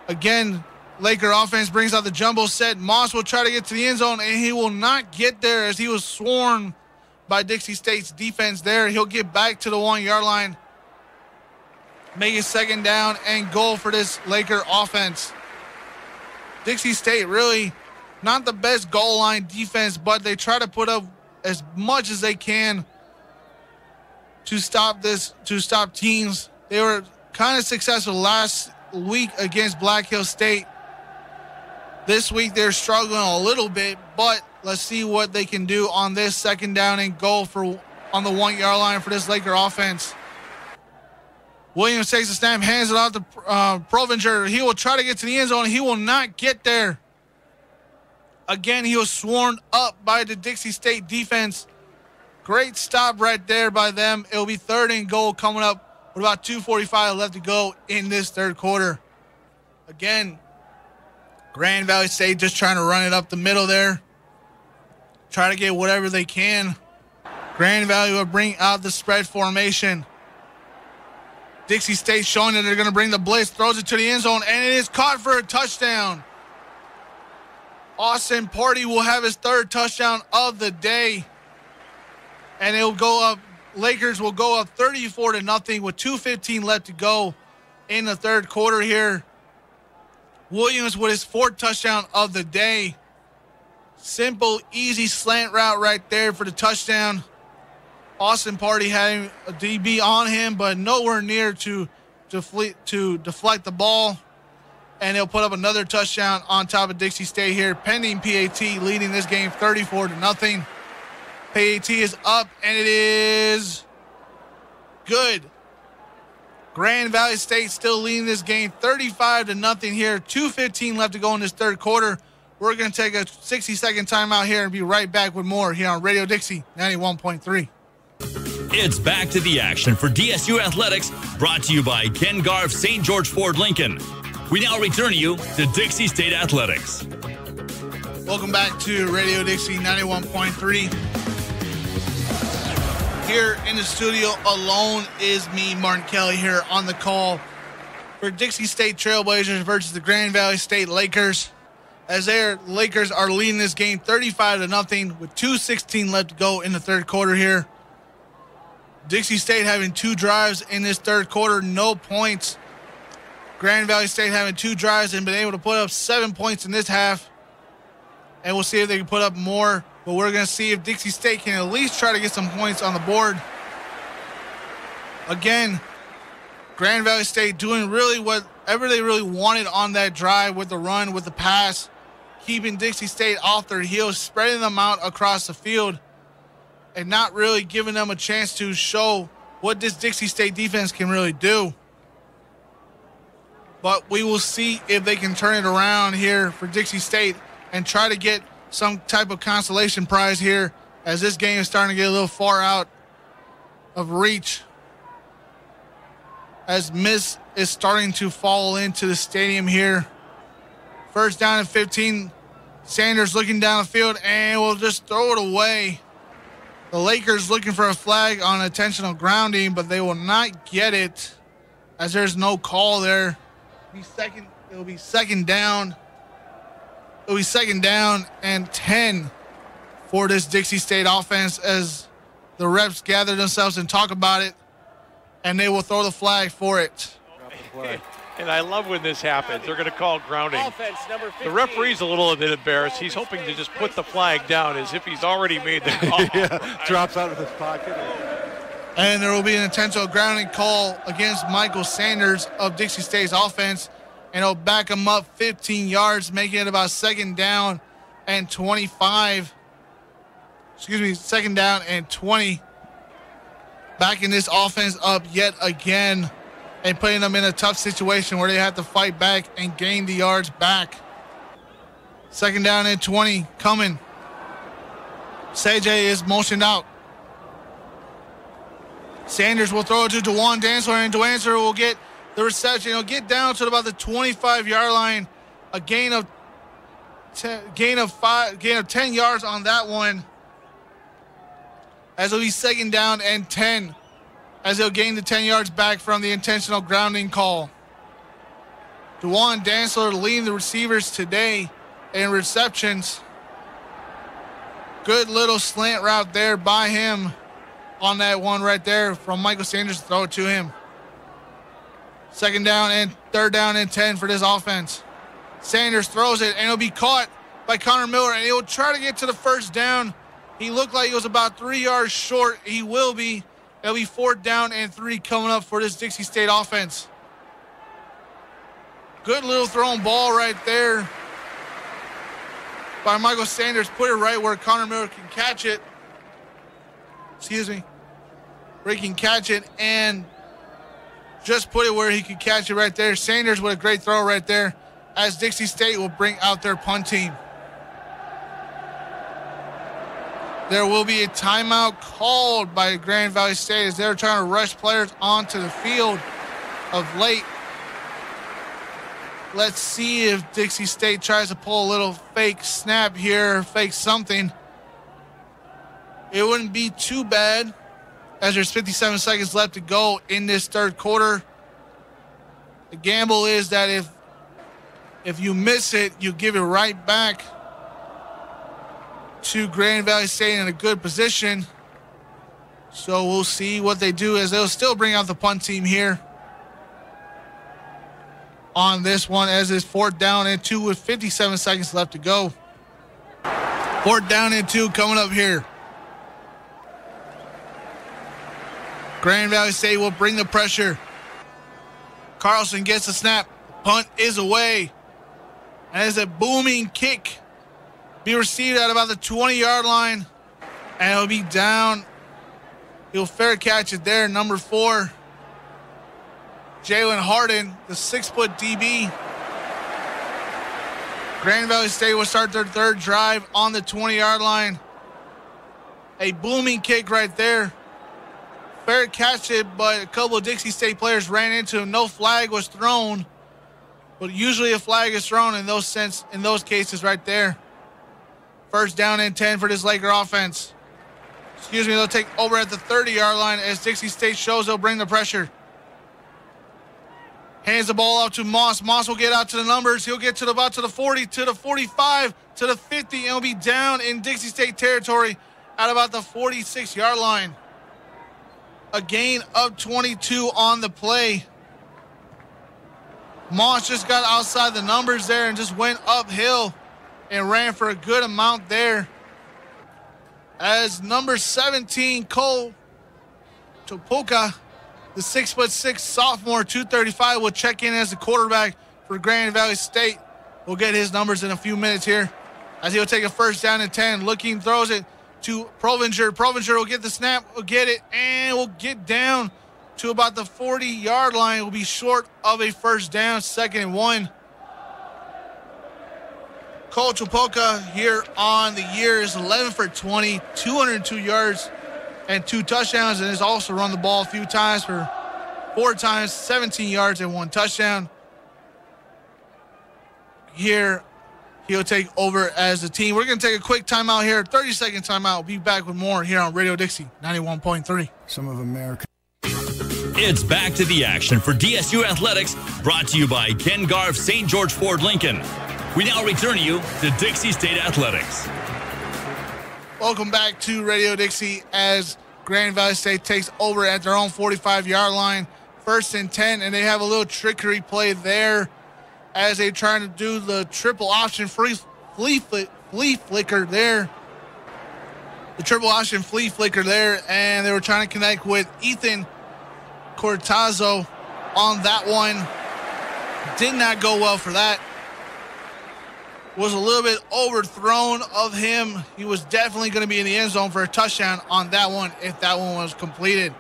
Again, Laker offense brings out the jumbo set. Moss will try to get to the end zone, and he will not get there as he was swarmed by Dixie State's defense there. He'll get back to the 1-yard line. Make it second down and goal for this Laker offense. Dixie State really not the best goal line defense, but they try to put up as much as they can to stop teams. They were kind of successful last week against Black Hill State. This week they're struggling a little bit, but let's see what they can do on this second down and goal on the 1-yard line for this Laker offense. Williams takes the snap, hands it off to Provinger. He will try to get to the end zone. He will not get there. Again, he was swarmed up by the Dixie State defense. Great stop right there by them. It will be 3rd and goal coming up with about 2:45 left to go in this third quarter. Again, Grand Valley State just trying to run it up the middle there. Try to get whatever they can. Grand Valley will bring out the spread formation. Dixie State showing that they're going to bring the blitz, throws it to the end zone, and it is caught for a touchdown. Austin Party will have his 3rd touchdown of the day. And it'll go up, Lakers will go up 34-0 with 2:15 left to go in the third quarter here. Williams with his 4th touchdown of the day. Simple, easy slant route right there for the touchdown. Austin Party having a DB on him, but nowhere near to deflect the ball. And he'll put up another touchdown on top of Dixie State here, pending PAT leading this game 34-0. PAT is up, and it is good. Grand Valley State still leading this game 35-0 here. 2:15 left to go in this third quarter. We're going to take a 60-second timeout here and be right back with more here on Radio Dixie 91.3. It's back to the action for DSU Athletics, brought to you by Ken Garff St. George Ford Lincoln. We now return you to Dixie State Athletics. Welcome back to Radio Dixie 91.3. Here in the studio alone is me, Martin Kelly, here on the call for Dixie State Trailblazers versus the Grand Valley State Lakers. As their Lakers are leading this game 35-0 with 2:16 left to go in the third quarter here. Dixie State having 2 drives in this third quarter, no points. Grand Valley State having 2 drives and been able to put up 7 points in this half. And we'll see if they can put up more. But we're going to see if Dixie State can at least try to get some points on the board. Again, Grand Valley State doing really whatever they really wanted on that drive with the run, with the pass, keeping Dixie State off their heels, spreading them out across the field, and not really giving them a chance to show what this Dixie State defense can really do. But we will see if they can turn it around here for Dixie State and try to get some type of consolation prize here, as this game is starting to get a little far out of reach, as mist is starting to fall into the stadium here. First down and 15. Sanders looking down the field and will just throw it away. The Lakers looking for a flag on intentional grounding, but they will not get it as there's no call there. It'll be second down. It'll be second down and 10 for this Dixie State offense as the reps gather themselves and talk about it, and they will throw the flag for it. And I love when this happens. They're going to call grounding. The referee's a little bit embarrassed. He's hoping to just put the flag down as if he's already made the call. Yeah, drops out of his pocket. And there will be an intentional grounding call against Michael Sanders of Dixie State's offense, and it'll back him up 15 yards, making it about second down and 25. Second down and 20. Backing this offense up yet again and putting them in a tough situation where they have to fight back and gain the yards back. Second down and 20 coming. CJ is motioned out. Sanders will throw it to DeJuan Dancer, and Dancer will get the reception. He'll get down to about the 25-yard line. A gain of 10 yards on that one, as it'll be second down and 10, as they'll gain the 10 yards back from the intentional grounding call. DeJuan Dantzler leading the receivers today in receptions. Good little slant route there by him on that one right there from Michael Sanders to throw it to him. Second down and third down and 10 for this offense. Sanders throws it, and it'll be caught by Connor Miller, and he'll try to get to the first down. He looked like he was about 3 yards short. He will be. It'll be 4th down and 3 coming up for this Dixie State offense. Good little thrown ball right there by Michael Sanders. Put it right where Connor Miller can catch it. Excuse me. Where he can catch it and just put it where he could catch it right there. Sanders with a great throw right there as Dixie State will bring out their punt team. There will be a timeout called by Grand Valley State as they're trying to rush players onto the field of late. Let's see if Dixie State tries to pull a little fake snap here, fake something. It wouldn't be too bad as there's 57 seconds left to go in this third quarter. The gamble is that if you miss it, you give it right back to Grand Valley State in a good position. So we'll see what they do as they'll still bring out the punt team here on this one as it's 4th down and 2 with 57 seconds left to go. 4th down and 2 coming up here. Grand Valley State will bring the pressure. Carlson gets the snap. Punt is away. And it's a booming kick. Be received at about the 20-yard line. And it'll be down. He'll fair catch it there. Number 4. Jalen Harden, the 6-foot DB. Grand Valley State will start their third drive on the 20-yard line. A booming kick right there. Fair catch it, but a couple of Dixie State players ran into him. No flag was thrown, but usually a flag is thrown in those cases right there. 1st down and 10 for this Laker offense. Excuse me, they'll take over at the 30-yard line as Dixie State shows they'll bring the pressure. Hands the ball off to Moss. Moss will get out to the numbers. He'll get to about to the 40, to the 45, to the 50, and he'll be down in Dixie State territory at about the 46-yard line. A gain of 22 on the play. Moss just got outside the numbers there and just went uphill and ran for a good amount there. As number 17, Cole Topoka, the 6'6" sophomore, 235, will check in as the quarterback for Grand Valley State. We'll get his numbers in a few minutes here as he'll take a 1st down and 10. Looking, throws it to Provinger. Provinger will get the snap, will get it, and will get down to about the 40-yard line. Will be short of a 1st down, 2nd and 1. Cole Topoka here on the year is 11 for 20, 202 yards and 2 touchdowns, and has also run the ball a few times for 4 times, 17 yards and 1 touchdown. Here, he'll take over as the team. We're going to take a quick timeout here, 30-second timeout. We'll be back with more here on Radio Dixie 91.3. Some of America. It's back to the action for DSU Athletics, brought to you by Ken Garff St. George Ford Lincoln. We now return you to Dixie State Athletics. Welcome back to Radio Dixie as Grand Valley State takes over at their own 45-yard line. 1st and 10, and they have a little trickery play there as they're trying to do the triple option flea flicker there. The triple option flea flicker there, and they were trying to connect with Ethan Cortazzo on that one. Did not go well for that. Was a little bit overthrown of him. He was definitely going to be in the end zone for a touchdown on that one if that one was completed.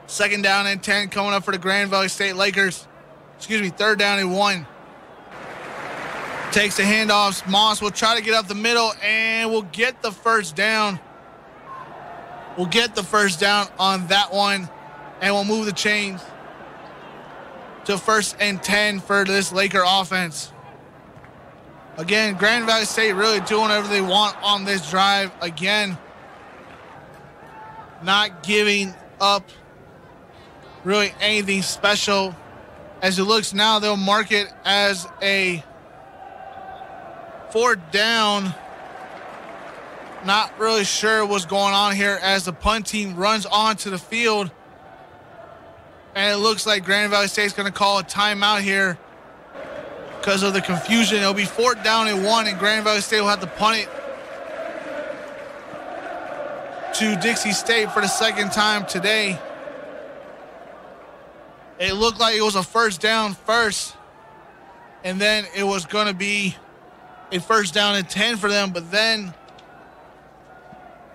2nd down and 10 coming up for the Grand Valley State Lakers. 3rd down and 1. Takes the handoffs. Moss will try to get up the middle and will get the 1st down. We'll get the 1st down on that one, and we'll move the chains to 1st and 10 for this Laker offense. Again, Grand Valley State really doing whatever they want on this drive. Again, not giving up really anything special As it looks now, they'll mark it as a 4th down. Not really sure what's going on here as the punt team runs onto the field. And it looks like Grand Valley State's going to call a timeout here because of the confusion. It'll be 4th down and 1, and Grand Valley State will have to punt it to Dixie State for the 2nd time today. It looked like it was a 1st down first, and then it was going to be a 1st down and 10 for them, but then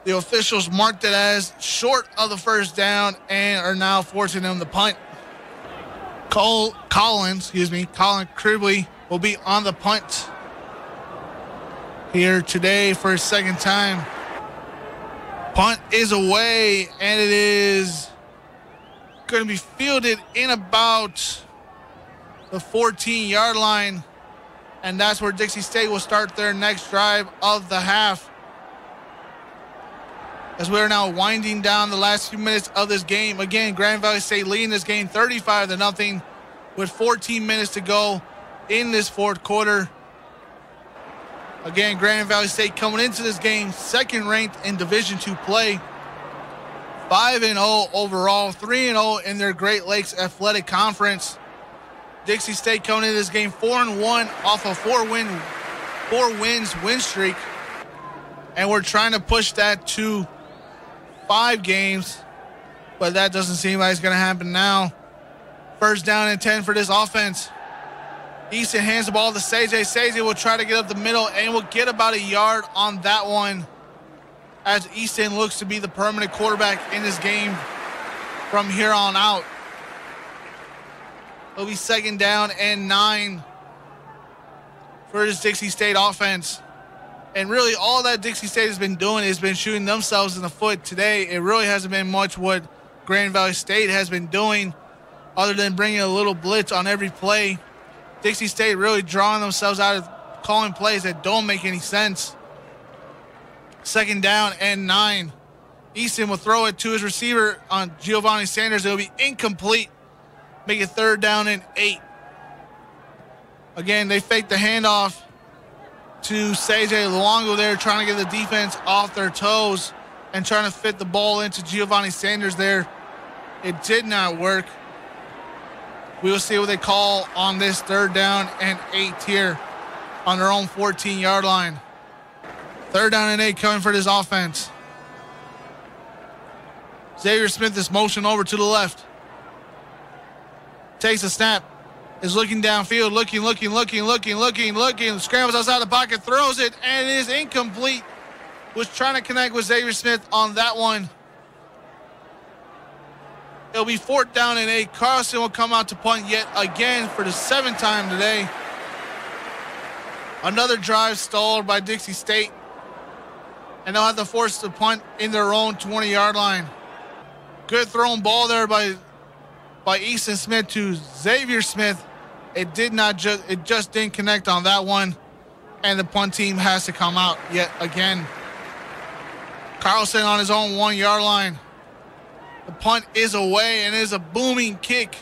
the officials marked it as short of the 1st down and are now forcing them to punt. Colin Cribley will be on the punt here today for his 2nd time. Punt is away, and it is going to be fielded in about the 14-yard line, and that's where Dixie State will start their next drive of the half. As we are now winding down the last few minutes of this game. Again, Grand Valley State leading this game 35-0 with 14 minutes to go in this 4th quarter. Again, Grand Valley State coming into this game 2nd ranked in Division II play. 5-0 overall, 3-0 in their Great Lakes Athletic Conference. Dixie State coming into this game 4-1 off a 4 wins win streak. And we're trying to push that to 5 games, but that doesn't seem like it's going to happen now. 1st down and 10 for this offense. Easton hands the ball to Seiji. Seiji will try to get up the middle and will get about a yard on that one, as Easton looks to be the permanent quarterback in this game from here on out. It'll be 2nd down and 9 for this Dixie State offense. And really all that Dixie State has been doing has been shooting themselves in the foot today. It really hasn't been much what Grand Valley State has been doing other than bringing a little blitz on every play. Dixie State really drawing themselves out of calling plays that don't make any sense. 2nd down and 9. Easton will throw it to his receiver on Giovanni Sanders. It'll be incomplete. Make it 3rd down and 8. Again, they fake the handoff to Seiji Luongo there, trying to get the defense off their toes and trying to fit the ball into Giovanni Sanders there. It did not work. We will see what they call on this 3rd down and 8 here on their own 14-yard line. 3rd down and 8 coming for this offense. Xavier Smith is motioned over to the left. Takes a snap. Is looking downfield, looking. Scrambles outside the pocket, throws it, and it is incomplete. Was trying to connect with Xavier Smith on that one. It'll be 4th down and 8. Carlson will come out to punt yet again for the 7th time today. Another drive stalled by Dixie State. And they'll have to force the punt in their own 20-yard line. Good thrown ball there by Easton Smith to Xavier Smith. It just didn't connect on that one. And the punt team has to come out yet again. Carlson on his own 1-yard line. The punt is away and it is a booming kick.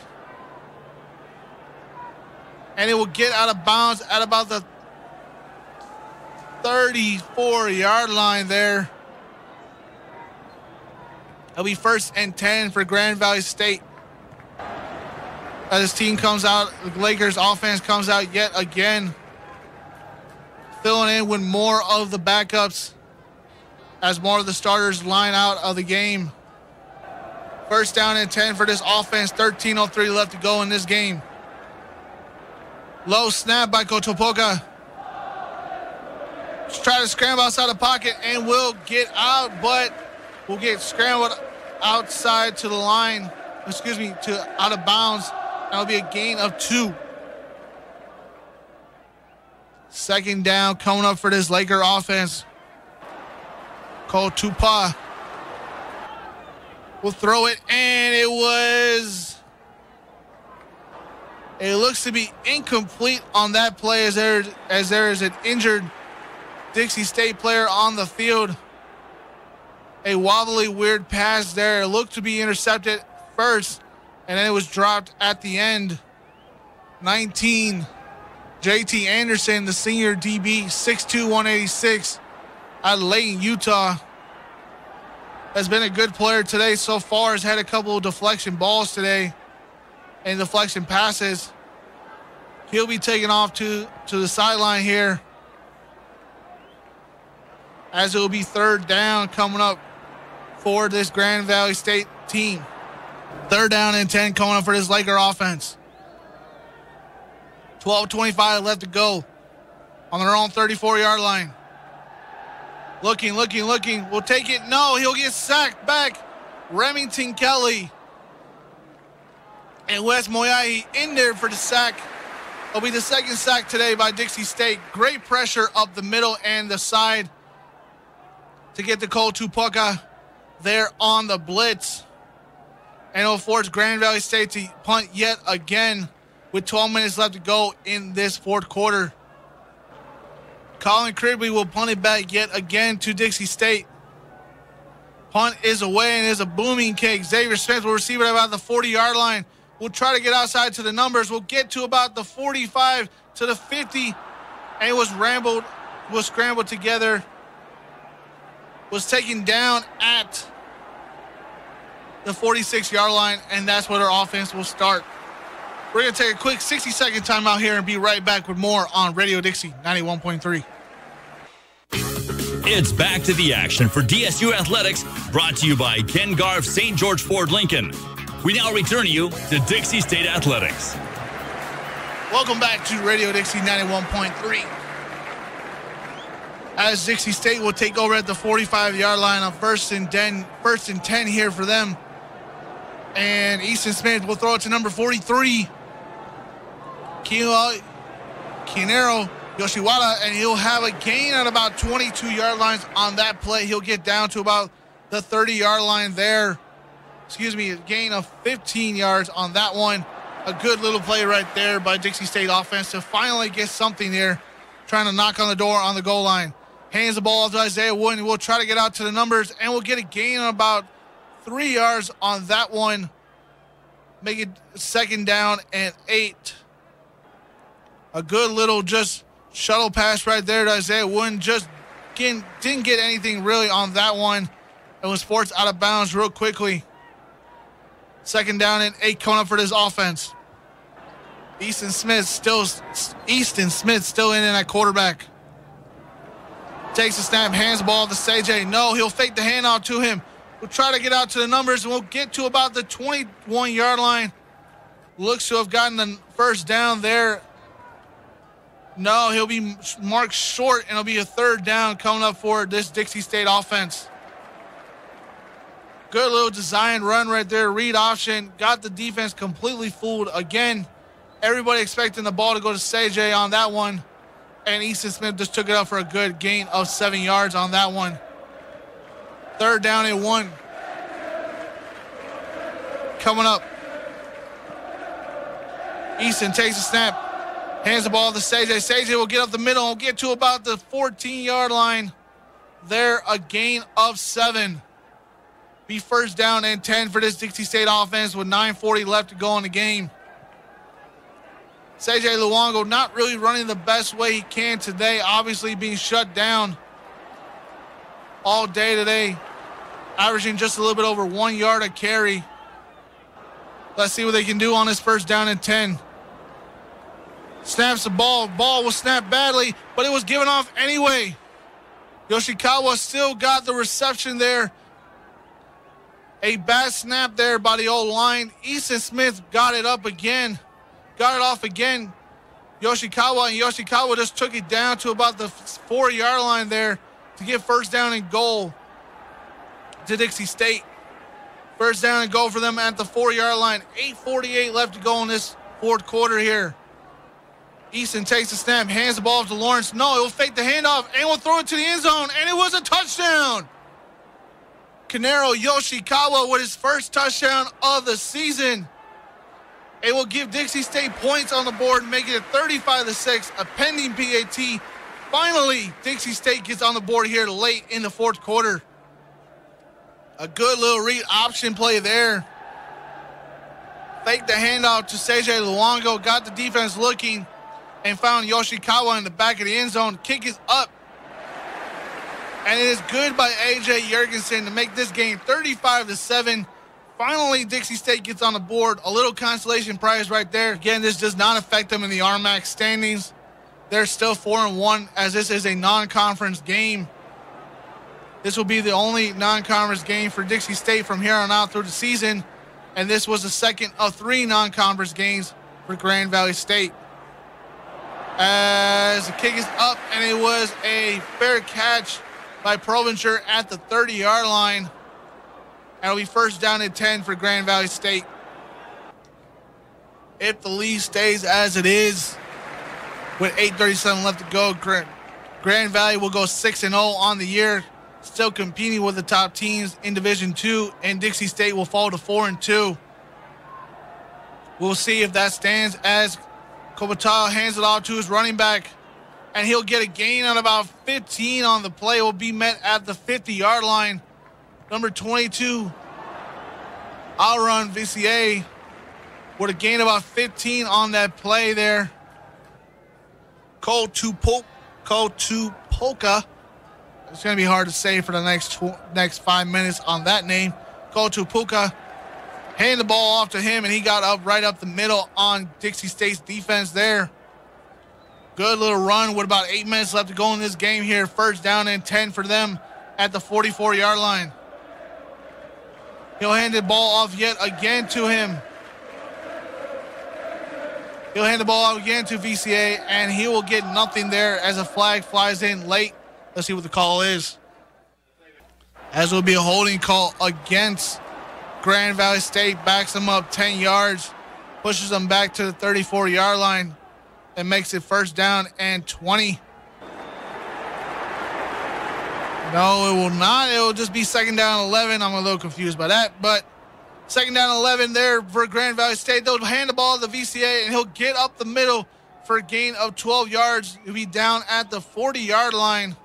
And it will get out of bounds at about the 34-yard line there. It'll be 1st and 10 for Grand Valley State. As this team comes out, the Lakers offense comes out yet again, filling in with more of the backups as more of the starters line out of the game. 1st down and 10 for this offense. 13:03 left to go in this game. Low snap by Kotopoka. Try to scramble outside the pocket and will get out, but will get scrambled outside to the line. To out of bounds. That'll be a gain of 2. 2nd down coming up for this Laker offense. Cole Tupa will throw it, and it looks to be incomplete on that play as there is an injured Dixie State player on the field. A wobbly, weird pass there. It looked to be intercepted first, and then it was dropped at the end. 19, JT Anderson, the senior DB, 6'2", 186, out of Layton, Utah. Has been a good player today so far. Has had a couple of deflection balls today and deflection passes. He'll be taken off to the sideline here, as it will be third down coming up for this Grand Valley State team. Third down and 10 coming up for this Laker offense. 12:25 left to go on their own 34-yard line. Looking. Will take it. No, he'll get sacked back. Remington Kelly and Wes Moyahi in there for the sack. It'll be the second sack today by Dixie State. Great pressure up the middle and the side to get the Cole Tupuka there on the blitz. And it'll force Grand Valley State to punt yet again with 12 minutes left to go in this fourth quarter. Colin Cribley will punt it back yet again to Dixie State. Punt is away and is a booming kick. Xavier Smith will receive it about the 40-yard line. We'll try to get outside to the numbers. We'll get to about the 45 to the 50. And it was scrambled together. Was taken down at the 46-yard line, and that's where our offense will start. We're going to take a quick 60-second timeout here and be right back with more on Radio Dixie 91.3. It's back to the action for DSU Athletics, brought to you by Ken Garff St. George Ford Lincoln. We now return you to Dixie State Athletics. Welcome back to Radio Dixie 91.3. As Dixie State will take over at the 45-yard line on first and 10 here for them. And Easton Smith will throw it to number 43. Kinero Yoshiwara, and he'll have a gain at about 22-yard lines on that play. He'll get down to about the 30-yard line there. A gain of 15 yards on that one. A good little play right there by Dixie State offense to finally get something there, trying to knock on the door on the goal line. Hands the ball off to Isaiah Wooden. We'll try to get out to the numbers, and we'll get a gain of about 3 yards on that one. Make it second down and 8. A good little just shuttle pass right there to Isaiah Wooden. Just didn't get anything really on that one. It was forced out of bounds real quickly. Second down and 8 coming up for this offense. Easton Smith still in at quarterback. Takes the snap, hands the ball to CJ. No, he'll fake the handoff to him. We'll try to get out to the numbers, and we'll get to about the 21-yard line. Looks to have gotten the first down there. No, he'll be marked short, and it'll be a third down coming up for this Dixie State offense. Good little design run right there. Read option. Got the defense completely fooled again. Everybody expecting the ball to go to CJ on that one. And Easton Smith just took it up for a good gain of 7 yards on that one. Third down and 1. Coming up. Easton takes the snap. Hands the ball to CJ. CJ will get up the middle and get to about the 14-yard line. There, a gain of 7. Be first down and 10 for this Dixie State offense with 9:40 left to go in the game. CJ Luongo not really running the best way he can today. Obviously being shut down all day today. Averaging just a little bit over 1 yard a carry. Let's see what they can do on this first down and 10. Snaps the ball. Ball was snapped badly, but it was given off anyway. Yoshikawa still got the reception there. A bad snap there by the O-line. Easton Smith got it up again. Got it off again. Yoshikawa just took it down to about the 4-yard line there to get first down and goal to Dixie State. First down and goal for them at the 4-yard line. 8:48 left to go in this fourth quarter here. Easton takes the snap, hands the ball to Lawrence. No, he'll fake the handoff and will throw it to the end zone, and it was a touchdown. Kanero Yoshikawa with his first touchdown of the season. It will give Dixie State points on the board, making it 35-6, a pending PAT. Finally, Dixie State gets on the board here late in the fourth quarter. A good little read option play there. faked the handoff to Seiji Luongo, got the defense looking, and found Yoshikawa in the back of the end zone. Kick is up. And it is good by A.J. Jurgensen to make this game 35-7. Finally, Dixie State gets on the board. A little consolation prize right there. Again, this does not affect them in the RMAC standings. They're still 4-1 as this is a non-conference game. This will be the only non-conference game for Dixie State from here on out through the season. And this was the second of 3 non-conference games for Grand Valley State. As the kick is up, and it was a fair catch by Provencher at the 30-yard line. And it'll be first down and 10 for Grand Valley State. If the lead stays as it is, with 8:37 left to go, Grand Valley will go 6-0 on the year, still competing with the top teams in Division II, and Dixie State will fall to 4-2. We'll see if that stands as Kobatal hands it off to his running back, and he'll get a gain on about 15 on the play. Will be met at the 50-yard line. Number 22, I'll run VCA with a gain of about 15 on that play there. Kotupoka. It's going to be hard to say for the next 5 minutes on that name. Kotupoka handed the ball off to him, and he got right up the middle on Dixie State's defense there. Good little run with about 8 minutes left to go in this game here. First down and 10 for them at the 44-yard line. He'll hand the ball off yet again to him. He'll hand the ball out again to VCA, and he will get nothing there as a flag flies in late. Let's see what the call is. As will be a holding call against Grand Valley State. Backs them up 10 yards, pushes them back to the 34-yard line, and makes it first down and 20. No, it will not. It will just be second down 11. I'm a little confused by that, but second down 11 there for Grand Valley State. They'll hand the ball to the VCA, and he'll get up the middle for a gain of 12 yards. He'll be down at the 40-yard line.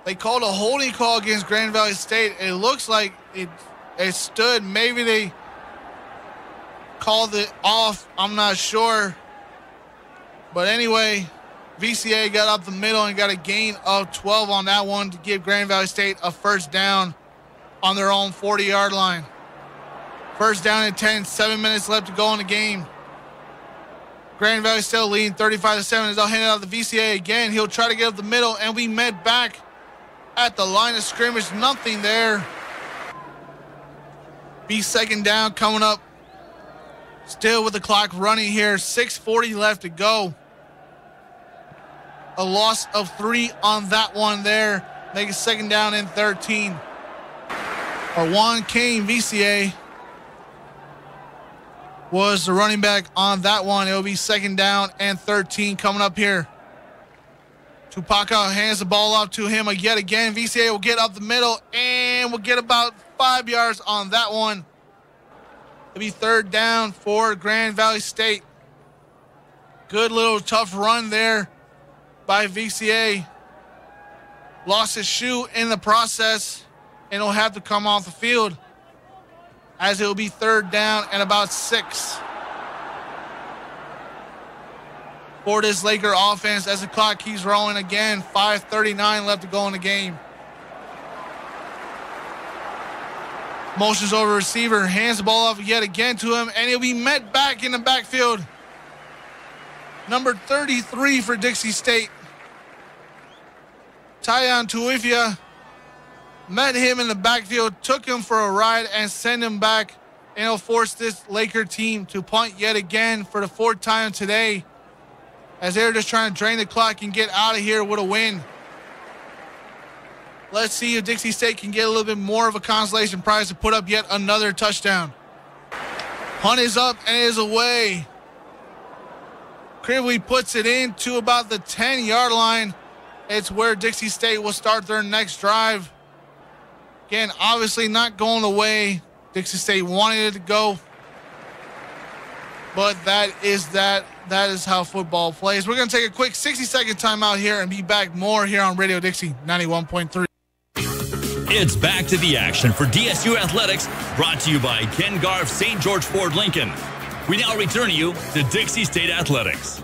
They called a holding call against Grand Valley State. It looks like it stood. Maybe they called it off. I'm not sure. But anyway, VCA got up the middle and got a gain of 12 on that one to give Grand Valley State a first down on their own 40-yard line. First down and 10, 7 minutes left to go in the game. Grand Valley still leading 35-7 as they'll hand it out to VCA again. He'll try to get up the middle, and we met back at the line of scrimmage. Nothing there. Be second down coming up. Still with the clock running here. 6:40 left to go. A loss of 3 on that one there. Make it second down and 13. Or Juan Kane, VCA, was the running back on that one. It will be second down and 13 coming up here. Tupaka hands the ball off to him yet again. VCA will get up the middle and will get about 5 yards on that one. It'll be third down for Grand Valley State. Good little tough run there by VCA. Lost his shoe in the process, and he'll have to come off the field as it will be third down and about 6 for this Laker offense as the clock keeps rolling again. 5:39 left to go in the game. Motions over receiver, hands the ball off yet again to him, and he'll be met back in the backfield. Number 33 for Dixie State, Tyon Tuifia, met him in the backfield, took him for a ride, and sent him back. And he'll force this Laker team to punt yet again for the 4th time today, as they're just trying to drain the clock and get out of here with a win. Let's see if Dixie State can get a little bit more of a consolation prize to put up yet another touchdown. Punt is up and is away. Cribbley puts it in to about the 10-yard line. It's where Dixie State will start their next drive. Again, obviously not going the way Dixie State wanted it to go. But that is how football plays. We're going to take a quick 60-second timeout here and be back more here on Radio Dixie 91.3. It's back to the action for DSU Athletics, brought to you by Ken Garff St. George Ford Lincoln. We now return you to Dixie State Athletics.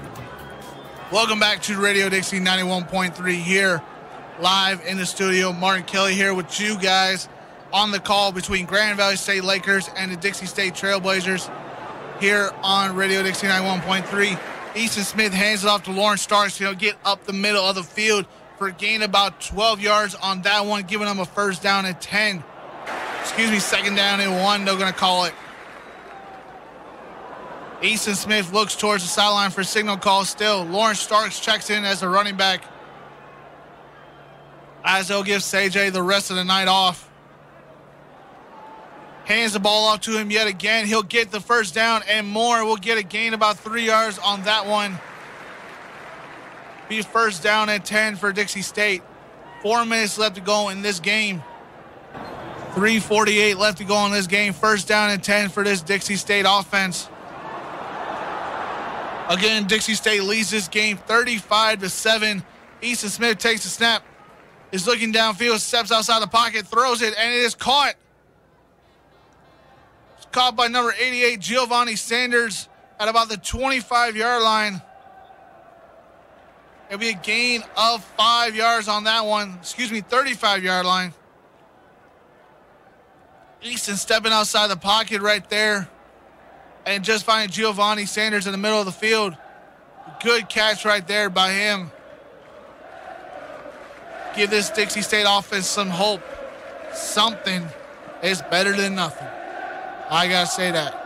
Welcome back to Radio Dixie 91.3 here, live in the studio. Martin Kelly here with you guys on the call between Grand Valley State Lakers and the Dixie State Trailblazers here on Radio Dixie 91.3. Easton Smith hands it off to Lawrence Starks. He'll get up the middle of the field for a gain about 12 yards on that one, giving them a first down and 10. Second down and 1, they're going to call it. Easton Smith looks towards the sideline for a signal call still. Lawrence Starks checks in as a running back, as they'll give CJ the rest of the night off. Hands the ball off to him yet again. He'll get the first down and more. We'll get a gain about 3 yards on that one. Be first down and 10 for Dixie State. 4 minutes left to go in this game. 3:48 left to go in this game. First down and 10 for this Dixie State offense. Again, Dixie State leads this game 35-7. Easton Smith takes the snap, is looking downfield, steps outside the pocket, throws it, and it is caught. It's caught by number 88, Giovanni Sanders, at about the 25-yard line. It'll be a gain of 5 yards on that one. 35-yard line. Easton stepping outside the pocket right there and just finding Giovanni Sanders in the middle of the field. Good catch right there by him. Give this Dixie State offense some hope. Something is better than nothing. I got to say that.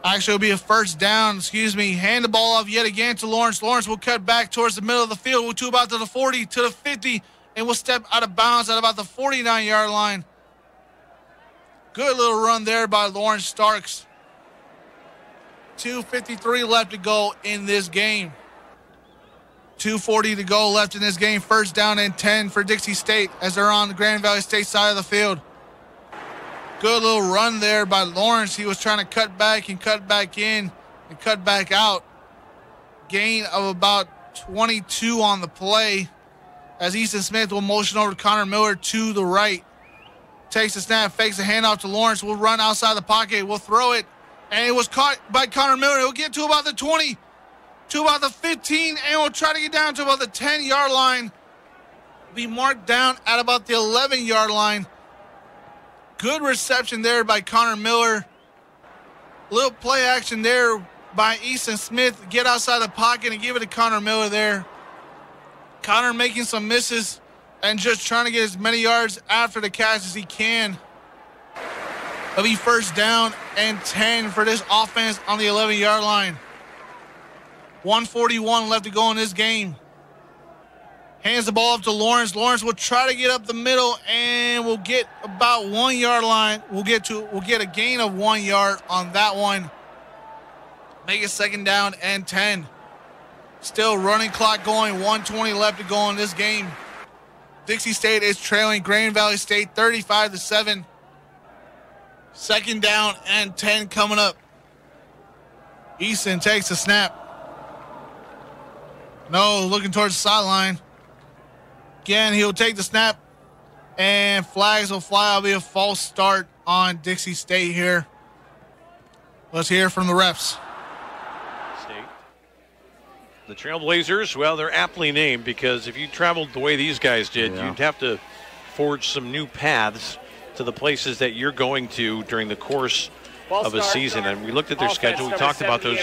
Actually, it'll be a first down. Hand the ball off yet again to Lawrence. Lawrence will cut back towards the middle of the field to about to the 40, to the 50, and will step out of bounds at about the 49-yard line. Good little run there by Lawrence Starks. 2:53 left to go in this game. 2:40 to go left in this game. First down and 10 for Dixie State as they're on the Grand Valley State side of the field. Good little run there by Lawrence. He was trying to cut back and cut back in and cut back out. Gain of about 22 on the play as Easton Smith will motion over to Connor Miller to the right. Takes the snap, fakes the handoff to Lawrence. Will run outside the pocket. Will throw it. And it was caught by Connor Miller. He'll get to about the 20, to about the 15, and will try to get down to about the 10-yard line. Be marked down at about the 11-yard line. Good reception there by Connor Miller. Little play action there by Easton Smith. Get outside the pocket and give it to Connor Miller there. Connor making some misses and just trying to get as many yards after the catch as he can. It'll be first down and 10 for this offense on the 11-yard line. 1:41 left to go in this game. Hands the ball up to Lawrence. Lawrence will try to get up the middle and will get about 1 yard line. We'll get a gain of 1 yard on that one. Make it second down and 10. Still running clock going. 1:20 left to go in this game. Dixie State is trailing Grand Valley State 35-7. Second down and 10 coming up. Easton takes the snap. No, looking towards the sideline. Again, he'll take the snap, and flags will fly. It'll be a false start on Dixie State here. Let's hear from the refs. State. The Trailblazers, well, they're aptly named because if you traveled the way these guys did, you'd have to forge some new paths to the places that you're going to during the course of a season. And we looked at their schedule. We talked about those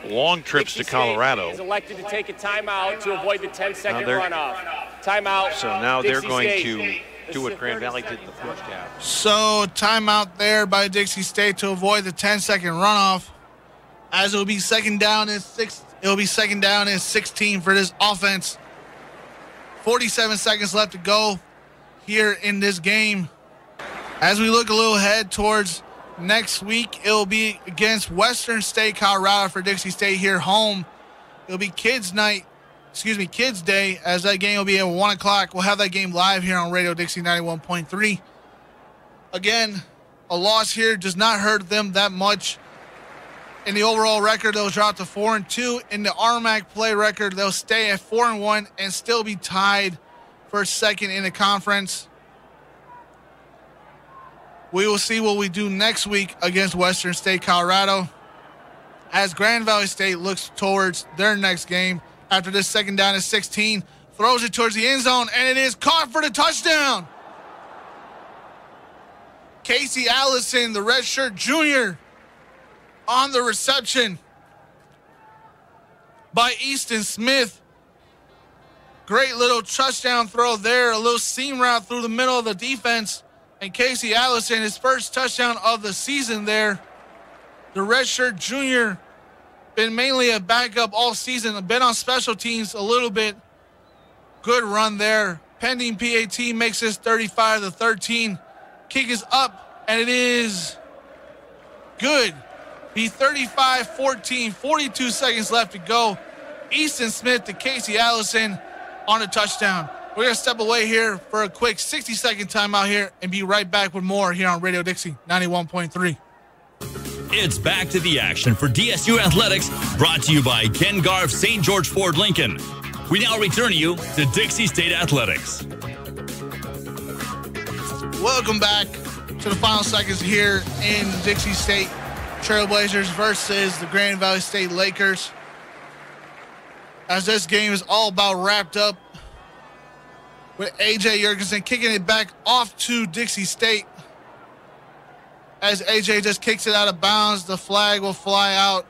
long trips to Colorado. Is elected to take a timeout to avoid the 10-second runoff. Timeout. So now they're going State. to do what Grand Valley did in the first half. So timeout there by Dixie State to avoid the 10-second runoff. As it will be second down and 6. It'll be second down and 16 for this offense. 47 seconds left to go here in this game. As we look a little ahead towards next week, it'll be against Western State, Colorado for Dixie State here home. It'll be Kids Day, as that game will be at 1 o'clock. We'll have that game live here on Radio Dixie 91.3. Again, a loss here does not hurt them that much. In the overall record, they'll drop to 4-2. In the RMAC play record, they'll stay at 4-1 and still be tied first, second in the conference. We will see what we do next week against Western State Colorado as Grand Valley State looks towards their next game after this second down and 16. Throws it towards the end zone, and it is caught for the touchdown. Casey Allison, the redshirt junior, on the reception by Easton Smith. Great little touchdown throw there, a little seam route through the middle of the defense. And Casey Allison, his first touchdown of the season there. The redshirt junior, been mainly a backup all season, been on special teams a little bit. Good run there. Pending PAT makes this 35-13. Kick is up, and it is good. Be 35-14, 42 seconds left to go. Easton Smith to Casey Allison on a touchdown. We're going to step away here for a quick 60-second timeout here and be right back with more here on Radio Dixie 91.3. It's back to the action for DSU Athletics, brought to you by Ken Garff St. George Ford Lincoln. We now return you to Dixie State Athletics. Welcome back to the final seconds here in Dixie State. Trailblazers versus the Grand Valley State Lakers. As this game is all about wrapped up with A.J. Jurgensen kicking it back off to Dixie State. As A.J. just kicks it out of bounds, the flag will fly out.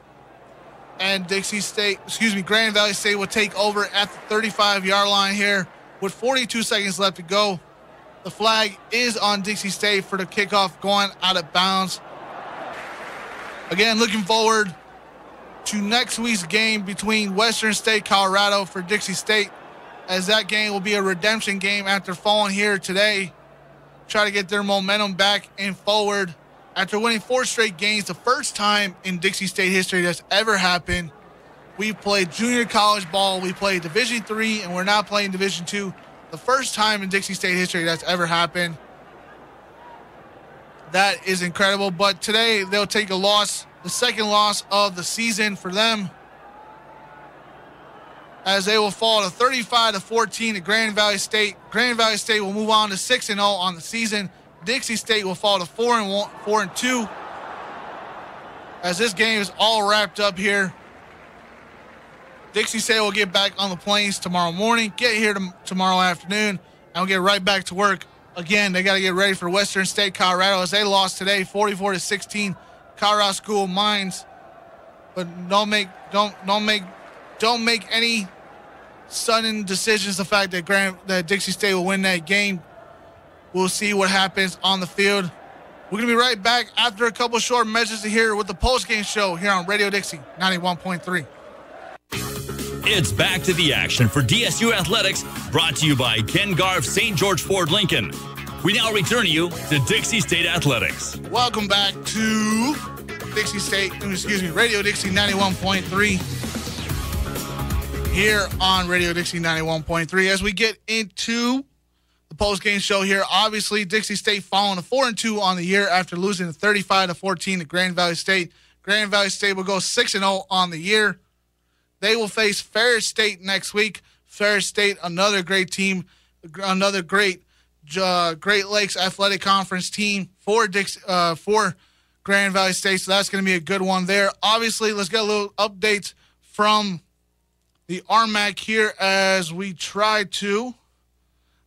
And Grand Valley State will take over at the 35-yard line here with 42 seconds left to go. The flag is on Dixie State for the kickoff going out of bounds. Again, looking forward to next week's game between Western State, Colorado for Dixie State, as that game will be a redemption game after falling here today. Try to get their momentum back and forward. After winning 4 straight games, the first time in Dixie State history that's ever happened. We played junior college ball, we played Division III, and we're now playing Division II. The first time in Dixie State history that's ever happened. That is incredible, but today they'll take a loss, the second loss of the season for them, as they will fall to 35-14 to Grand Valley State. Grand Valley State will move on to 6-0 on the season. Dixie State will fall to 4-2 as this game is all wrapped up here. Dixie State will get back on the plains tomorrow morning, get here tomorrow afternoon, and we'll get right back to work. Again, they got to get ready for Western State, Colorado, as they lost today, 44-16, Colorado School of Mines. But don't make any sudden decisions. The fact that Dixie State will win that game. We'll see what happens on the field. We're going to be right back after a couple short messages here with the post-game show here on Radio Dixie 91.3. It's back to the action for DSU Athletics, brought to you by Ken Garff St. George Ford Lincoln. We now return you to Dixie State Athletics. Welcome back to Radio Dixie 91.3 here on Radio Dixie 91.3 as we get into the post-game show here. Obviously, Dixie State falling to 4-2 on the year after losing 35-14 to Grand Valley State. Grand Valley State will go 6-0 on the year. They will face Ferris State next week. Ferris State, another great team, another great Great Lakes Athletic Conference team for Grand Valley State. So that's going to be a good one there. Obviously, let's get a little updates from the RMAC here as we try to,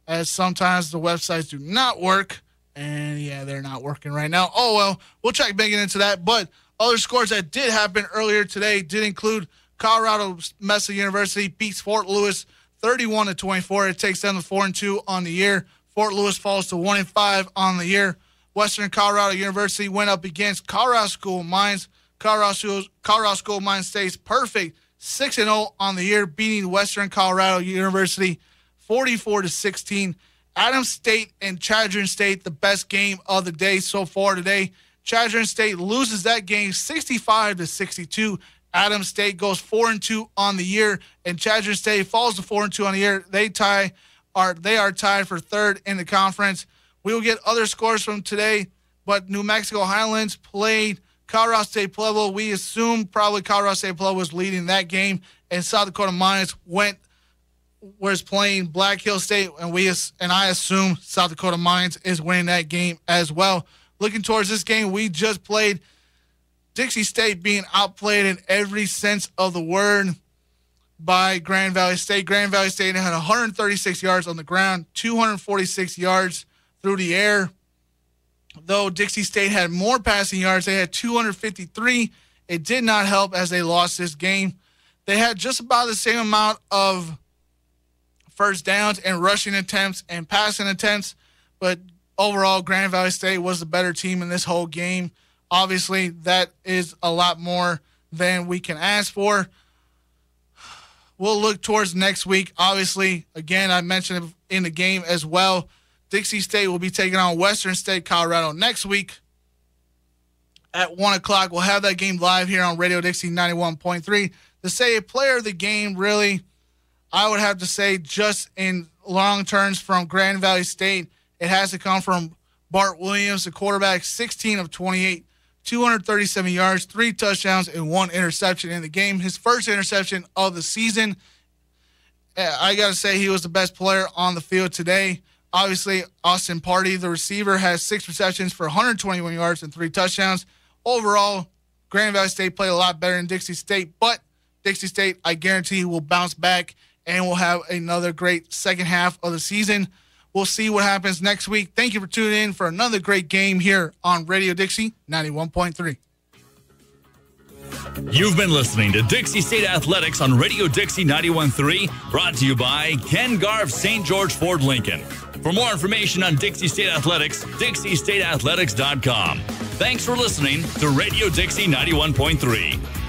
as sometimes the websites do not work. And yeah, they're not working right now. Oh, well, we'll check back into that. But other scores that did happen earlier today did include Colorado Mesa University beats Fort Lewis 31-24. It takes them to 4-2 on the year. Fort Lewis falls to 1-5 on the year. Western Colorado University went up against Colorado School of Mines. Colorado School of Mines stays perfect 6-0 on the year, beating Western Colorado University 44-16. Adams State and Chadron State, the best game of the day so far today. Chadron State loses that game 65-62. Adams State goes 4-2 on the year, and Chadron State falls to 4-2 on the year. They are tied for third in the conference. We will get other scores from today, but New Mexico Highlands played Colorado State Pueblo. We assume probably Colorado State Pueblo was leading that game, and South Dakota Mines went was playing Black Hill State, and I assume South Dakota Mines is winning that game as well. Looking towards this game we just played, Dixie State being outplayed in every sense of the word by Grand Valley State. Grand Valley State had 136 yards on the ground, 246 yards through the air. Though Dixie State had more passing yards, they had 253. It did not help as they lost this game. They had just about the same amount of first downs and rushing attempts and passing attempts, but overall Grand Valley State was the better team in this whole game. Obviously, that is a lot more than we can ask for. We'll look towards next week. Obviously, again, I mentioned it in the game as well. Dixie State will be taking on Western State Colorado next week at 1 o'clock. We'll have that game live here on Radio Dixie 91.3. To say a player of the game, really, I would have to say just in long terms from Grand Valley State, it has to come from Bart Williams, the quarterback, 16 of 28, 237 yards, 3 touchdowns, and 1 interception in the game. His first interception of the season. I got to say he was the best player on the field today. Obviously, Austin Party, the receiver, has 6 receptions for 121 yards and 3 touchdowns. Overall, Grand Valley State played a lot better than Dixie State, but Dixie State, I guarantee, will bounce back and we'll have another great second half of the season. We'll see what happens next week. Thank you for tuning in for another great game here on Radio Dixie 91.3. You've been listening to Dixie State Athletics on Radio Dixie 91.3, brought to you by Ken Garv St. George Ford Lincoln. For more information on Dixie State Athletics, DixieStateAthletics.com. Thanks for listening to Radio Dixie 91.3.